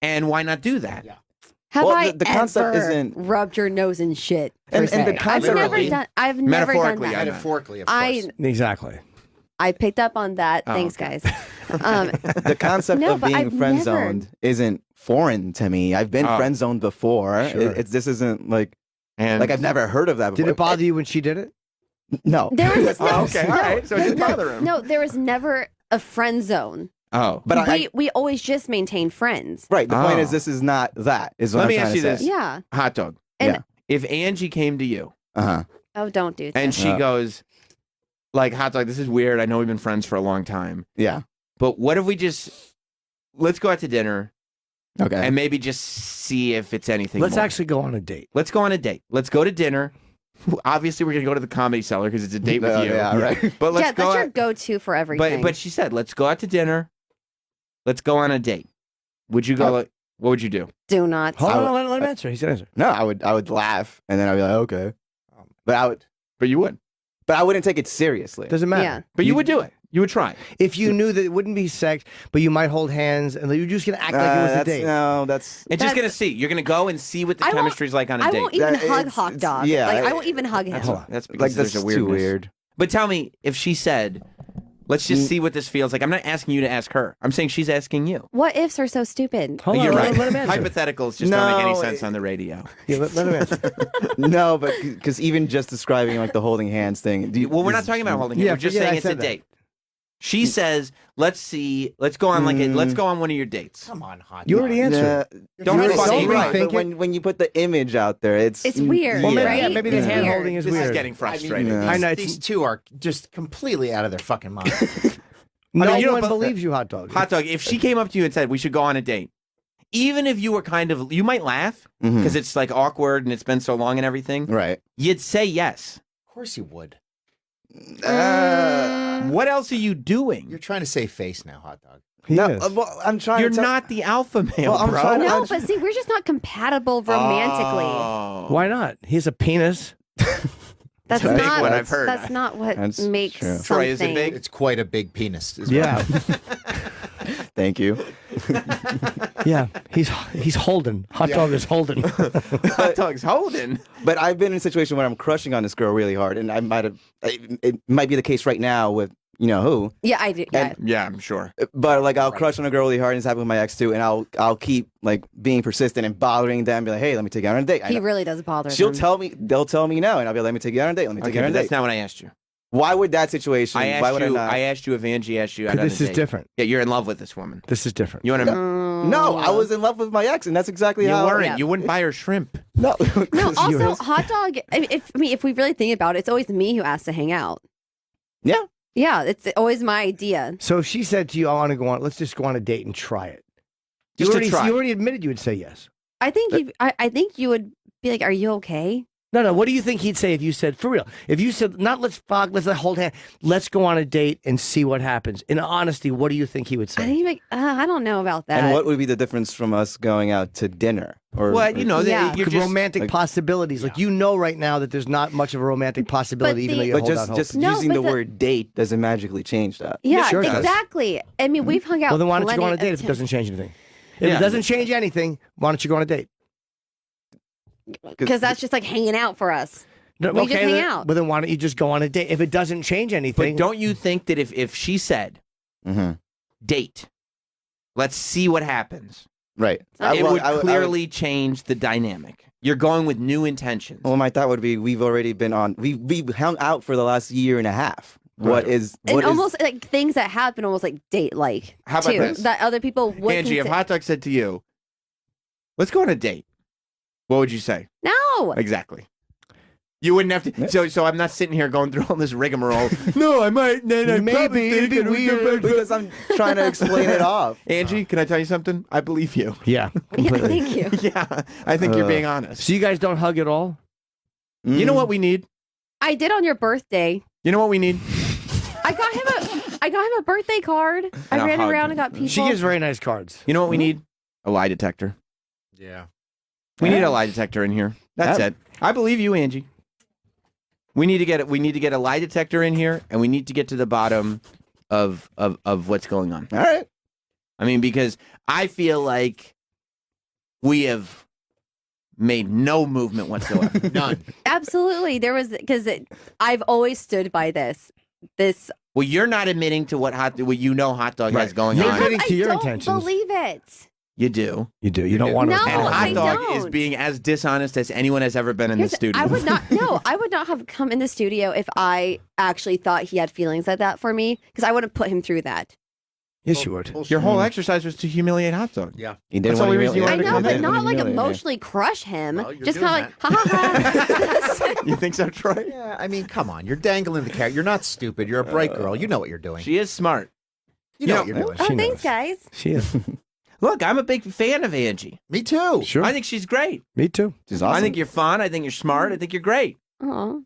And why not do that? Have Well, I the concept ever isn't- rubbed your nose in shit? And per the se? concept- I've never done. I've never done Metaphorically, that. I meant. Metaphorically, of course. Exactly. I picked up on that. Oh, Thanks, okay. guys. The concept No, of but being I've friend never- zoned isn't foreign to me. I've been Oh. friend zoned before. Sure. This isn't like And I've never heard of that before. Did it bother you when she did it? No. There was no, Oh, okay, all no, right. So it didn't no, bother him. No, there was never a friend zone. Oh. But we always just maintain friends. right. The point Oh. is, this is not that. Is what Let I'm me trying ask to you say. this. Yeah. Hot dog. And- Yeah. If Angie came to you Uh-huh. Oh, don't do that. and she goes, like, Hot dog, this is weird. I know we've been friends for a long time. Yeah. But what if we let's go out to dinner Okay. and maybe just see if it's anything Let's more. actually go on a date. Let's go on a date. Let's go to dinner. Obviously, we're going to go to the Comedy Cellar because it's a date with you. Yeah, right. But let's yeah, go that's your out, go-to for everything. but she said, let's go out to dinner. Let's go on a date. Would you go, what would you do? do not. Hold I on, would- let him answer. He said answer. No, I would laugh and then I'd be like, okay. But you would. But I wouldn't take it seriously. Doesn't matter. Yeah. But you would do it. You would try. If you knew that it wouldn't be sex, but you might hold hands and you're just gonna act like it was a that's, date. No, that's And just going to see. You're going to go and see what the I won't- chemistry's like on a I date. won't even That- hug it's- Hot it's- Dog. yeah, like I it- won't even hug him. That's because like there's that's a too weirdness. weird. But tell me, if she said, let's just see what this feels like. I'm not asking you to ask her. I'm saying she's asking you. What ifs are so stupid? Hold on, You're let, right. let him answer. Hypotheticals just don't make any No, sense on the radio. Yeah, let him answer. No, but because even just describing like the holding hands thing. Well, we're not talking about holding hands. Yeah, We're just forget saying I it's a said that. date. She says, let's go on let's go on one of your dates. Come on, Hot You Dog. already answered. Don't You're fucking right, rethink but it. when you put the image out there, it's weird, Well, maybe, right? yeah, maybe the It's hand weird. holding is This weird. is getting frustrating. Yeah. I know, These two are just completely out of their fucking minds. No I mean, one but- believes you, Hot Dog. Hot dog, if she came up to you and said, we should go on a date, even if you were you might laugh Mhm. because it's like awkward and it's been so long and everything, right. you'd say yes. Of course you would. What else are you doing? You're trying to save face now, Hot Dog. He No, is. well, I'm trying. You're to tell- not the alpha male, Well, I'm bro. trying to- No, but see, we're just not compatible romantically. Oh. Why not? He has a penis. That's a big not. one, I've heard. That's not what That's makes true. something. Troy, is it big? It's quite a big penis. Is Yeah, Thank you. yeah. He's holding. Hot Dog is holding. Hot dog's holding. But I've been in a situation where I'm crushing on this girl really hard, and I might have. It might be the case right now with you know who. Yeah, I do. Yeah. Yeah, I'm sure. But like I'll crush on a girl really hard, and it's happened with my ex too, and I'll keep like being persistent and bothering them, be like, hey, let me take you out on a date. I He know- really does bother She'll them. tell me, they'll tell me no, and I'll be like, let me take you out on a date. Let me take Okay, you out but on a that's date. not what I asked you. Why would that situation? I why asked would you. I not? I asked you if Angie asked you out on This a is date. different. Yeah, you're in love with this woman. This is different. You want to? No, I was in love with my ex, and that's exactly You how. weren't. Yeah. You wouldn't buy her shrimp. No, No, 'cause you also was- Hot Dog. I mean, if we really think about it, it's always me who asks to hang out. Yeah. Yeah, it's always my idea. So if she said to you, "I want to go on. Let's just go on a date and try it." Just to try. You already admitted you would say yes. I think you would be like, "Are you okay?" No. What do you think he'd say if you said, for real? If you said, not let's fuck, let's hold hand, let's go on a date and see what happens. In honesty, what do you think he would I say? think he'd be like, I don't know about that. And what would be the difference from us going out to dinner? Or romantic possibilities. Like, right now that there's not much of a romantic possibility, even though you but hold out hope. just using the word date doesn't magically change that. Yeah, Sure it does. exactly. I mean, we've hung out. Well, then why don't you go on a plenty date of if it doesn't change anything? If Yeah. it doesn't change anything, why don't you go on a date? Because that's just like hanging out for us. No, We just hang then, out. But then why don't you just go on a date? If it doesn't change anything. But don't you think that if she said, Mm-hmm. date, let's see what happens. Right. It would clearly change the dynamic. You're going with new intentions. Well, my thought would be we've already been on. We've hung out for the last year and a half. What is And almost like things that happen almost like date like How about too. this? That other people would Angie, if Hot Dog said to you, let's go on a date, what would you say? No. Exactly. You wouldn't have to. So I'm not sitting here going through all this rigmarole. No, I might. Maybe it'd be weird because I'm trying to explain it off. Angie, can I tell you something? I believe you. Yeah, completely. Thank you. Yeah, I think you're being honest. So you guys don't hug at all? You know what we need? I did on your birthday. You know what we need? I got him a birthday card. I And a ran hug. around and got people. She gives very nice cards. You know what we need? A lie detector. Yeah. We need a lie detector in here. That's it. I believe you, Angie. We need to get it. We need to get a lie detector in here, and we need to get to the bottom of what's going on. All right. I mean, because I feel like we have made no movement whatsoever. None. Absolutely. There was because I've always stood by this. Well, you're not admitting to what Hot Dog has going You're on. admitting to your I don't intentions. believe it. You do. You do. You don't want to. No, And Hot I Dog don't. is being as dishonest as anyone has ever been in the studio. I would not. No, I would not have come in the studio if I actually thought he had feelings like that for me, because I wouldn't put him through that. Yes, you would. Your whole exercise was to humiliate Hot Dog. Yeah. That's the only reason you I wanted to know, come but in. not like emotionally crush him. Well, you're Just doing kind of like, ha ha ha. You think so, Troy? Yeah, I mean, come on. You're dangling the carrot. You're not stupid. You're a bright girl. You know what you're doing. She is smart. You know what you're doing. Oh, thanks, guys. She is. Look, I'm a big fan of Angie. Me too. Sure. I think she's great. Me too. She's awesome. I think you're fun. I think you're smart. I think you're great. Oh.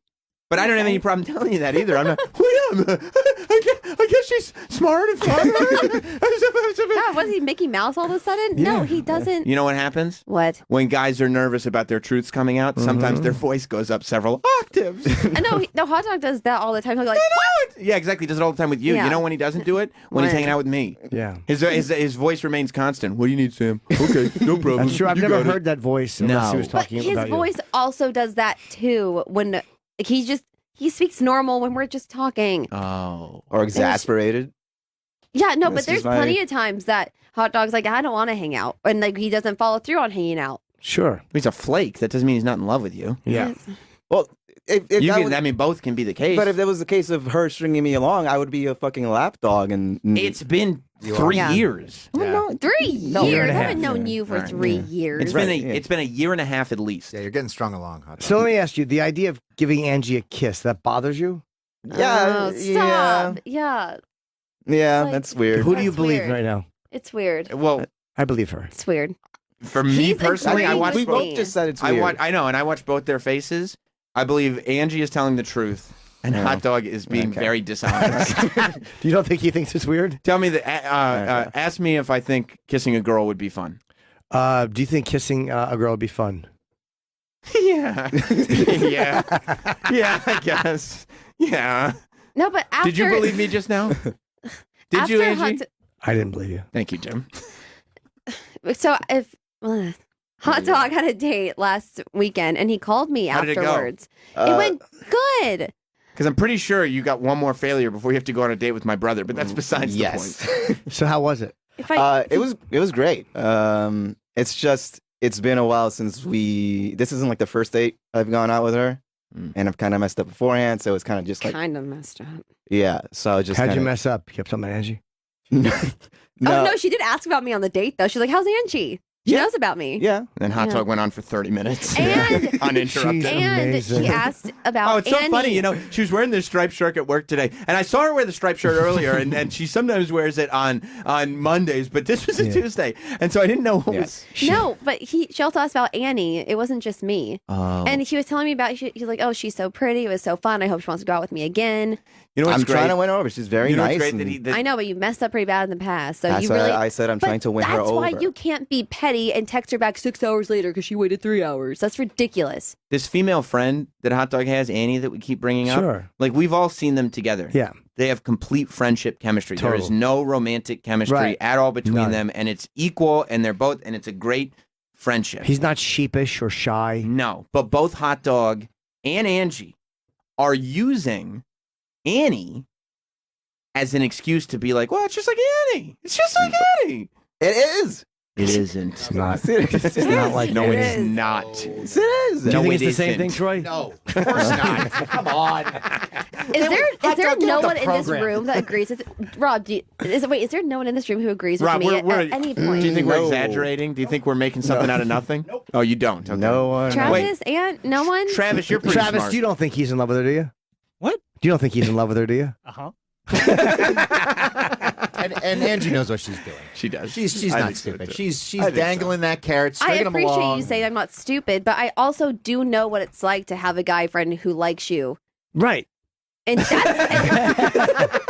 But I don't have any problem telling you that either. I'm not. I guess she's smart and fun. Yeah, was he Mickey Mouse all of a sudden? No, he doesn't. You know what happens? What? When guys are nervous about their truths coming out, sometimes their voice goes up several octaves. No, Hot Dog does that all the time. He'll be like, Yeah, exactly. He does it all the time with you. Yeah. You know when he doesn't do it? When he's When? hanging out with me. Yeah. His voice remains constant. What do you need, Sam? Okay, no problem. That's true. I've You never got it. heard that voice unless he was but talking his about voice also does that too. When like, he speaks normal when we're just talking. Oh. Or exasperated. Yeah, no, This but there's is my- plenty of times that Hot Dog's like, I don't want to hang out, and like he doesn't follow through on hanging out. you. Sure. He's a flake. That doesn't mean he's not in love with you. Yeah. Well, if You that can, was, I mean, both can be the case. but if that was the case of her stringing me along, I would be a fucking lapdog. And It's been 3 Yeah. years. Oh, no, 3 year years. and a I haven't half. known you for Right. 3 years. It's been a year and a half at least. Yeah, you're getting strung along, Hot Dog. So let me ask you: the idea of giving Angie a kiss that bothers you? Yeah, Oh, stop. Yeah, yeah, Like- that's weird. Who do you That's believe weird. right now? it's weird. Well, I believe her. It's weird. for me He's personally, I agreeing watched with both. me. Both just said it's I weird. I know, and I watched both their faces. I believe Angie is telling the truth, and Yeah. Hot Dog is being Okay. very dishonest. You don't think he thinks it's weird? Tell me that. Ask me if I think kissing a girl would be fun. Do you think kissing a girl would be fun? Yeah, yeah, yeah. I guess. Yeah. No, but after Did you believe me just now? Did after you, Hot Angie? I didn't believe you. Thank you, Jim. So if Hot Dog had a date last weekend and he called me How did it go? afterwards, it went good. Because I'm pretty sure you got one more failure before you have to go on a date with my brother, but that's besides Yes. the point. So how was it? If I It was great. It's just it's been a while since this isn't like the first date I've gone out with her, and I've kind of messed up beforehand, so it's kind of just like kind of messed up. yeah. So I just How'd kinda, you mess up? You kept talking about Angie. no, Oh no, she did ask about me on the date though. She's like, "How's Angie?" She knows about me. Yeah. And then Hot Yeah. Dog went on for 30 minutes. And uninterrupted. and she asked about Oh, it's so Annie. funny. You know, she was wearing this striped shirt at work today. And I saw her wear the striped shirt earlier, and she sometimes wears it on Mondays, but this was a Tuesday. And so I didn't know what was. No, but she also asked about Annie. It wasn't just me. Oh. And he was telling me about, he's like, oh, she's so pretty. It was so fun. I hope she wants to go out with me again. You know what's I'm great? trying to win her over. She's very You know what's nice. great? and That he- that- I know, but you messed up pretty bad in the past. So That's you why really. I said I'm But trying to win her That's why over. you can't be petty and text her back 6 hours later because she waited 3 hours. That's ridiculous. This female friend that Hot Dog has, Annie, that we keep bringing up. Sure. Like, we've all seen them together. Yeah. They have complete friendship chemistry. There is Total. no romantic chemistry Right. at all between None. them, and it's equal, and they're both, and it's a great friendship. He's not sheepish or shy. No, but both Hot Dog and Angie are using Annie as an excuse to be like, well, it's just like Annie. It's just like Annie. It is. It isn't. It's not. It's not like no, that. it It is is. not. It is. Do you No, think it's it the same isn't. thing, Troy? No, of course not. Come on. Is there Dog, get no with the one in this program. room that agrees with Rob? Is there no one in this room who agrees with Rob, me we're, at any point? do you think we're No. exaggerating? Do you think we're making something out of nothing? Nope. Oh, you don't? Okay. No one. Travis and no one. Travis, you're pretty Travis, smart. you don't think he's in love with her, do you? What? You don't think he's in love with her, do you? Uh-huh. And Angie knows what she's doing. She does. She's I not think so, stupid. too. She's I think so. dangling that carrot, I stringing them appreciate along. you saying I'm not stupid, but I also do know what it's like to have a guy friend who likes you. Right. And that's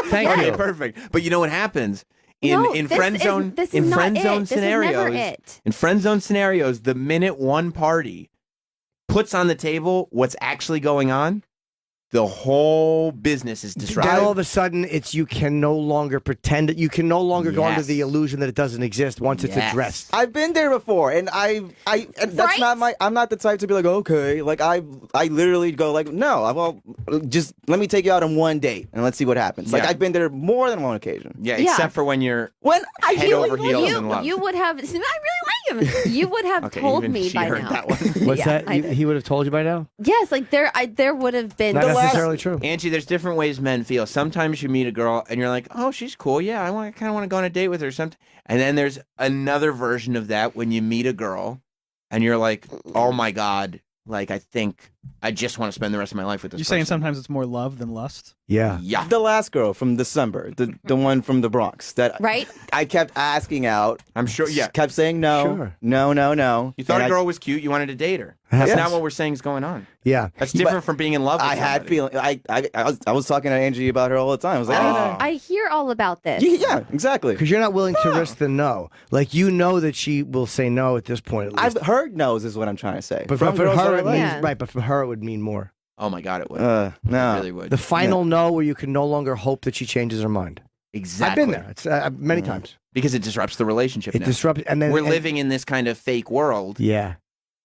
Thank Okay, you. perfect. But you know what happens in No, in this friend is- zone this is in not friend it. zone This is never scenarios it. in friend zone scenarios, the minute one party puts on the table what's actually going on, the whole business is disrupted. Then all of a sudden, you can no longer pretend that you can no longer go under Yes. the illusion that it doesn't exist once it's Yes. addressed. I've been there before, and and that's not my. I'm not the type to be like, okay, like I literally go like, no, well, just let me take you out on one date and let's see what happens. Like Yeah. I've been there more than one occasion. Yeah, Yeah. except for when you're When I head over heels in love. You would have. I really like him. You would have Okay, told even me she by heard now. that one. What's Yeah, that? I did. He would have told you by now? Yes, like there would have been. Not necessarily true. Angie, there's different ways men feel. Sometimes you meet a girl and you're like, "Oh, she's cool. Yeah, I kind of want to go on a date with her." Something, and then there's another version of that when you meet a girl and you're like, "Oh my god, like I think I just want to spend the rest of my life with this." You're saying person." sometimes it's more love than lust? Yeah. Yeah. The last girl from December, the one from the Bronx, that Right? I kept asking out. I'm sure. Yeah. Kept saying no, Sure. no. You thought And a girl was cute. You wanted to date her. Yes. That's not what we're saying is going on. Yeah. That's different from being in love with I had somebody. feeling. I was talking to Angie about her all the time. I was like, I hear all about this. yeah, exactly. Because you're not willing to risk the no. Like, you know that she will say no at this point. At least. I've heard no's is what I'm trying to say. But From for girls her, I it like. means, Yeah. right, but for her, it would mean more. Oh my god, it would. No. It really would. The final no where you can no longer hope that she changes her mind. Exactly. I've been there. It's many times. Because it disrupts the relationship. It now. disrupts, and then we're and- living in this kind of fake world Yeah.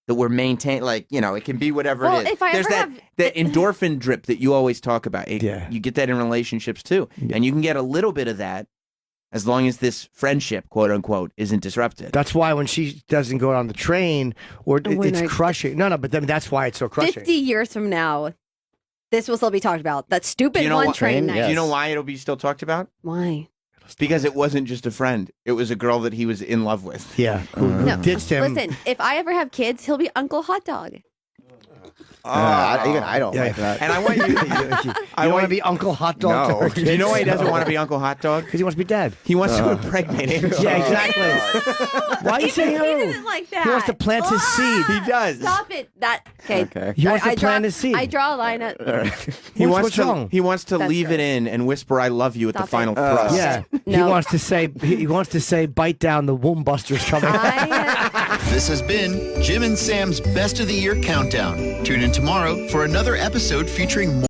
that we're maintaining. Like, you know, it can be whatever Well, it is. if I There's ever that have- that endorphin drip that you always talk about. Yeah. You get that in relationships too, and you can get a little bit of that as long as this friendship, quote unquote, isn't disrupted. That's why when she doesn't go on the train, or when it's I- crushing. No, but then that's why it's so crushing. 50 years from now, this will still be talked about. That stupid Do you know one why- train night. Do you know why it'll be still talked about? Why? Because it wasn't just a friend; it was a girl that he was in love with. Yeah, who No. ditched him. Listen, if I ever have kids, he'll be Uncle Hot Dog. Even I don't Yeah. like that. And I want you. You I don't want want to be Uncle Hot Dog to her No. kids? Do you know why he doesn't want to be Uncle Hot Dog? Because he wants to be dead. He wants to impregnate Angie. Yeah, exactly. Why are you saying He no? didn't like that. He wants to plant his seed. He does. Stop it. That okay. Okay. He wants to I draw, plant his seed. I draw a line at. He wants What's to. wrong? He wants to That's leave it gross. in and whisper "I love you" at the Stop final it. thrust. Yeah, he No. wants to say he wants to say bite down the womb busters coming. This has been Jim and Sam's Best of the Year Countdown. Tune in tomorrow for another episode featuring more.